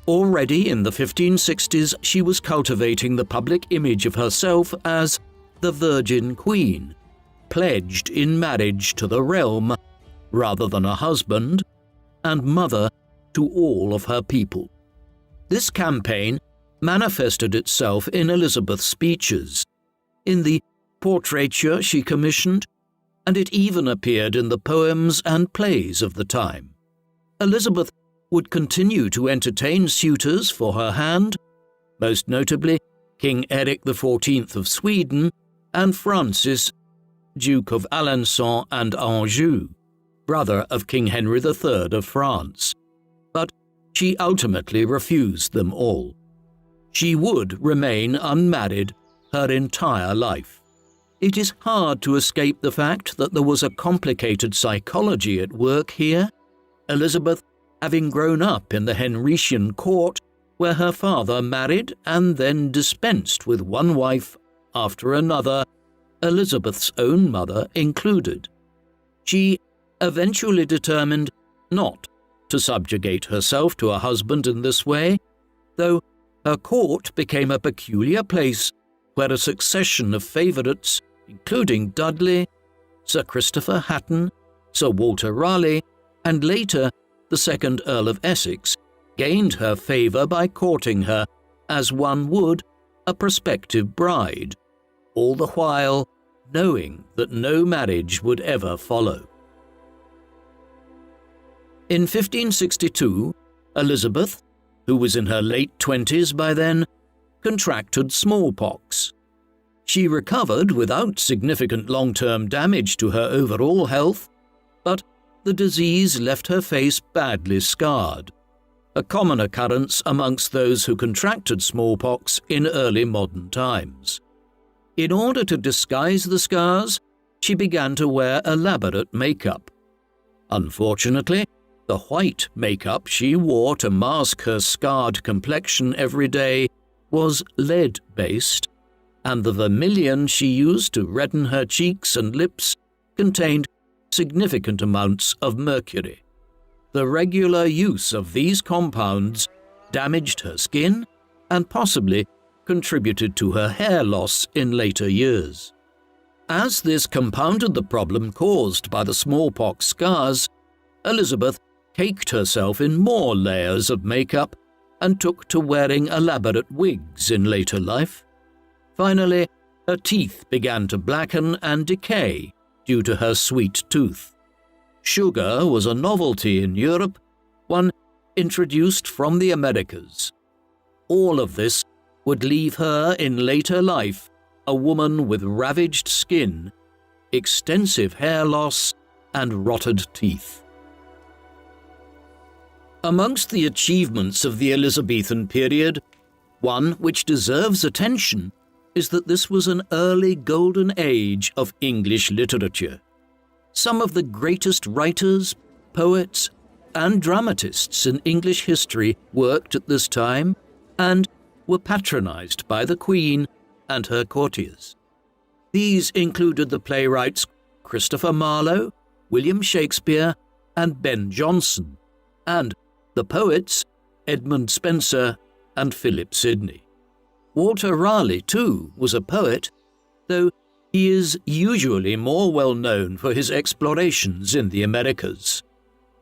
Already in the 1560s she was cultivating the public image of herself as the Virgin Queen, pledged in marriage to the realm rather than a husband, and mother to all of her people. This campaign manifested itself in Elizabeth's speeches, in the portraiture she commissioned, and it even appeared in the poems and plays of the time. Elizabeth would continue to entertain suitors for her hand, most notably King Eric XIV of Sweden and Francis, Duke of Alençon and Anjou, brother of King Henry III of France, but she ultimately refused them all. She would remain unmarried her entire life. It is hard to escape the fact that there was a complicated psychology at work here. Elizabeth, having grown up in the Henrician court, where her father married and then dispensed with one wife after another, Elizabeth's own mother included. She eventually determined not to subjugate herself to a husband in this way, though her court became a peculiar place where a succession of favourites, including Dudley, Sir Christopher Hatton, Sir Walter Raleigh, and later the second Earl of Essex, gained her favour by courting her as one would a prospective bride, all the while knowing that no marriage would ever follow. In 1562, Elizabeth, who was in her late 20s by then, contracted smallpox. She recovered without significant long-term damage to her overall health, but the disease left her face badly scarred, a common occurrence amongst those who contracted smallpox in early modern times. In order to disguise the scars, she began to wear elaborate makeup. Unfortunately, the white makeup she wore to mask her scarred complexion every day was lead-based, and the vermilion she used to redden her cheeks and lips contained significant amounts of mercury. The regular use of these compounds damaged her skin and possibly contributed to her hair loss in later years. As this compounded the problem caused by the smallpox scars, Elizabeth caked herself in more layers of makeup and took to wearing elaborate wigs in later life. Finally, her teeth began to blacken and decay due to her sweet tooth. Sugar was a novelty in Europe, one introduced from the Americas. All of this would leave her in later life a woman with ravaged skin, extensive hair loss, and rotted teeth. Amongst the achievements of the Elizabethan period, one which deserves attention is that this was an early golden age of English literature. Some of the greatest writers, poets, and dramatists in English history worked at this time and were patronized by the Queen and her courtiers. These included the playwrights Christopher Marlowe, William Shakespeare, and Ben Jonson, and the poets Edmund Spenser and Philip Sidney. Walter Raleigh, too, was a poet, though he is usually more well known for his explorations in the Americas.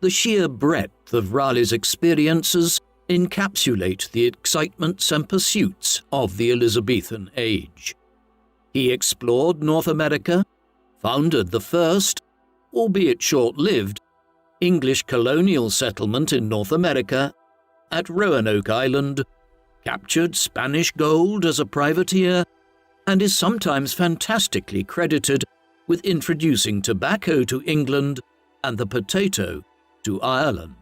The sheer breadth of Raleigh's experiences encapsulate the excitements and pursuits of the Elizabethan age. He explored North America, founded the first, albeit short-lived, English colonial settlement in North America at Roanoke Island, captured Spanish gold as a privateer, and is sometimes fantastically credited with introducing tobacco to England and the potato to Ireland.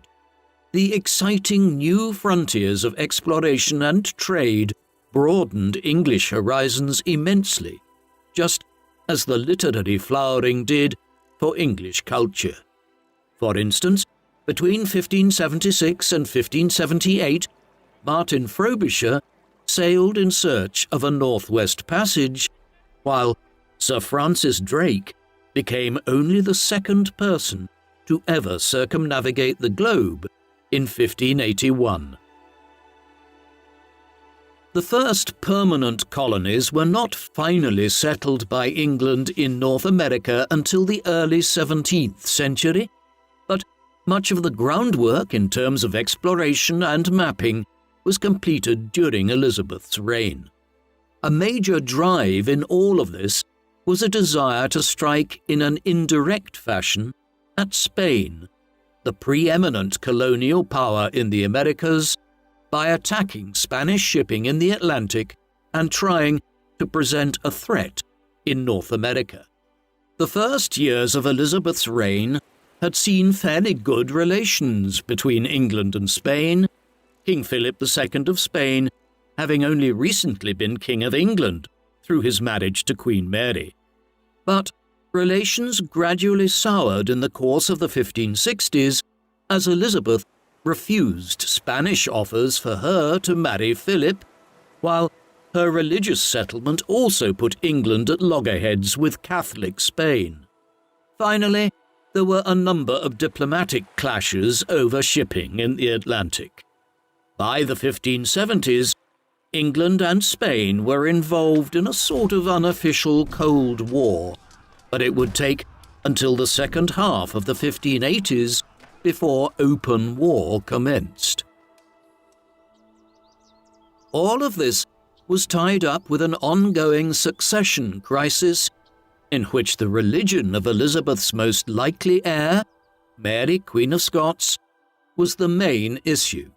The exciting new frontiers of exploration and trade broadened English horizons immensely, just as the literary flowering did for English culture. For instance, between 1576 and 1578, Martin Frobisher sailed in search of a northwest passage, while Sir Francis Drake became only the second person to ever circumnavigate the globe in 1581. The first permanent colonies were not finally settled by England in North America until the early 17th century, but much of the groundwork in terms of exploration and mapping was completed during Elizabeth's reign. A major drive in all of this was a desire to strike in an indirect fashion at Spain, the preeminent colonial power in the Americas, by attacking Spanish shipping in the Atlantic and trying to present a threat in North America. The first years of Elizabeth's reign had seen fairly good relations between England and Spain, King Philip II of Spain having only recently been King of England through his marriage to Queen Mary. But relations gradually soured in the course of the 1560s as Elizabeth refused Spanish offers for her to marry Philip, while her religious settlement also put England at loggerheads with Catholic Spain. Finally, there were a number of diplomatic clashes over shipping in the Atlantic. By the 1570s, England and Spain were involved in a sort of unofficial Cold War, but it would take until the second half of the 1580s before open war commenced. All of this was tied up with an ongoing succession crisis in which the religion of Elizabeth's most likely heir, Mary, Queen of Scots, was the main issue.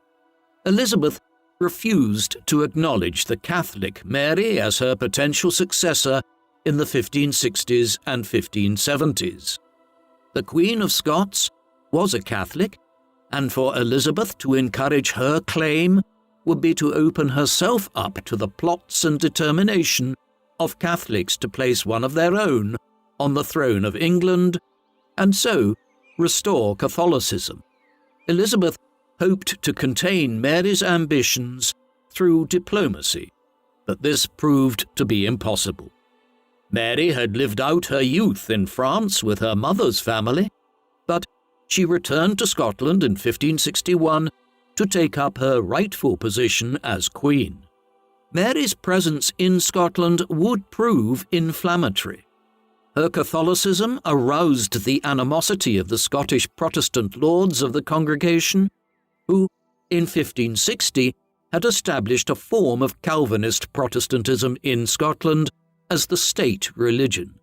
Elizabeth refused to acknowledge the Catholic Mary as her potential successor in the 1560s and 1570s. The Queen of Scots was a Catholic, and for Elizabeth to encourage her claim would be to open herself up to the plots and determination of Catholics to place one of their own on the throne of England, and so restore Catholicism. Elizabeth hoped to contain Mary's ambitions through diplomacy, but this proved to be impossible. Mary had lived out her youth in France with her mother's family, but she returned to Scotland in 1561 to take up her rightful position as Queen. Mary's presence in Scotland would prove inflammatory. Her Catholicism aroused the animosity of the Scottish Protestant lords of the congregation, who, in 1560, had established a form of Calvinist Protestantism in Scotland as the state religion.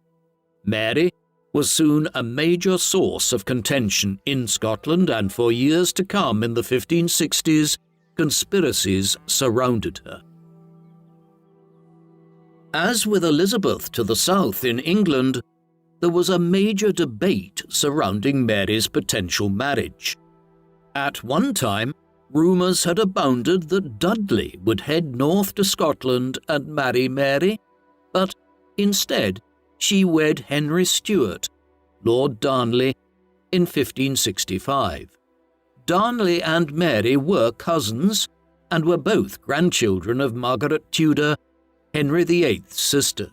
Mary was soon a major source of contention in Scotland, and for years to come in the 1560s, conspiracies surrounded her. As with Elizabeth to the south in England, there was a major debate surrounding Mary's potential marriage. At one time, rumours had abounded that Dudley would head north to Scotland and marry Mary, but instead she wed Henry Stuart, Lord Darnley, in 1565. Darnley and Mary were cousins and were both grandchildren of Margaret Tudor, Henry VIII's sister.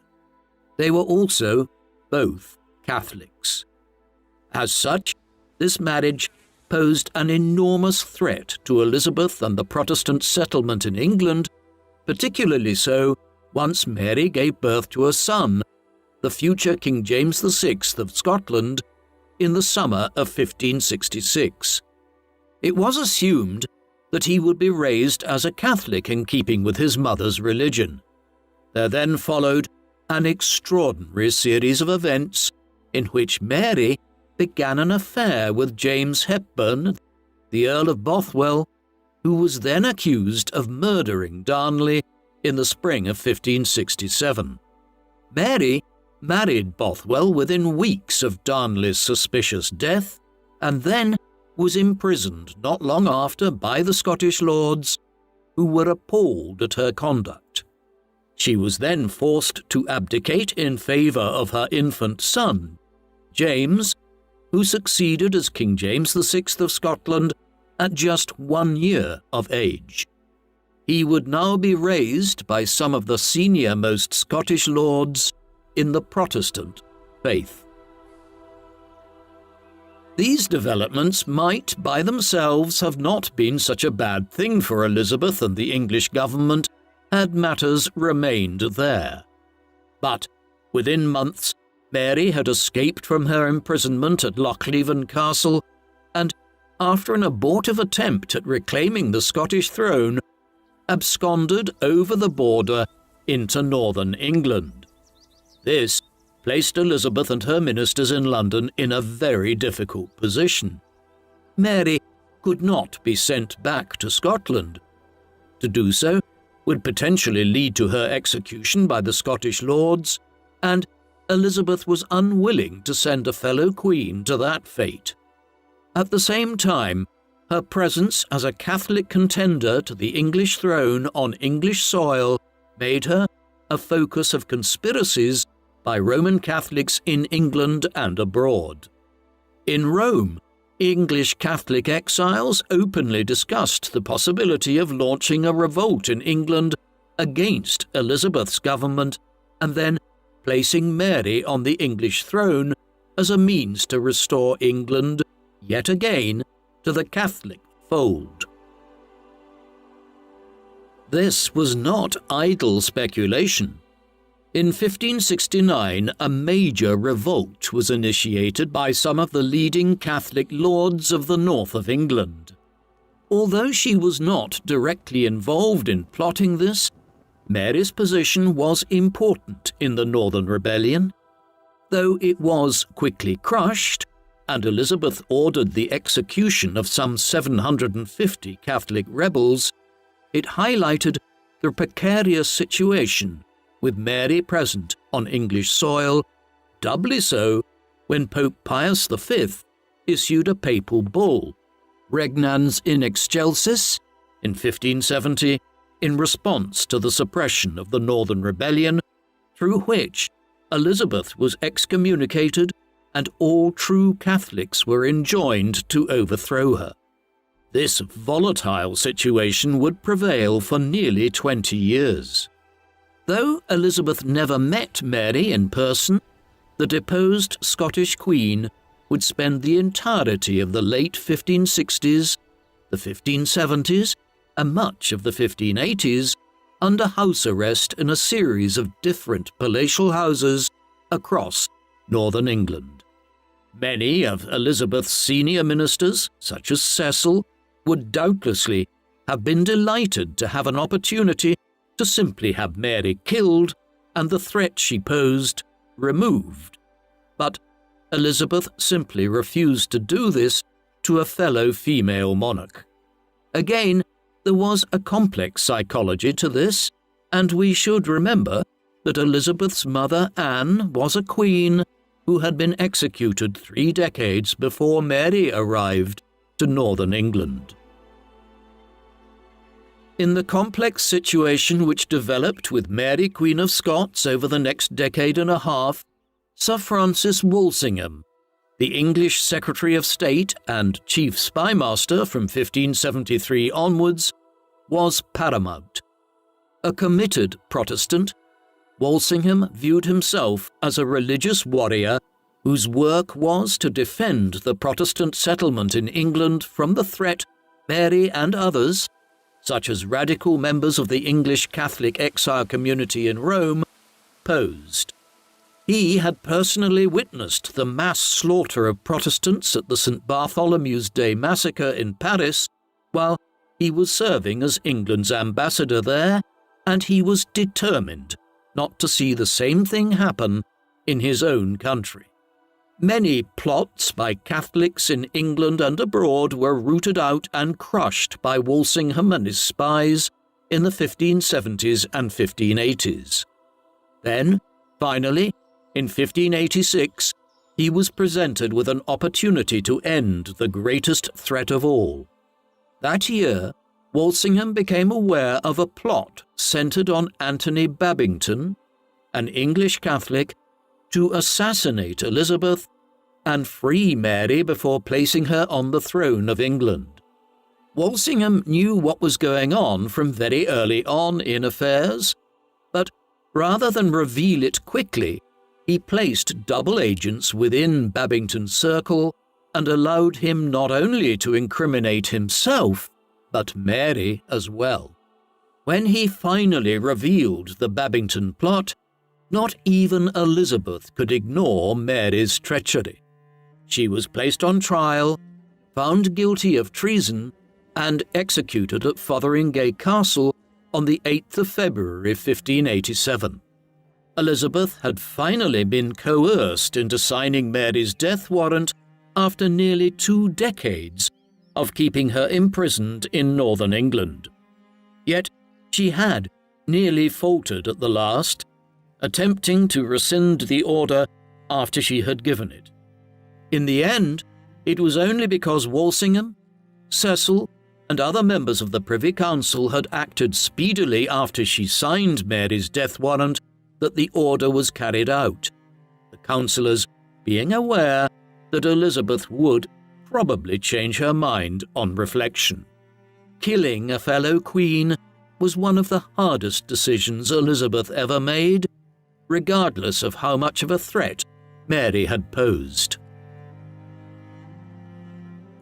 They were also both Catholics. As such, this marriage posed an enormous threat to Elizabeth and the Protestant settlement in England, particularly so once Mary gave birth to a son, the future King James VI of Scotland, in the summer of 1566. It was assumed that he would be raised as a Catholic in keeping with his mother's religion. There then followed an extraordinary series of events in which Mary began an affair with James Hepburn, the Earl of Bothwell, who was then accused of murdering Darnley in the spring of 1567. Mary married Bothwell within weeks of Darnley's suspicious death, and then was imprisoned not long after by the Scottish lords, who were appalled at her conduct. She was then forced to abdicate in favour of her infant son, James, who succeeded as King James VI of Scotland at just 1 year of age. He would now be raised by some of the senior-most Scottish lords in the Protestant faith. These developments might by themselves have not been such a bad thing for Elizabeth and the English government had matters remained there. But within months, Mary had escaped from her imprisonment at Lochleven Castle, and after an abortive attempt at reclaiming the Scottish throne, absconded over the border into northern England. This placed Elizabeth and her ministers in London in a very difficult position. Mary could not be sent back to Scotland. To do so would potentially lead to her execution by the Scottish lords, and Elizabeth was unwilling to send a fellow queen to that fate. At the same time, her presence as a Catholic contender to the English throne on English soil made her a focus of conspiracies by Roman Catholics in England and abroad. In Rome, English Catholic exiles openly discussed the possibility of launching a revolt in England against Elizabeth's government and then placing Mary on the English throne as a means to restore England, yet again, to the Catholic fold. This was not idle speculation. In 1569, a major revolt was initiated by some of the leading Catholic lords of the north of England. Although she was not directly involved in plotting this, Mary's position was important in the Northern Rebellion. Though it was quickly crushed, and Elizabeth ordered the execution of some 750 Catholic rebels, it highlighted the precarious situation with Mary present on English soil, doubly so when Pope Pius V issued a papal bull, Regnans in Excelsis, in 1570, in response to the suppression of the Northern Rebellion, through which Elizabeth was excommunicated and all true Catholics were enjoined to overthrow her. This volatile situation would prevail for nearly 20 years. Though Elizabeth never met Mary in person, the deposed Scottish Queen would spend the entirety of the late 1560s, the 1570s, and much of the 1580s under house arrest in a series of different palatial houses across northern England. Many of Elizabeth's senior ministers, such as Cecil, would doubtlessly have been delighted to have an opportunity to simply have Mary killed and the threat she posed removed. But Elizabeth simply refused to do this to a fellow female monarch. Again, there was a complex psychology to this, and we should remember that Elizabeth's mother Anne was a queen who had been executed 3 decades before Mary arrived to northern England. In the complex situation which developed with Mary Queen of Scots over the next decade and a half, Sir Francis Walsingham, the English Secretary of State and Chief Spymaster from 1573 onwards, was paramount. A committed Protestant, Walsingham viewed himself as a religious warrior whose work was to defend the Protestant settlement in England from the threat Mary and others, such as radical members of the English Catholic exile community in Rome, posed. He had personally witnessed the mass slaughter of Protestants at the St. Bartholomew's Day massacre in Paris while he was serving as England's ambassador there, and he was determined not to see the same thing happen in his own country. Many plots by Catholics in England and abroad were rooted out and crushed by Walsingham and his spies in the 1570s and 1580s. Then, finally, in 1586, he was presented with an opportunity to end the greatest threat of all. That year, Walsingham became aware of a plot centered on Anthony Babington, an English Catholic, to assassinate Elizabeth and free Mary before placing her on the throne of England. Walsingham knew what was going on from very early on in affairs, but rather than reveal it quickly, he placed double agents within Babington's circle and allowed him not only to incriminate himself, but Mary as well. When he finally revealed the Babington plot, not even Elizabeth could ignore Mary's treachery. She was placed on trial, found guilty of treason, and executed at Fotheringay Castle on the 8th of February 1587. Elizabeth had finally been coerced into signing Mary's death warrant after nearly 2 decades of keeping her imprisoned in northern England. Yet she had nearly faltered at the last, attempting to rescind the order after she had given it. In the end, it was only because Walsingham, Cecil, and other members of the Privy Council had acted speedily after she signed Mary's death warrant that the order was carried out, the councillors being aware that Elizabeth would probably change her mind on reflection. Killing a fellow queen was one of the hardest decisions Elizabeth ever made, regardless of how much of a threat Mary had posed.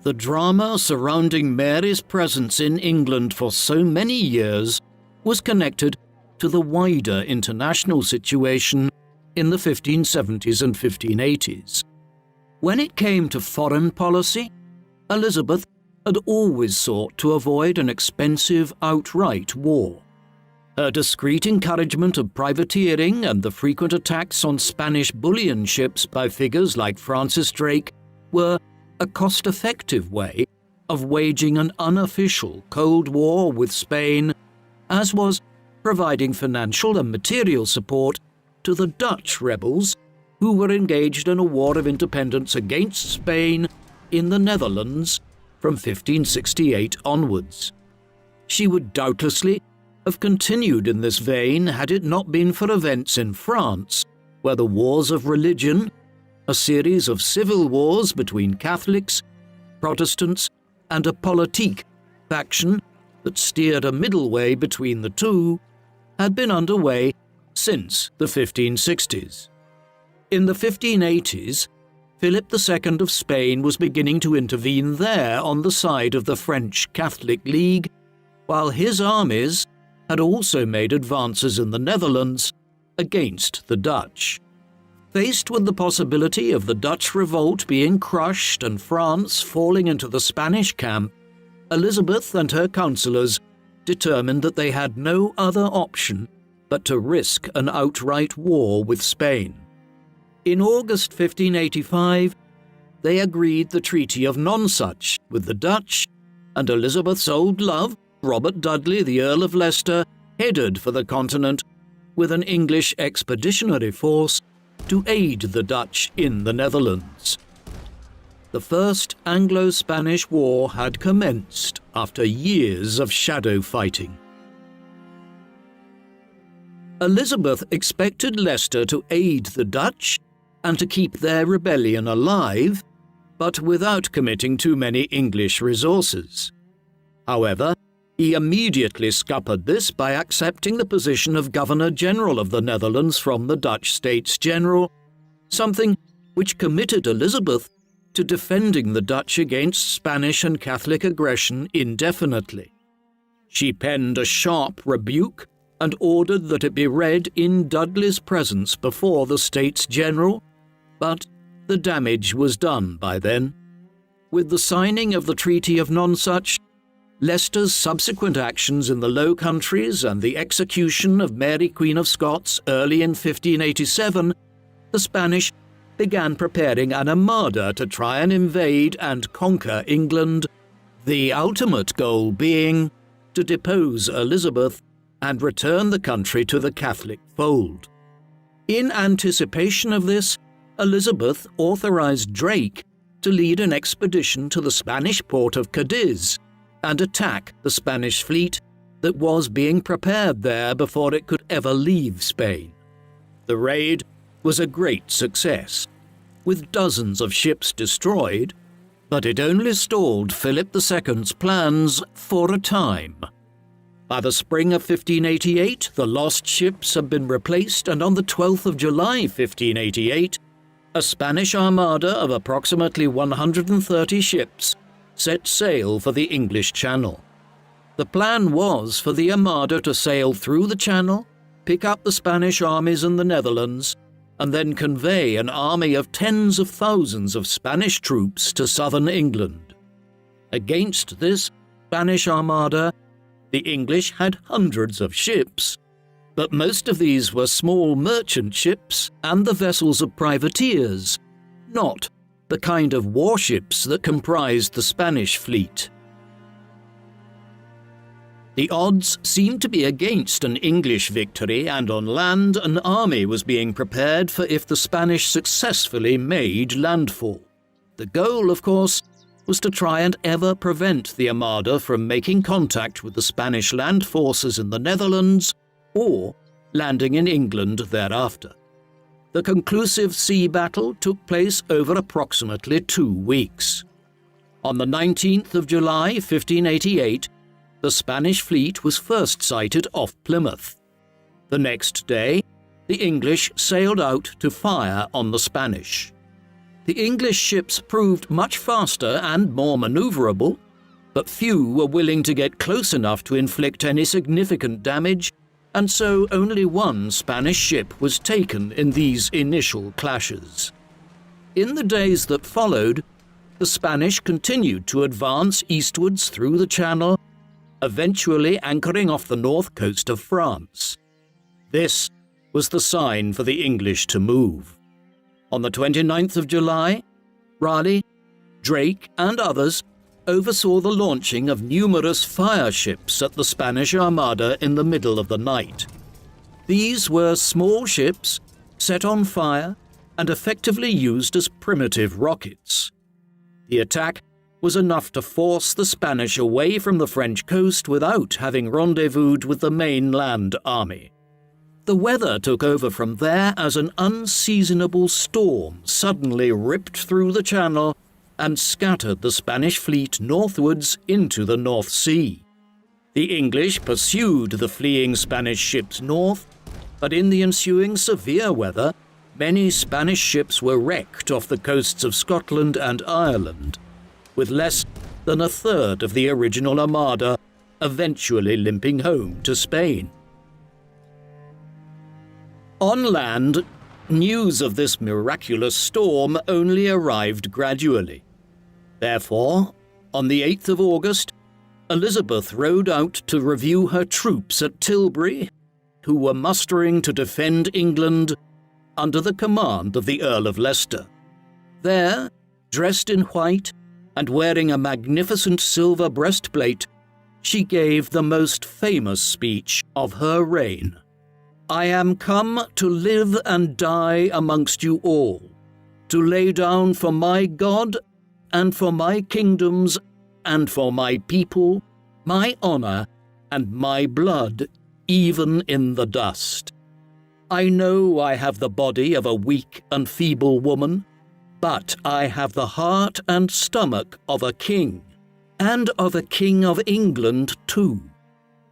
The drama surrounding Mary's presence in England for so many years was connected to the wider international situation in the 1570s and 1580s. When it came to foreign policy, Elizabeth had always sought to avoid an expensive outright war. Her discreet encouragement of privateering and the frequent attacks on Spanish bullion ships by figures like Francis Drake were a cost-effective way of waging an unofficial Cold War with Spain, as was providing financial and material support to the Dutch rebels who were engaged in a war of independence against Spain in the Netherlands from 1568 onwards. She would doubtlessly have continued in this vein had it not been for events in France, where the wars of religion, a series of civil wars between Catholics, Protestants, and a politique faction that steered a middle way between the two, had been underway since the 1560s. In the 1580s, Philip II of Spain was beginning to intervene there on the side of the French Catholic League, while his armies had also made advances in the Netherlands against the Dutch. Faced with the possibility of the Dutch revolt being crushed and France falling into the Spanish camp, Elizabeth and her councillors determined that they had no other option but to risk an outright war with Spain. In August 1585, they agreed the Treaty of Nonsuch with the Dutch, and Elizabeth's old love, Robert Dudley, the Earl of Leicester, headed for the continent with an English expeditionary force to aid the Dutch in the Netherlands. The First Anglo-Spanish War had commenced after years of shadow fighting. Elizabeth expected Leicester to aid the Dutch and to keep their rebellion alive, but without committing too many English resources. However, he immediately scuppered this by accepting the position of Governor-General of the Netherlands from the Dutch States General, something which committed Elizabeth to defending the Dutch against Spanish and Catholic aggression indefinitely. She penned a sharp rebuke and ordered that it be read in Dudley's presence before the States General, but the damage was done by then. With the signing of the Treaty of Nonsuch, Leicester's subsequent actions in the Low Countries and the execution of Mary Queen of Scots early in 1587, the Spanish began preparing an armada to try and invade and conquer England, the ultimate goal being to depose Elizabeth and return the country to the Catholic fold. In anticipation of this, Elizabeth authorized Drake to lead an expedition to the Spanish port of Cadiz and attack the Spanish fleet that was being prepared there before it could ever leave Spain. The raid was a great success, with dozens of ships destroyed, but it only stalled Philip II's plans for a time. By the spring of 1588, the lost ships had been replaced, and on the 12th of July 1588, a Spanish Armada of approximately 130 ships set sail for the English Channel. The plan was for the Armada to sail through the Channel, pick up the Spanish armies in the Netherlands, and then convey an army of tens of thousands of Spanish troops to southern England. Against this Spanish Armada, the English had hundreds of ships, but most of these were small merchant ships and the vessels of privateers, not the kind of warships that comprised the Spanish fleet. The odds seemed to be against an English victory, and on land an army was being prepared for if the Spanish successfully made landfall. The goal, of course, was to try and ever prevent the Armada from making contact with the Spanish land forces in the Netherlands or landing in England thereafter. The conclusive sea battle took place over approximately 2 weeks. On the 19th of July, 1588, the Spanish fleet was first sighted off Plymouth. The next day, the English sailed out to fire on the Spanish. The English ships proved much faster and more maneuverable, but few were willing to get close enough to inflict any significant damage, and so only one Spanish ship was taken in these initial clashes. In the days that followed, the Spanish continued to advance eastwards through the Channel, eventually anchoring off the north coast of France. This was the sign for the English to move. On the 29th of July, Raleigh, Drake, and others oversaw the launching of numerous fire ships at the Spanish Armada in the middle of the night. These were small ships set on fire and effectively used as primitive rockets. The attack was enough to force the Spanish away from the French coast without having rendezvoused with the mainland army. The weather took over from there as an unseasonable storm suddenly ripped through the Channel and scattered the Spanish fleet northwards into the North Sea. The English pursued the fleeing Spanish ships north, but in the ensuing severe weather, many Spanish ships were wrecked off the coasts of Scotland and Ireland, with less than a third of the original Armada eventually limping home to Spain. On land, news of this miraculous storm only arrived gradually. Therefore, on the 8th of August, Elizabeth rode out to review her troops at Tilbury, who were mustering to defend England under the command of the Earl of Leicester. There, dressed in white and wearing a magnificent silver breastplate, she gave the most famous speech of her reign. "I am come to live and die amongst you all, to lay down for my God and for my kingdoms and for my people, my honour and my blood, even in the dust. I know I have the body of a weak and feeble woman, but I have the heart and stomach of a king, and of a king of England too,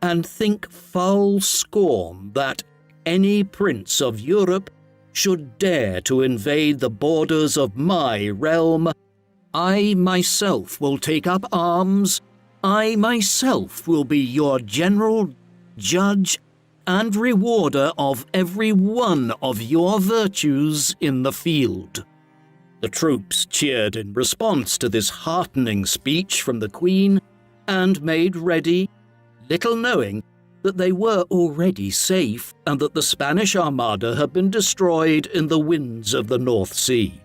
and think foul scorn that any prince of Europe should dare to invade the borders of my realm. I myself will take up arms. I myself will be your general, judge, and rewarder of every one of your virtues in the field." The troops cheered in response to this heartening speech from the Queen and made ready, little knowing that they were already safe and that the Spanish Armada had been destroyed in the winds of the North Sea.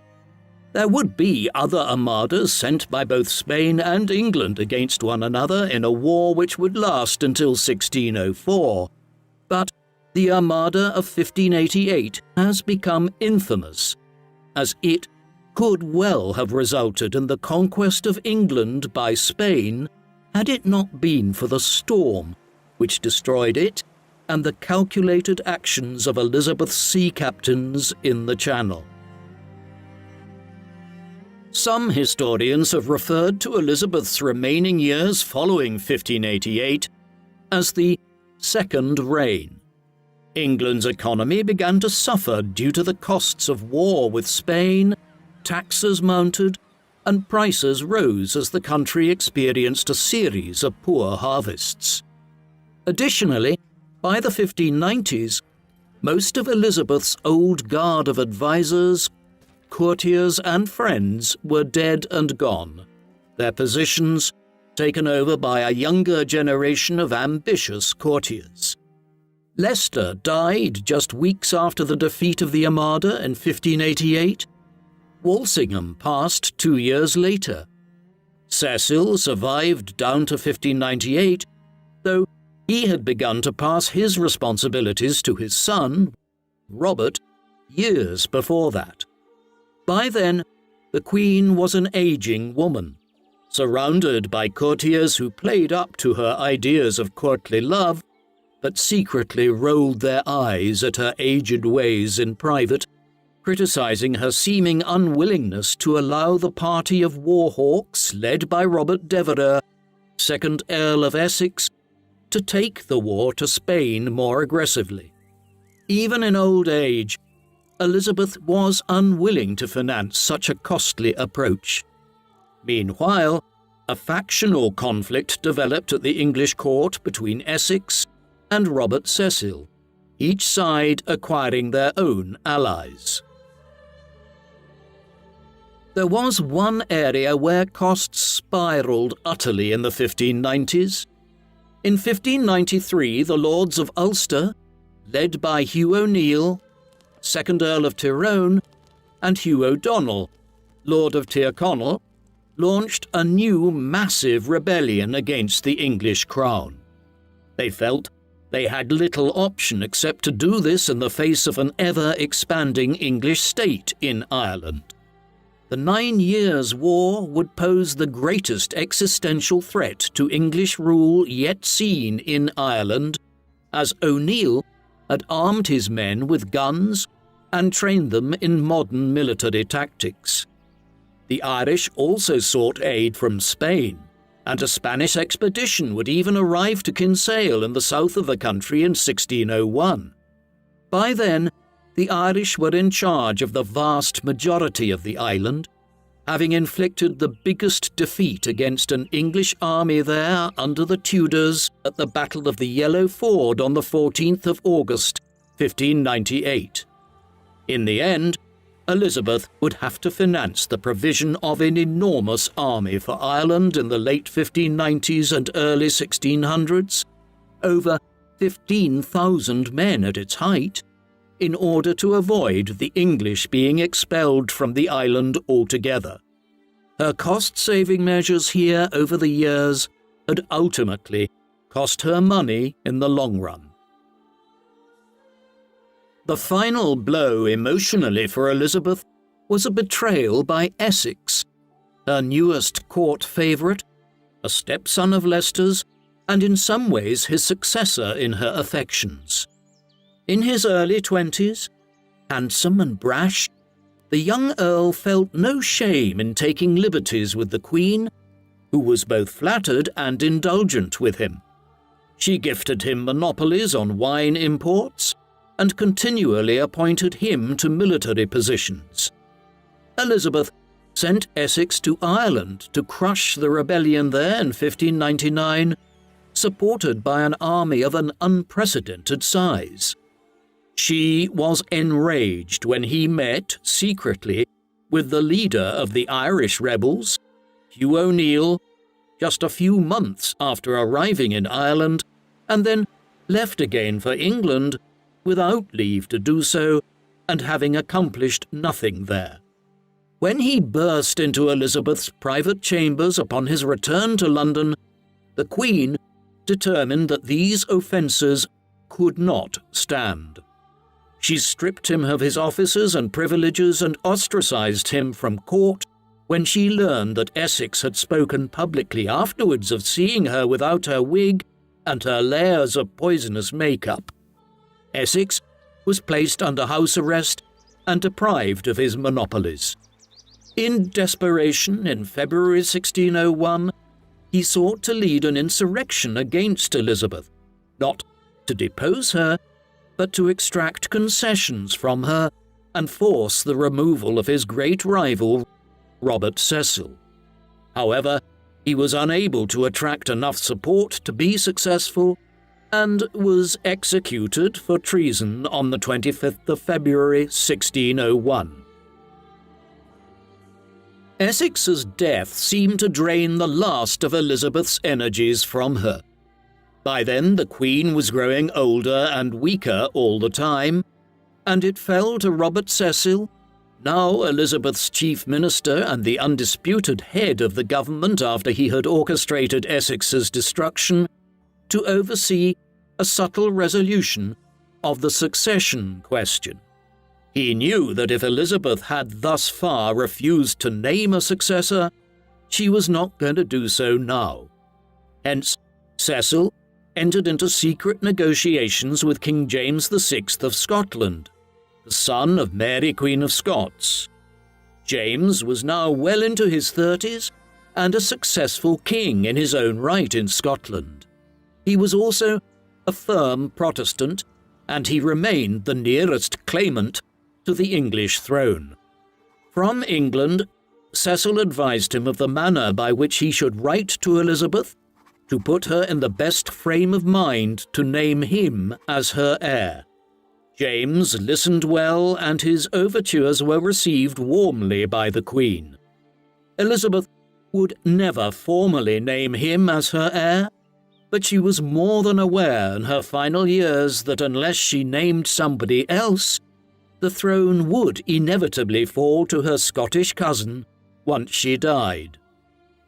There would be other armadas sent by both Spain and England against one another in a war which would last until 1604, but the Armada of 1588 has become infamous, as it could well have resulted in the conquest of England by Spain had it not been for the storm which destroyed it and the calculated actions of Elizabeth's sea captains in the Channel. Some historians have referred to Elizabeth's remaining years following 1588 as the Second Reign. England's economy began to suffer due to the costs of war with Spain, taxes mounted, and prices rose as the country experienced a series of poor harvests. Additionally, by the 1590s, most of Elizabeth's old guard of advisors, courtiers and friends were dead and gone, their positions taken over by a younger generation of ambitious courtiers. Leicester died just weeks after the defeat of the Armada in 1588. Walsingham passed 2 years later. Cecil survived down to 1598, though he had begun to pass his responsibilities to his son, Robert, years before that. By then, the Queen was an aging woman, surrounded by courtiers who played up to her ideas of courtly love, but secretly rolled their eyes at her aged ways in private, criticizing her seeming unwillingness to allow the party of war hawks led by Robert Devereux, 2nd Earl of Essex, to take the war to Spain more aggressively. Even in old age, Elizabeth was unwilling to finance such a costly approach. Meanwhile, a factional conflict developed at the English court between Essex and Robert Cecil, each side acquiring their own allies. There was one area where costs spiraled utterly in the 1590s. In 1593, the Lords of Ulster, led by Hugh O'Neill, 2nd Earl of Tyrone, and Hugh O'Donnell, Lord of Tyrconnell, launched a new massive rebellion against the English crown. They felt they had little option except to do this in the face of an ever-expanding English state in Ireland. The 9 Years' War would pose the greatest existential threat to English rule yet seen in Ireland, as O'Neill had armed his men with guns and trained them in modern military tactics. The Irish also sought aid from Spain, and a Spanish expedition would even arrive to Kinsale in the south of the country in 1601. By then, the Irish were in charge of the vast majority of the island, having inflicted the biggest defeat against an English army there under the Tudors at the Battle of the Yellow Ford on the 14th of August, 1598. In the end, Elizabeth would have to finance the provision of an enormous army for Ireland in the late 1590s and early 1600s, over 15,000 men at its height, in order to avoid the English being expelled from the island altogether. Her cost-saving measures here over the years had ultimately cost her money in the long run. The final blow emotionally for Elizabeth was a betrayal by Essex, her newest court favourite, a stepson of Leicester's, and in some ways his successor in her affections. In his early 20s, handsome and brash, the young Earl felt no shame in taking liberties with the Queen, who was both flattered and indulgent with him. She gifted him monopolies on wine imports and continually appointed him to military positions. Elizabeth sent Essex to Ireland to crush the rebellion there in 1599, supported by an army of an unprecedented size. She was enraged when he met, secretly, with the leader of the Irish rebels, Hugh O'Neill, just a few months after arriving in Ireland, and then left again for England without leave to do so and having accomplished nothing there. When he burst into Elizabeth's private chambers upon his return to London, the Queen determined that these offences could not stand. She stripped him of his offices and privileges and ostracized him from court when she learned that Essex had spoken publicly afterwards of seeing her without her wig and her layers of poisonous makeup. Essex was placed under house arrest and deprived of his monopolies. In desperation, in February 1601, he sought to lead an insurrection against Elizabeth, not to depose her, but to extract concessions from her and force the removal of his great rival, Robert Cecil. However, he was unable to attract enough support to be successful and was executed for treason on the 25th of February 1601. Essex's death seemed to drain the last of Elizabeth's energies from her. By then, the Queen was growing older and weaker all the time, and it fell to Robert Cecil, now Elizabeth's chief minister and the undisputed head of the government after he had orchestrated Essex's destruction, to oversee a subtle resolution of the succession question. He knew that if Elizabeth had thus far refused to name a successor, she was not going to do so now. Hence, Cecil entered into secret negotiations with King James VI of Scotland, the son of Mary Queen of Scots. James was now well into his 30s and a successful king in his own right in Scotland. He was also a firm Protestant, and he remained the nearest claimant to the English throne. From England, Cecil advised him of the manner by which he should write to Elizabeth to put her in the best frame of mind to name him as her heir. James listened well, and his overtures were received warmly by the Queen. Elizabeth would never formally name him as her heir, but she was more than aware in her final years that unless she named somebody else, the throne would inevitably fall to her Scottish cousin once she died.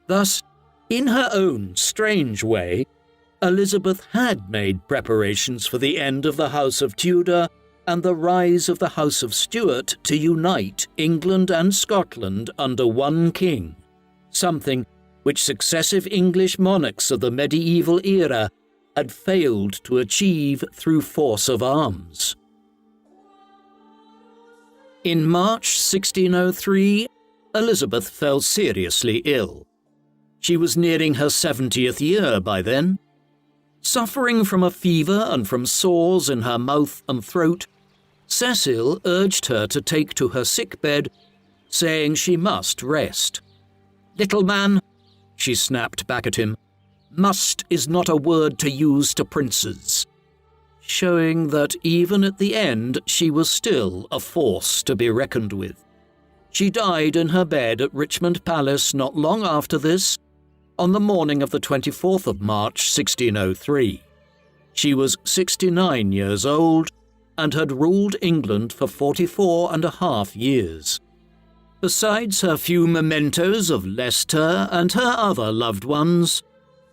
Thus, in her own strange way, Elizabeth had made preparations for the end of the House of Tudor and the rise of the House of Stuart to unite England and Scotland under one king, something which successive English monarchs of the medieval era had failed to achieve through force of arms. In March 1603, Elizabeth fell seriously ill. She was nearing her 70th year by then. Suffering from a fever and from sores in her mouth and throat, Cecil urged her to take to her sickbed, saying she must rest. "Little man," she snapped back at him, "must is not a word to use to princes," showing that even at the end she was still a force to be reckoned with. She died in her bed at Richmond Palace not long after this, on the morning of the 24th of March 1603. She was 69 years old and had ruled England for 44.5 years. Besides her few mementos of Leicester and her other loved ones,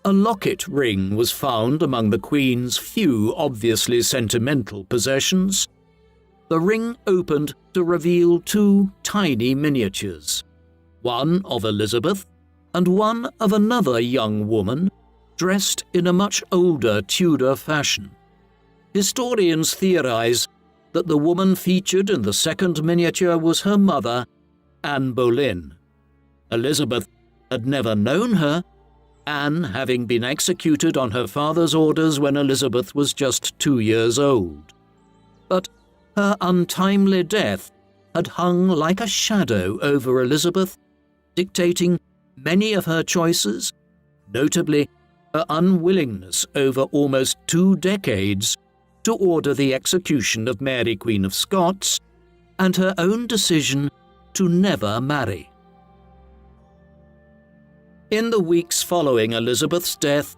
a locket ring was found among the Queen's few obviously sentimental possessions. The ring opened to reveal two tiny miniatures, one of Elizabeth and one of another young woman dressed in a much older Tudor fashion. Historians theorize that the woman featured in the second miniature was her mother, Anne Boleyn. Elizabeth had never known her, Anne having been executed on her father's orders when Elizabeth was just 2 years old. But her untimely death had hung like a shadow over Elizabeth, dictating many of her choices, notably her unwillingness over almost 2 decades to order the execution of Mary Queen of Scots, and her own decision to never marry. In the weeks following Elizabeth's death,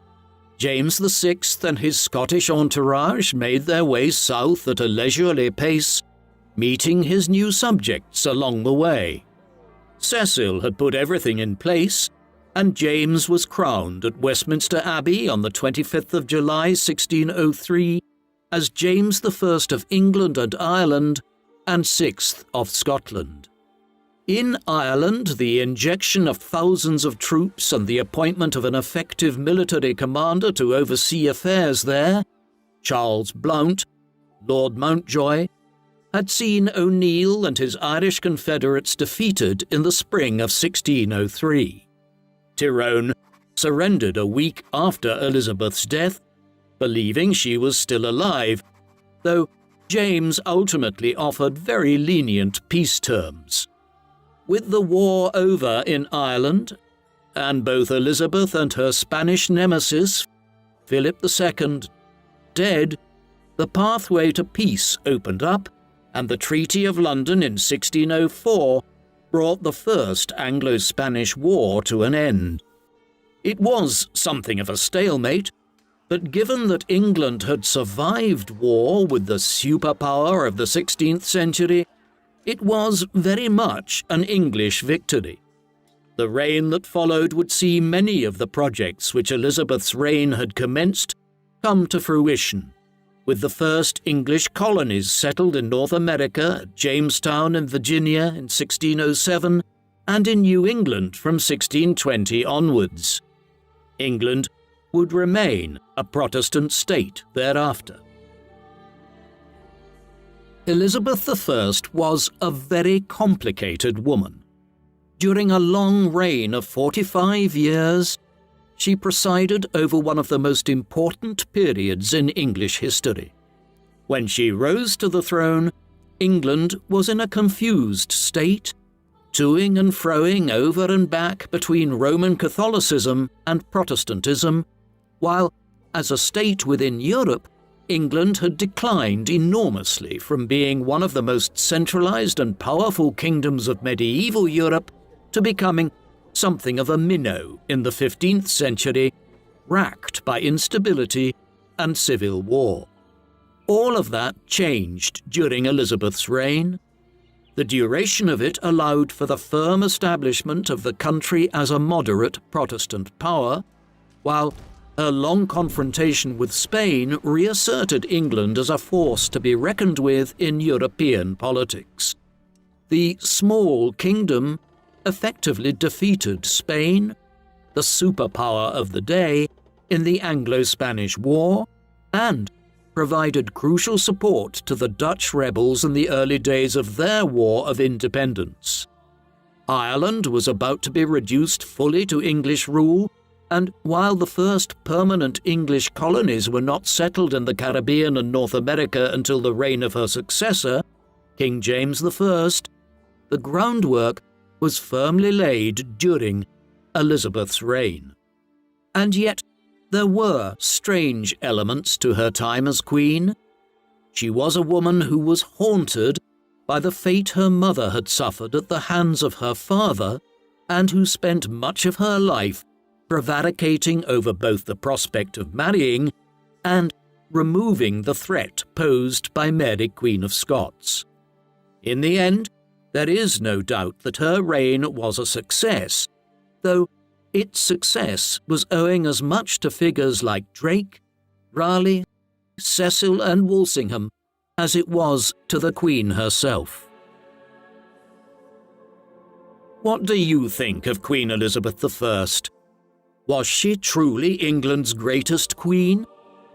James VI and his Scottish entourage made their way south at a leisurely pace, meeting his new subjects along the way. Cecil had put everything in place, and James was crowned at Westminster Abbey on the 25th of July 1603 as James I of England and Ireland and 6th of Scotland. In Ireland, the injection of thousands of troops and the appointment of an effective military commander to oversee affairs there, Charles Blount, Lord Mountjoy, had seen O'Neill and his Irish confederates defeated in the spring of 1603. Tyrone surrendered a week after Elizabeth's death, believing she was still alive, though James ultimately offered very lenient peace terms. With the war over in Ireland, and both Elizabeth and her Spanish nemesis, Philip II, dead, the pathway to peace opened up, and the Treaty of London in 1604 brought the First Anglo-Spanish War to an end. It was something of a stalemate, but given that England had survived war with the superpower of the 16th century, it was very much an English victory. The reign that followed would see many of the projects which Elizabeth's reign had commenced come to fruition, with the first English colonies settled in North America at Jamestown in Virginia in 1607 and in New England from 1620 onwards. England would remain a Protestant state thereafter. Elizabeth I was a very complicated woman. During a long reign of 45 years, she presided over one of the most important periods in English history. When she rose to the throne, England was in a confused state, toing and froing over and back between Roman Catholicism and Protestantism, while, as a state within Europe, England had declined enormously from being one of the most centralized and powerful kingdoms of medieval Europe to becoming something of a minnow in the 15th century, racked by instability and civil war. All of that changed during Elizabeth's reign. The duration of it allowed for the firm establishment of the country as a moderate Protestant power, while her long confrontation with Spain reasserted England as a force to be reckoned with in European politics. The small kingdom effectively defeated Spain, the superpower of the day, in the Anglo-Spanish War, and provided crucial support to the Dutch rebels in the early days of their War of Independence. Ireland was about to be reduced fully to English rule, and while the first permanent English colonies were not settled in the Caribbean and North America until the reign of her successor, King James I, the groundwork was firmly laid during Elizabeth's reign. And yet, there were strange elements to her time as queen. She was a woman who was haunted by the fate her mother had suffered at the hands of her father, and who spent much of her life prevaricating over both the prospect of marrying and removing the threat posed by Mary, Queen of Scots. In the end, there is no doubt that her reign was a success, though its success was owing as much to figures like Drake, Raleigh, Cecil and Walsingham as it was to the Queen herself. What do you think of Queen Elizabeth I? Was she truly England's greatest queen?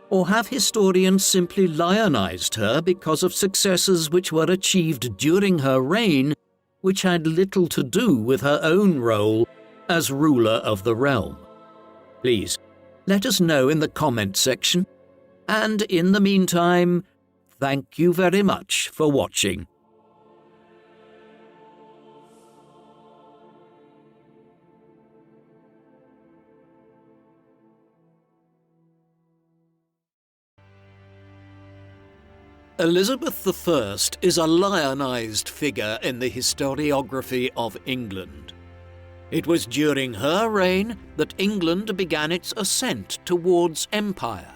Or have historians simply lionized her because of successes which were achieved during her reign, which had little to do with her own role as ruler of the realm? Please, let us know in the comment section. And in the meantime, thank you very much for watching. Elizabeth I is a lionized figure in the historiography of England. It was during her reign that England began its ascent towards empire,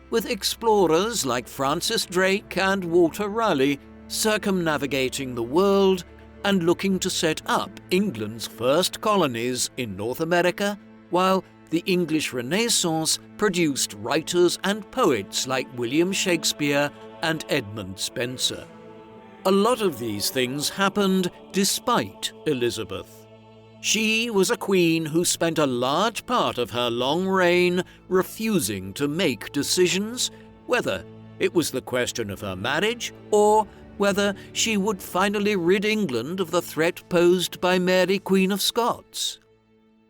with explorers like Francis Drake and Walter Raleigh circumnavigating the world and looking to set up England's first colonies in North America, while the English Renaissance produced writers and poets like William Shakespeare and Edmund Spenser. A lot of these things happened despite Elizabeth. She was a queen who spent a large part of her long reign refusing to make decisions, whether it was the question of her marriage or whether she would finally rid England of the threat posed by Mary, Queen of Scots.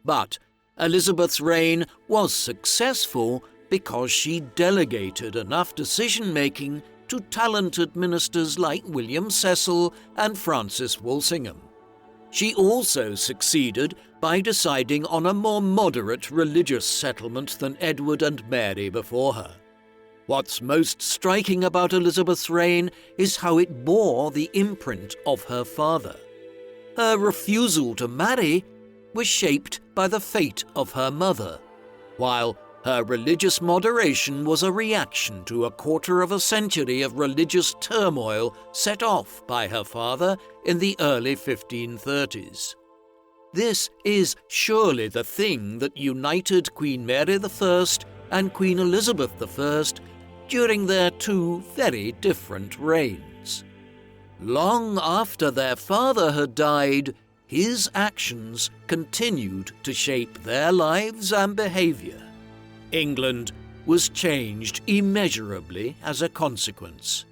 But Elizabeth's reign was successful because she delegated enough decision-making to talented ministers like William Cecil and Francis Walsingham. She also succeeded by deciding on a more moderate religious settlement than Edward and Mary before her. What's most striking about Elizabeth's reign is how it bore the imprint of her father. Her refusal to marry was shaped by the fate of her mother, while her religious moderation was a reaction to a quarter of a century of religious turmoil set off by her father in the early 1530s. This is surely the thing that united Queen Mary I and Queen Elizabeth I during their two very different reigns. Long after their father had died, his actions continued to shape their lives and behaviour. England was changed immeasurably as a consequence.